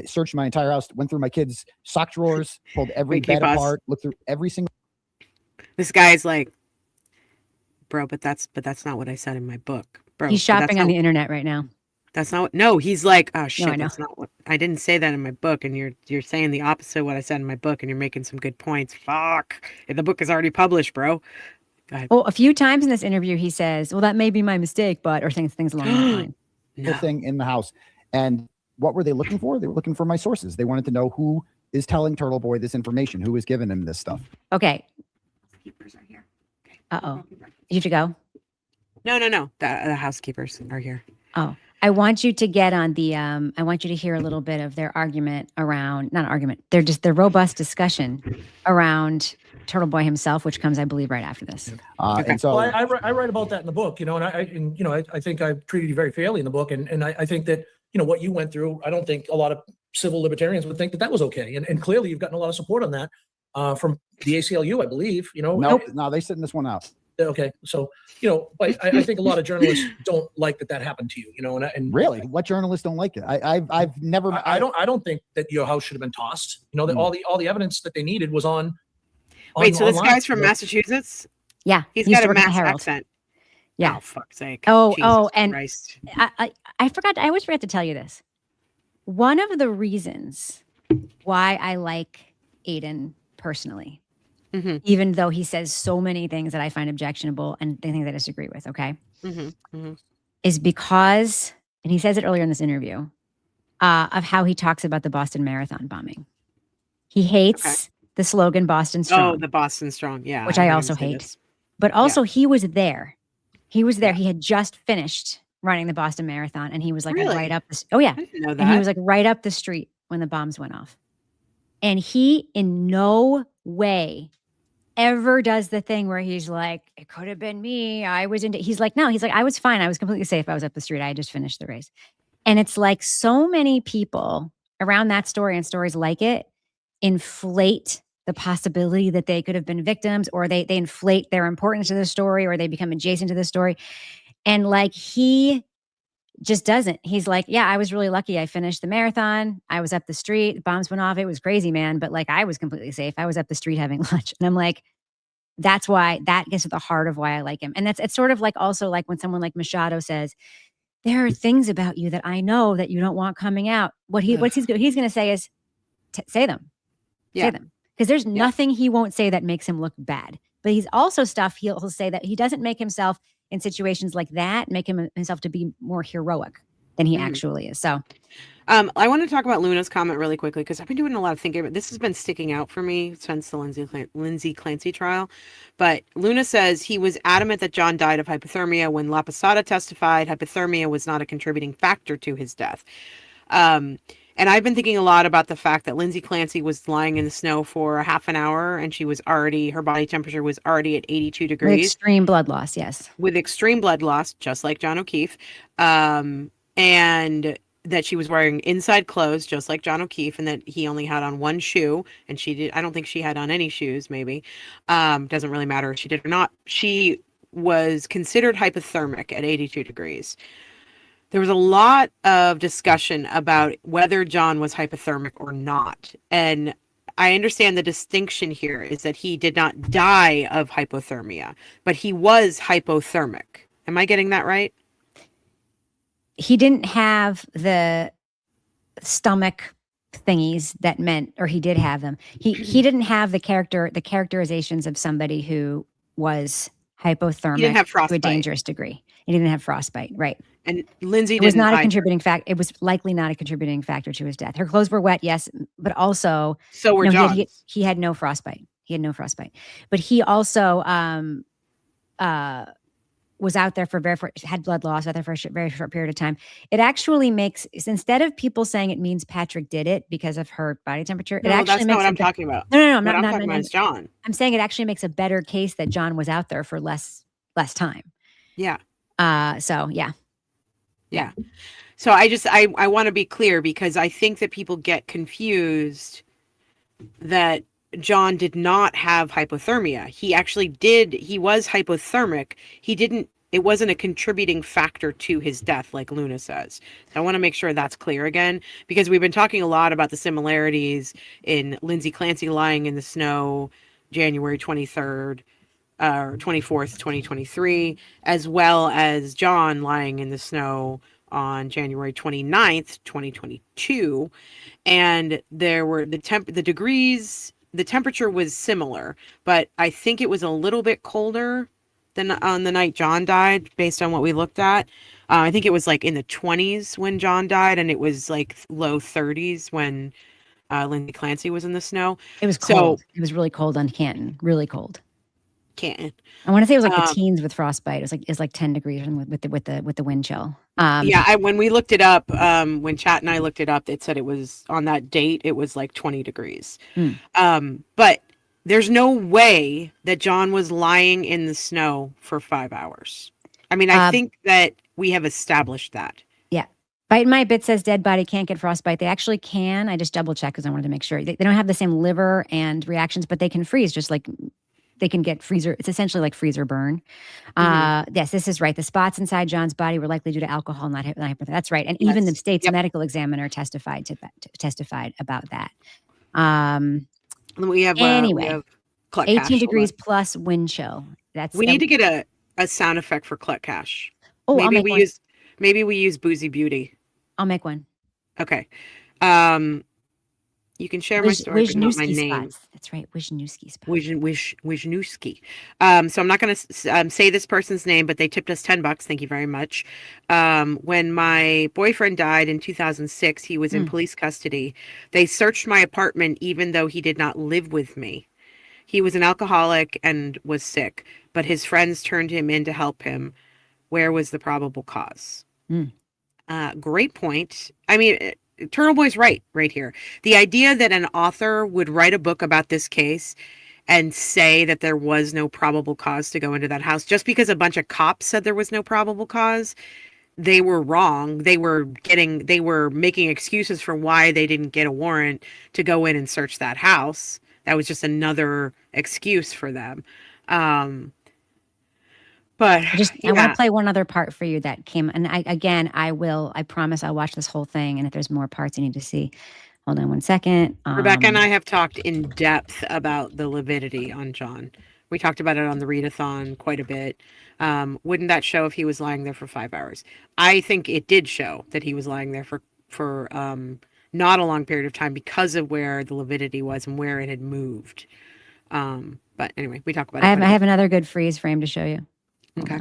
searched my entire house, went through my kids' sock drawers, pulled every bed apart, looked through every single. This guy's like, bro, but that's not what I said in my book, bro. He's shopping on the internet right now. That's not what. No, he's like, oh shit, I know. that's not what I didn't say that in my book, and you're saying the opposite of what I said in my book, and you're making some good points. Fuck, and the book is already published, bro. Go ahead. Well, a few times in this interview, he says, "Well, that may be my mistake, but," or things along that line. No. Thing in the house. And what were they looking for? They were looking for my sources. They wanted to know who is telling Turtleboy this information, who is giving him this stuff. Okay. Housekeepers are here. Uh-oh. You have to go? No. The housekeepers are here. Oh, I want you to get on the, I want you to hear a little bit of their argument around, not argument, they're just their robust discussion around Turtleboy himself, which comes, I believe, right after this. And so well, I write about that in the book, and I think I've treated you very fairly in the book, and I think that, what you went through, I don't think a lot of civil libertarians would think that was okay, and clearly you've gotten a lot of support on that from the ACLU, I believe. No, they sitting this one out. Okay, so but I think a lot of journalists don't like that happened to you. And really, what journalists don't like it? I've never. I don't think that your house should have been tossed. That all the evidence that they needed was on. Wait, so this online. guy's from Massachusetts? Yeah, he's got a Mass accent. Yeah. Oh, fuck's sake. And Christ. I forgot. I always forget to tell you this. One of the reasons why I like Aiden personally, even though he says so many things that I find objectionable and things that I disagree with, okay, is because, and he says it earlier in this interview, of how he talks about the Boston Marathon bombing. He hates the slogan Boston Strong. Oh, the Boston Strong, yeah. Which I also hate. But also he was there. He was there. He had just finished running the Boston Marathon, and he was like right up the. Oh yeah, I didn't know that. And he was like right up the street when the bombs went off, and he in no way ever does the thing where he's like, "It could have been me. I was into." He's like, "No." He's like, "I was fine. I was completely safe. I was up the street. I had just finished the race." And it's like so many people around that story and stories like it inflate the possibility that they could have been victims, or they inflate their importance to the story, or they become adjacent to the story. And like, he just doesn't. He's like, yeah, I was really lucky. I finished the marathon. I was up the street. The bombs went off. It was crazy, man. But like, I was completely safe. I was up the street having lunch. And I'm like, that's why that gets to the heart of why I like him. And it's sort of like also like when someone like Machado says, there are things about you that I know that you don't want coming out. He's going to say is say them. Yeah. Say them. Because there's nothing he won't say that makes him look bad. But he's also stuff he'll say that he doesn't make himself in situations like that, make himself to be more heroic than he Mhm. actually is. So I want to talk about Luna's comment really quickly because I've been doing a lot of thinking about this. Has been sticking out for me since the Lindsay Clancy trial. But Luna says he was adamant that John died of hypothermia. When La Posada testified, hypothermia was not a contributing factor to his death. And I've been thinking a lot about the fact that Lindsay Clancy was lying in the snow for a half an hour and her body temperature was already at 82 with degrees extreme blood loss, yes. with extreme blood loss, just like John O'Keefe. And that she was wearing inside clothes, just like John O'Keefe, and that he only had on one shoe, and I don't think she had on any shoes, maybe. Doesn't really matter if she did or not. She was considered hypothermic at 82 degrees. There was a lot of discussion about whether John was hypothermic or not. And I understand the distinction here is that he did not die of hypothermia, but he was hypothermic. Am I getting that right? He didn't have the stomach thingies that meant, or he did have them. He didn't have the characterizations of somebody who was hypothermic He didn't have to a frostbite. dangerous degree. He didn't have frostbite, right? And Lindsay It was didn't not a either. contributing factor. It was likely not a contributing factor to his death. Her clothes were wet, yes, but also So were no, John's. he had no frostbite. He had no frostbite, but he also was out there had blood loss out there for a very short period of time. It actually makes, instead of people saying it means Patrick did it because of her body temperature, it No, actually that's not makes what I'm talking about. No, What I'm talking about is John. I'm saying it actually makes a better case that John was out there for less time. Yeah. So yeah. Yeah. So I want to be clear because I think that people get confused that John did not have hypothermia. He actually did. He was hypothermic. It wasn't a contributing factor to his death, like Luna says. I want to make sure that's clear again, because we've been talking a lot about the similarities in Lindsay Clancy lying in the snow January 23rd, 24th, 2023, as well as John lying in the snow on January 29th, 2022. And there were the temperature was similar, but I think it was a little bit colder than on the night John died, based on what we looked at. I think it was like in the 20s when John died, and it was like low 30s when Lindsay Clancy was in the snow. It was cold. It was really cold on Canton. Really cold. Canton. I want to say it was like the teens with frostbite. It was like 10 degrees with the wind chill. When we looked it up, when Chat and I looked it up, it said it was on that date, it was like 20 degrees. But there's no way that John was lying in the snow for 5 hours. I mean, I think that we have established that. Yeah. Bite My Bit says dead body can't get frostbite. They actually can. I just double checked because I wanted to make sure. They don't have the same liver and reactions, but they can freeze just like they can get freezer. It's essentially like freezer burn. Yes, this is right. The spots inside John's body were likely due to alcohol, not hypothermia. That's right. And even the state's medical examiner testified about that. We have anyway, we have 18 degrees plus wind chill. We need to get a sound effect for Cluck Cash. Oh, Maybe we use Boozy Beauty. I'll make one. Okay. You can share my story, but not my name. Spots. That's right, Wisniewski spots. Wisniewski. So I'm not going to say this person's name, but they tipped us $10. Thank you very much. When my boyfriend died in 2006, he was in police custody. They searched my apartment, even though he did not live with me. He was an alcoholic and was sick, but his friends turned him in to help him. Where was the probable cause? Great point. I mean, Turtleboy's right here. The idea that an author would write a book about this case and say that there was no probable cause to go into that house just because a bunch of cops said there was no probable cause, they were wrong. They were making excuses for why they didn't get a warrant to go in and search that house. That was just another excuse for them. But I want to play one other part for you that came. And I promise I'll watch this whole thing. And if there's more parts you need to see, hold on one second. Rebecca and I have talked in depth about the lividity on John. We talked about it on the readathon quite a bit. Wouldn't that show if he was lying there for 5 hours? I think it did show that he was lying there for not a long period of time because of where the lividity was and where it had moved. But anyway, we talk about it. I have another good freeze frame to show you. Okay.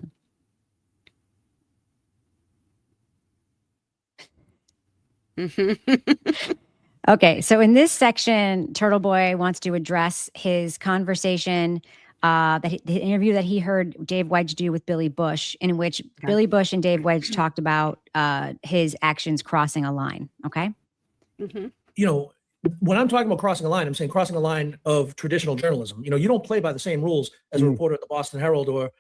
Okay, so in this section, Turtleboy wants to address his conversation, the interview that he heard Dave Wedge do with Billy Bush, in which Billy Bush and Dave Wedge talked about his actions crossing a line. Okay. You know, when I'm talking about crossing a line, I'm saying crossing a line of traditional journalism. You know, you don't play by the same rules as a reporter at the Boston Herald or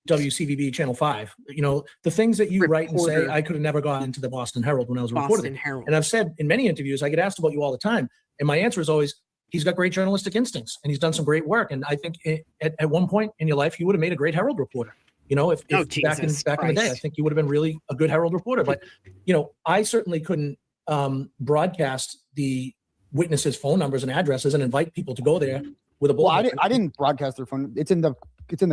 WCVB Channel 5. You know, the things that you write and say, I could have never gotten into the Boston Herald when I was a reporter. And I've said in many interviews, I get asked about you all the time. And my answer is always, he's got great journalistic instincts and he's done some great work. And I think at one point in your life, you would have made a great Herald reporter. You know, if back in the day, I think you would have been really a good Herald reporter. But, you know, I certainly couldn't broadcast the witnesses' phone numbers and addresses and invite people to go there with a bulletin. Well, I didn't broadcast their phone. It's in the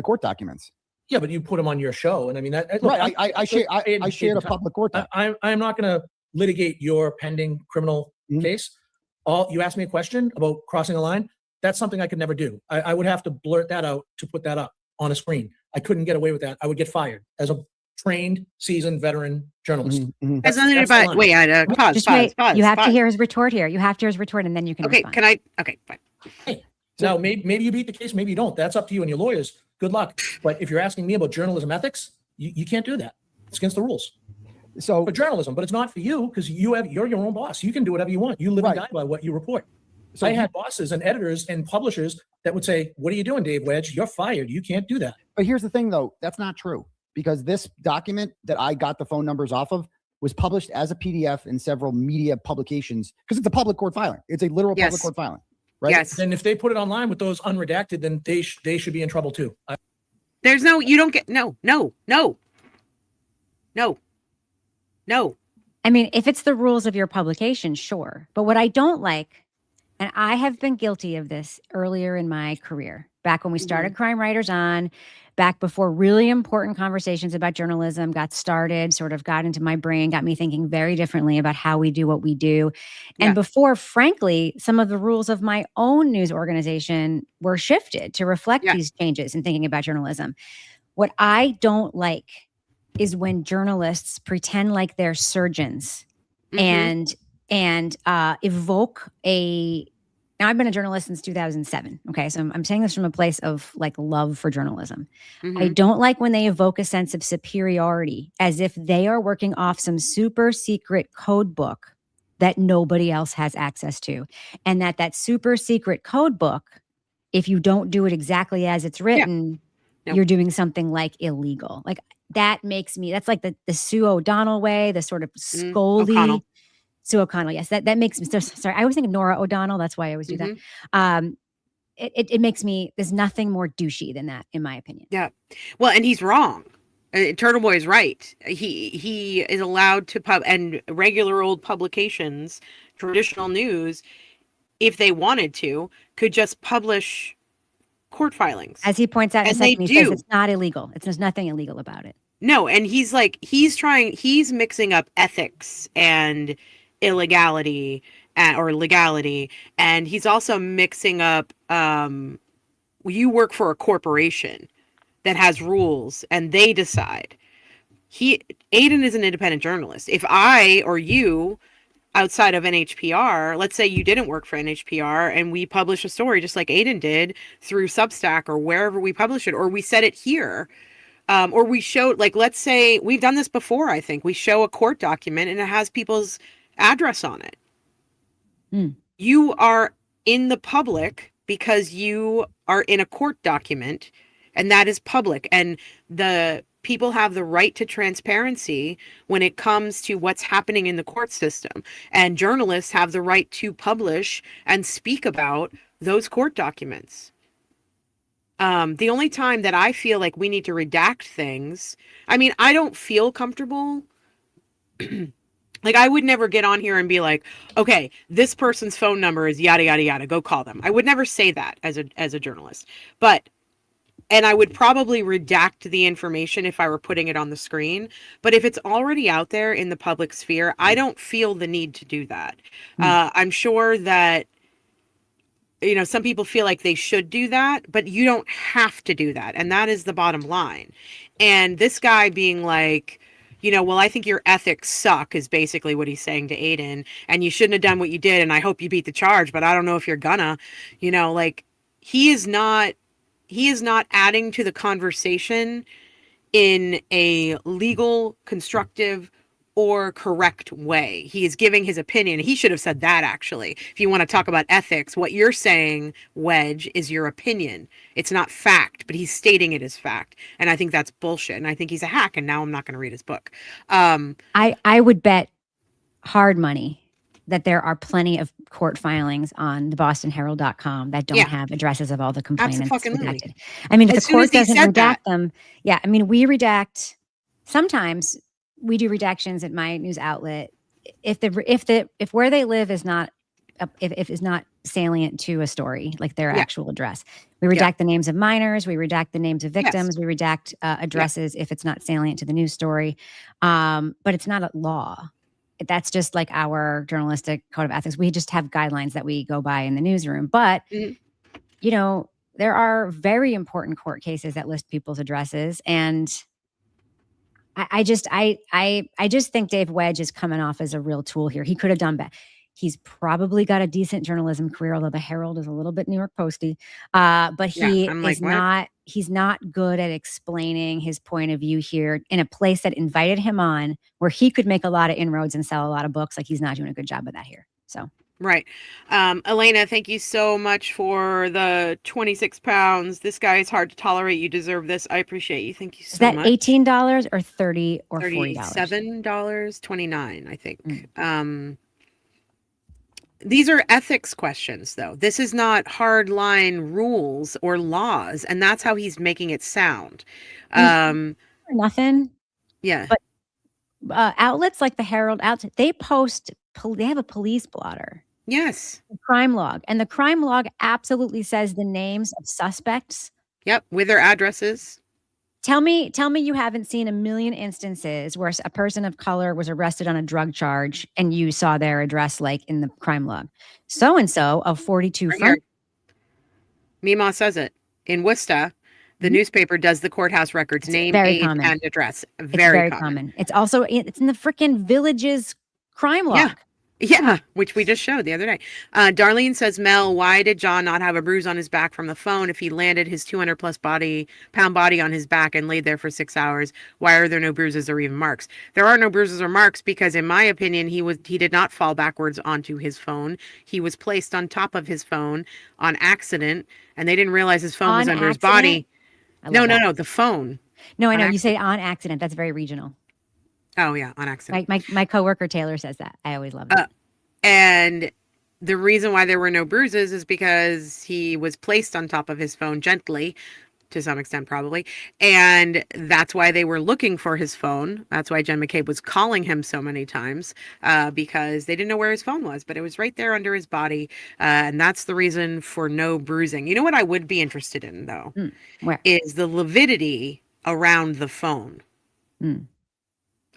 court documents. Yeah, but you put them on your show, and I mean that. Look, right, I shared a public court document. I'm not going to litigate your pending criminal case. You asked me a question about crossing a line. That's something I could never do. I would have to blurt that out to put that up on a screen. I couldn't get away with that. I would get fired as a trained, seasoned, veteran journalist. That's nothing about. Wait, pause. You have to hear his retort here. You have to hear his retort, and then you can. Okay, respond. can I? Okay, fine. Hey, now maybe you beat the case, maybe you don't. That's up to you and your lawyers. Good luck. But if you're asking me about journalism ethics, you can't do that. It's against the rules. So for journalism, but it's not for you because you're your own boss. You can do whatever you want. You live and die by what you report. So I had bosses and editors and publishers that would say, "What are you doing, Dave Wedge? You're fired. You can't do that." But here's the thing, though. That's not true. Because this document that I got the phone numbers off of was published as a PDF in several media publications because it's a public court filing. It's a literal public court filing, right? Yes. And if they put it online with those unredacted, then they should be in trouble too. There's no, you don't get, no. I mean, if it's the rules of your publication, sure. But what I don't like, and I have been guilty of this earlier in my career, back when we started Crime Writers On, back before really important conversations about journalism got started, sort of got into my brain, got me thinking very differently about how we do what we do. And before, frankly, some of the rules of my own news organization were shifted to reflect these changes in thinking about journalism. What I don't like is when journalists pretend like they're surgeons and evoke a. Now, I've been a journalist since 2007. Okay. So I'm saying this from a place of like love for journalism. I don't like when they evoke a sense of superiority as if they are working off some super secret code book that nobody else has access to. And that super secret code book, if you don't do it exactly as it's written, you're doing something like illegal. Like that makes me, that's like the Sue O'Donnell way, the sort of scoldy. Sue O'Connell, yes, that makes me sorry. I always think of Nora O'Donnell. That's why I always do that. It makes me. There's nothing more douchey than that, in my opinion. Yeah, well, and he's wrong. Turtleboy is right. He is allowed to and regular old publications, traditional news, if they wanted to, could just publish court filings. As he points out, in a second, he says it's not illegal. There's nothing illegal about it. No, and he's mixing up ethics and illegality or legality, and he's also mixing up you work for a corporation that has rules and they decide. Aiden is an independent journalist. If I or you outside of NHPR, let's say you didn't work for NHPR and we publish a story just like Aiden did through Substack or wherever we publish it, or we said it here, or we showed, like, let's say we've done this before. I think we show a court document and it has people's address on it. You are in the public because you are in a court document, and that is public. And the people have the right to transparency when it comes to what's happening in the court system. And journalists have the right to publish and speak about those court documents. The only time that I feel like we need to redact things, I mean, I don't feel comfortable. Like, I would never get on here and be like, okay, this person's phone number is yada, yada, yada, go call them. I would never say that as a journalist. And I would probably redact the information if I were putting it on the screen. But if it's already out there in the public sphere, I don't feel the need to do that. I'm sure that, you know, some people feel like they should do that, but you don't have to do that. And that is the bottom line. And this guy being like, well, I think your ethics suck is basically what he's saying to Aiden, and you shouldn't have done what you did, and I hope you beat the charge, but I don't know if you're gonna, like he is not adding to the conversation in a legal, constructive, or correct way. He is giving his opinion. He should have said that, actually. If you want to talk about ethics, what you're saying, Wedge, is your opinion. It's not fact, but he's stating it as fact. And I think that's bullshit. And I think he's a hack, and now I'm not going to read his book. I would bet hard money that there are plenty of court filings on the bostonherald.com that don't have addresses of all the complainants redacted. I mean, if the court doesn't redact them, I mean, we redact sometimes. We do redactions at my news outlet if where they live is not if is not salient to a story, like their actual address. We redact the names of minors, we redact the names of victims, we redact addresses if it's not salient to the news story. But it's not a law. That's just like our journalistic code of ethics. We just have guidelines that we go by in the newsroom. But there are very important court cases that list people's addresses, and I just think Dave Wedge is coming off as a real tool here. He could have done better. He's probably got a decent journalism career, although the Herald is a little bit New York Posty. But he's not good at explaining his point of view here in a place that invited him on, where he could make a lot of inroads and sell a lot of books. Like, he's not doing a good job of that here. So. Right. Elena, thank you so much for the 26 pounds. This guy is hard to tolerate. You deserve this. I appreciate you. Thank you so much. Is that $18 or $30 or $40? $37.29, I think. These are ethics questions, though. This is not hard line rules or laws, and that's how he's making it sound. Nothing. Yeah. But outlets like the Herald, they have a police blotter. Yes. Crime log. And the crime log absolutely says the names of suspects. Yep. With their addresses. Tell me you haven't seen a million instances where a person of color was arrested on a drug charge and you saw their address like in the crime log. So-and-so of 42 front. Mima says it. In Worcester, the newspaper does the courthouse records, name, age, and address. Very common. It's also, it's in the freaking Village's crime log. Yeah, which we just showed the other day. Darlene says, Mel, why did John not have a bruise on his back from the phone if he landed his 200-plus pound body on his back and laid there for 6 hours? Why are there no bruises or even marks? There are no bruises or marks because, in my opinion, he did not fall backwards onto his phone. He was placed on top of his phone on accident, and they didn't realize his phone was under his body. No, the phone. No, I know. You say on accident. That's very regional. Oh, yeah, on accident. My coworker Taylor says that. I always love it. And the reason why there were no bruises is because he was placed on top of his phone gently, to some extent probably, and that's why they were looking for his phone. That's why Jen McCabe was calling him so many times, because they didn't know where his phone was, but it was right there under his body, and that's the reason for no bruising. You know what I would be interested in, though? Where? Is the lividity around the phone.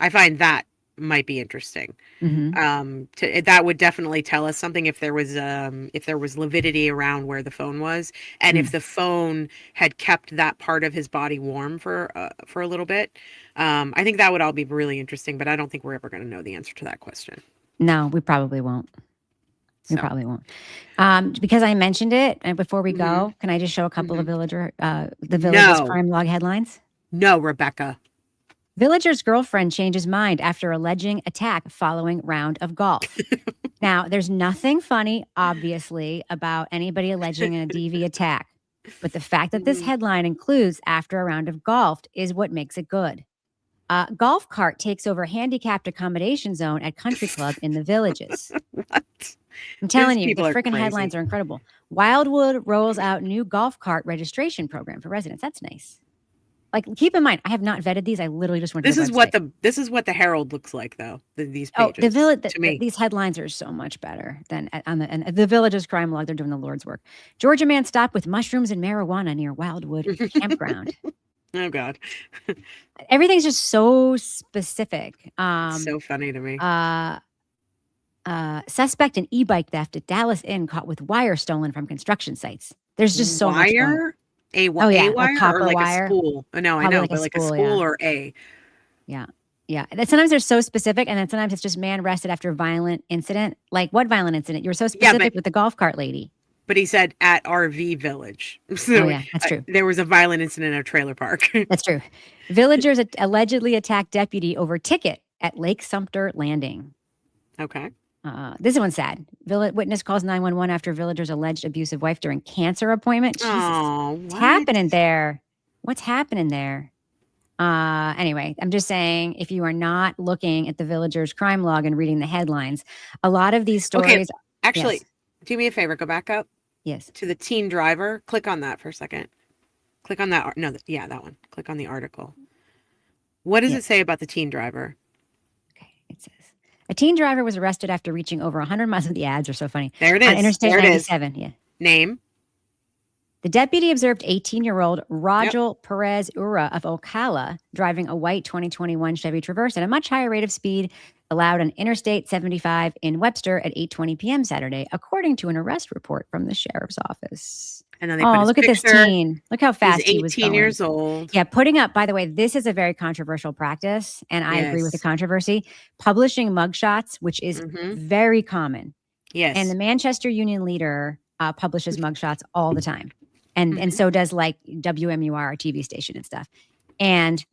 I find that might be interesting. That would definitely tell us something if there was lividity around where the phone was, and if the phone had kept that part of his body warm for a little bit. I think that would all be really interesting, but I don't think we're ever going to know the answer to that question. No, we probably won't. We probably won't. Because I mentioned it, and before we go, can I just show a couple of the Village's crime log headlines? No, Rebecca. Villager's girlfriend changes mind after alleging attack following round of golf. Now, there's nothing funny, obviously, about anybody alleging a DV attack. But the fact that this headline includes after a round of golf is what makes it good. Golf cart takes over handicapped accommodation zone at country club in the Villages. What? I'm telling you, the freaking headlines are incredible. Wildwood rolls out new golf cart registration program for residents. That's nice. Like, keep in mind, I have not vetted these. I literally just went to this is what the Herald looks like, though. These pages. These headlines are so much better than on the Village's crime log. They're doing the Lord's work. Georgia man stopped with mushrooms and marijuana near Wildwood campground. Oh God, everything's just so specific. So funny to me. Suspect in e-bike theft at Dallas Inn caught with wire stolen from construction sites. There's just so much. A wire copper or like wire. a spool? No, I know, like but like a spool or a. Yeah. Yeah. And then sometimes they're so specific, and then sometimes it's just man arrested after a violent incident. Like, what violent incident? You were so specific with the golf cart lady. But he said at RV Village. So Oh, yeah, that's true. There was a violent incident at a trailer park. That's true. Villagers allegedly attacked deputy over ticket at Lake Sumter Landing. Okay. This one's sad. Witness calls 911 after villager's alleged abusive wife during cancer appointment. Jesus. Oh, What's happening there? What's happening there? Anyway, I'm just saying, if you are not looking at the villager's crime log and reading the headlines, a lot of these stories. Okay. Actually, Yes. do me a favor. Go back up. Yes. To the teen driver. Click on that for a second. Click on that. No, yeah, that one. Click on the article. What does it say about the teen driver? Okay, it says a teen driver was arrested after reaching over 100 miles. The ads are so funny. There it is. On Interstate there 97. Yeah. Name. The deputy observed 18-year-old Rajal Perez Ura of Ocala driving a white 2021 Chevy Traverse at a much higher rate of speed allowed on Interstate 75 in Webster at 8:20 p.m. Saturday, according to an arrest report from the sheriff's office. And then they put his look at this picture. teen. Look how fast He's he was 18 going. years old. Yeah, putting up, by the way, this is a very controversial practice, and I agree with the controversy. Publishing mugshots, which is very common. Yes. And the Manchester Union Leader publishes mugshots all the time. And so does like WMUR, our TV station and stuff. And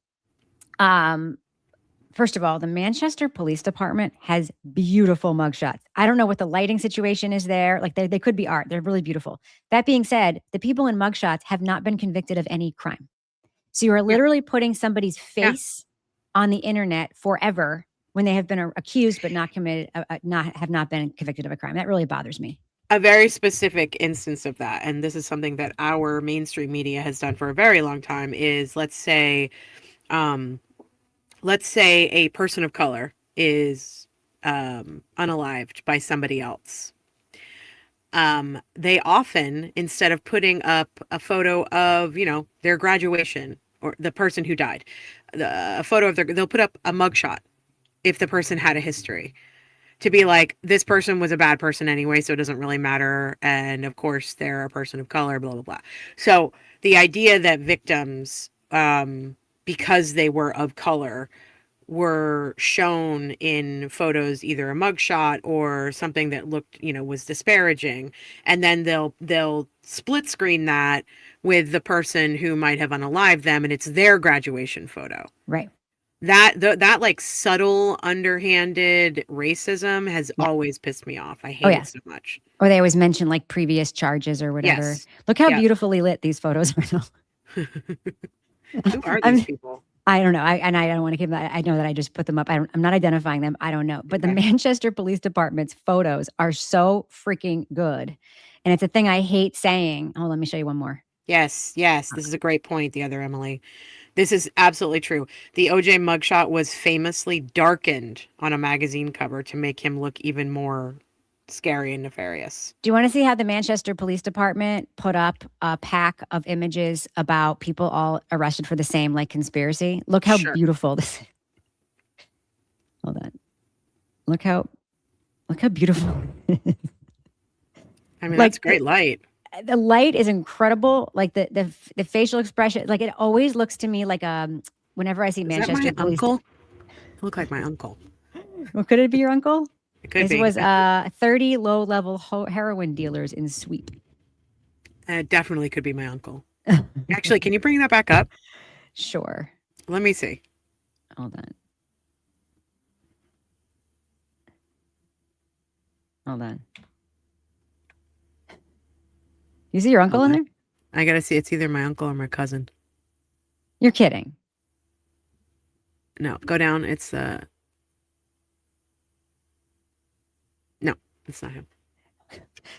first of all, the Manchester Police Department has beautiful mugshots. I don't know what the lighting situation is there. Like they could be art. They're really beautiful. That being said, the people in mugshots have not been convicted of any crime. So you are literally putting somebody's face on the internet forever when they have been accused but not committed, have not been convicted of a crime. That really bothers me. A very specific instance of that, and this is something that our mainstream media has done for a very long time, is let's say a person of color is unalived by somebody else. They often, instead of putting up a photo of, their graduation or the person who died, a photo of they'll put up a mugshot if the person had a history, to be like, this person was a bad person anyway, so it doesn't really matter. And of course, they're a person of color, blah, blah, blah. So the idea that victims, because they were of color, were shown in photos, either a mugshot or something that looked, was disparaging. And then they'll split screen that with the person who might have unalived them, and it's their graduation photo. Right. That like subtle, underhanded racism has always pissed me off. I hate it so much. Or they always mention like previous charges or whatever. Yes. Look how beautifully lit these photos are. Who are these people? I don't know. I don't want to give that. I know that I just put them up. I'm not identifying them. I don't know. But the Manchester Police Department's photos are so freaking good. And it's a thing I hate saying. Oh, let me show you one more. Yes. This is a great point. The other Emily. This is absolutely true. The OJ mugshot was famously darkened on a magazine cover to make him look even more scary and nefarious. Do you want to see how the Manchester Police Department put up a pack of images about people all arrested for the same conspiracy? Look how beautiful this is. Hold on. Look how beautiful. I mean, that's great light. The light is incredible. Like the facial expression, like it always looks to me like whenever I see Manchester that my Police. uncle? Look like my uncle. Well, could it be your uncle? It could be. This was 30 low-level heroin dealers in sweep. It definitely could be my uncle. Actually, can you bring that back up? Sure. Let me see. Hold on. You see your uncle in there? I gotta see. It's either my uncle or my cousin. You're kidding. No, go down. It's no, it's not him.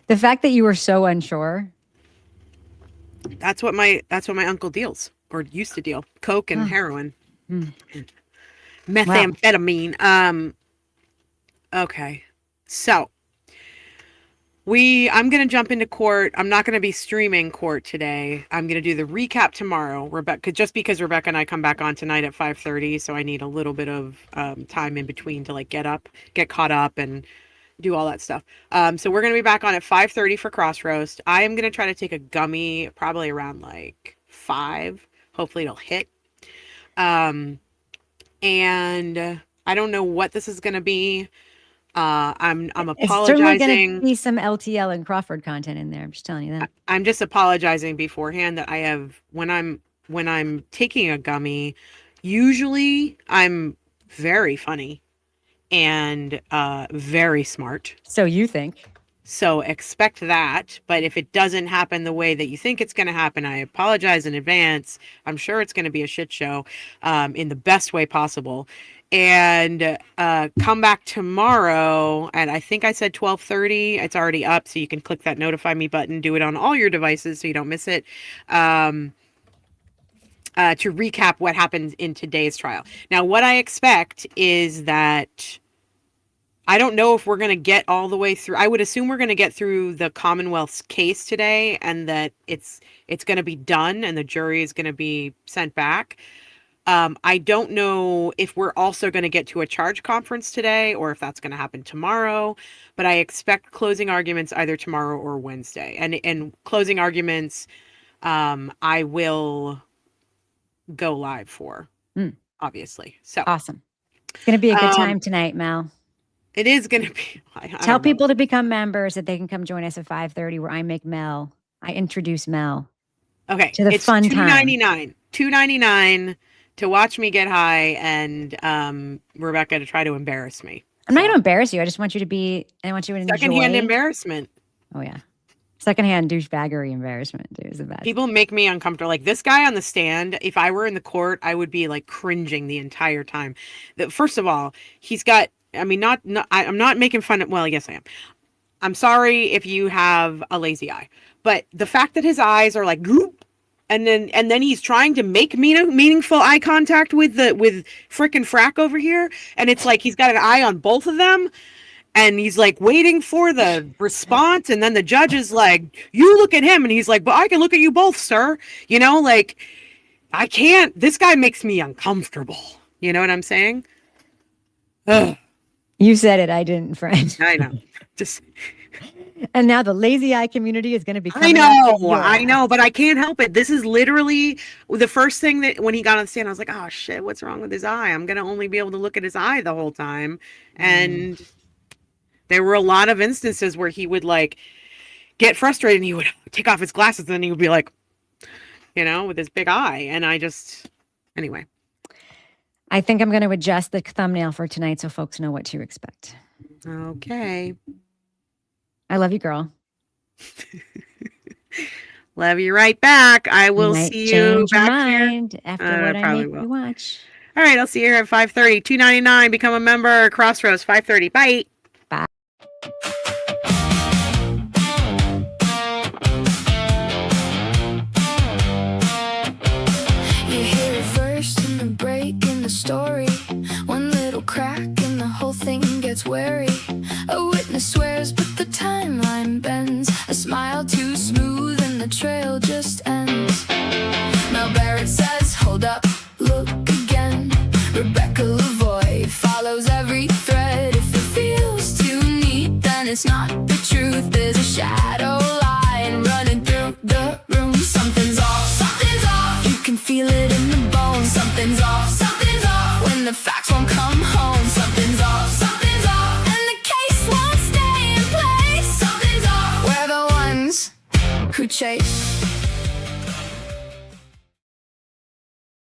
The fact that you were so unsure. That's what my uncle deals or used to deal. Coke and heroin. Methamphetamine. Okay. So I'm going to jump into court. I'm not going to be streaming court today. I'm going to do the recap tomorrow. Rebecca, just because Rebecca and I come back on tonight at 5:30, so I need a little bit of time in between to get caught up and do all that stuff. So we're going to be back on at 5:30 for Cross Roast. I am going to try to take a gummy probably around 5. Hopefully it'll hit. and I don't know what this is going to be. I'm It's certainly going apologizing. to be some LTL and Crawford content in there. I'm just telling you that. I'm just apologizing beforehand that I have when I'm taking a gummy, usually I'm very funny and very smart. So you think? So expect that. But if it doesn't happen the way that you think it's going to happen, I apologize in advance. I'm sure it's going to be a shit show in the best way possible. And come back tomorrow. And I think I said 12:30. It's already up. So you can click that notify me button. Do it on all your devices so you don't miss it. To recap what happened in today's trial. Now, what I expect is that I don't know if we're going to get all the way through. I would assume we're going to get through the Commonwealth's case today and that it's going to be done and the jury is going to be sent back. I don't know if we're also going to get to a charge conference today or if that's going to happen tomorrow, but I expect closing arguments either tomorrow or Wednesday. And closing arguments, I will go live for, obviously. So awesome. It's going to be a good time tonight, Mel. It is going to be. Tell people to become members that they can come join us at 5:30 where I make Mel. I introduce Mel. Okay. To the it's fun time. $2.99 to watch me get high and Rebecca to try to embarrass me. I'm not going to embarrass you. I just want you to be, I want you to enjoy. Secondhand embarrassment. Oh, yeah. Secondhand douchebaggery embarrassment is the best. People make me uncomfortable. Like this guy on the stand, if I were in the court, I would be like cringing the entire time. First of all, he's got, I mean, I'm not making fun of, well, yes, I am. I'm sorry if you have a lazy eye, but the fact that his eyes are like, goop, and then he's trying to make meaningful eye contact with frickin' Frack over here. And it's like, he's got an eye on both of them. And he's like waiting for the response. And then the judge is like, you look at him. And he's like, but I can look at you both, sir. You know, like, I can't, this guy makes me uncomfortable. You know what I'm saying? Ugh. You said it. I didn't, friend. I know. Just. And now the lazy eye community is going to be. I know, but I can't help it. This is literally the first thing that when he got on the stand, I was like, oh shit, what's wrong with his eye? I'm going to only be able to look at his eye the whole time. And there were a lot of instances where he would like get frustrated and he would take off his glasses and then he would be like, you know, with his big eye. And anyway. I think I'm going to adjust the thumbnail for tonight so folks know what to expect. Okay. I love you, girl. Love you right back. I will see you back here. After what I make you watch. All right, I'll see you here at 5:30. $2.99. Become a member. Crossroads 5:30. Bye. Bye. You hear it first in the break in the story. One little crack and the whole thing gets wary. A witness swears, but the timeline bends. A smile too smooth and the trail just ends. Mel Barrett says, hold up, look again. Rebecca Lavoie follows every thread. If it feels too neat, then it's not the truth. There's a shadow line running through the room. Something's off, something's off. You can feel it in the bones. Something's off, something's off. When the facts won't come home. Something's off, something's off. And the case won't stay in place. Something's off. We're the ones who chase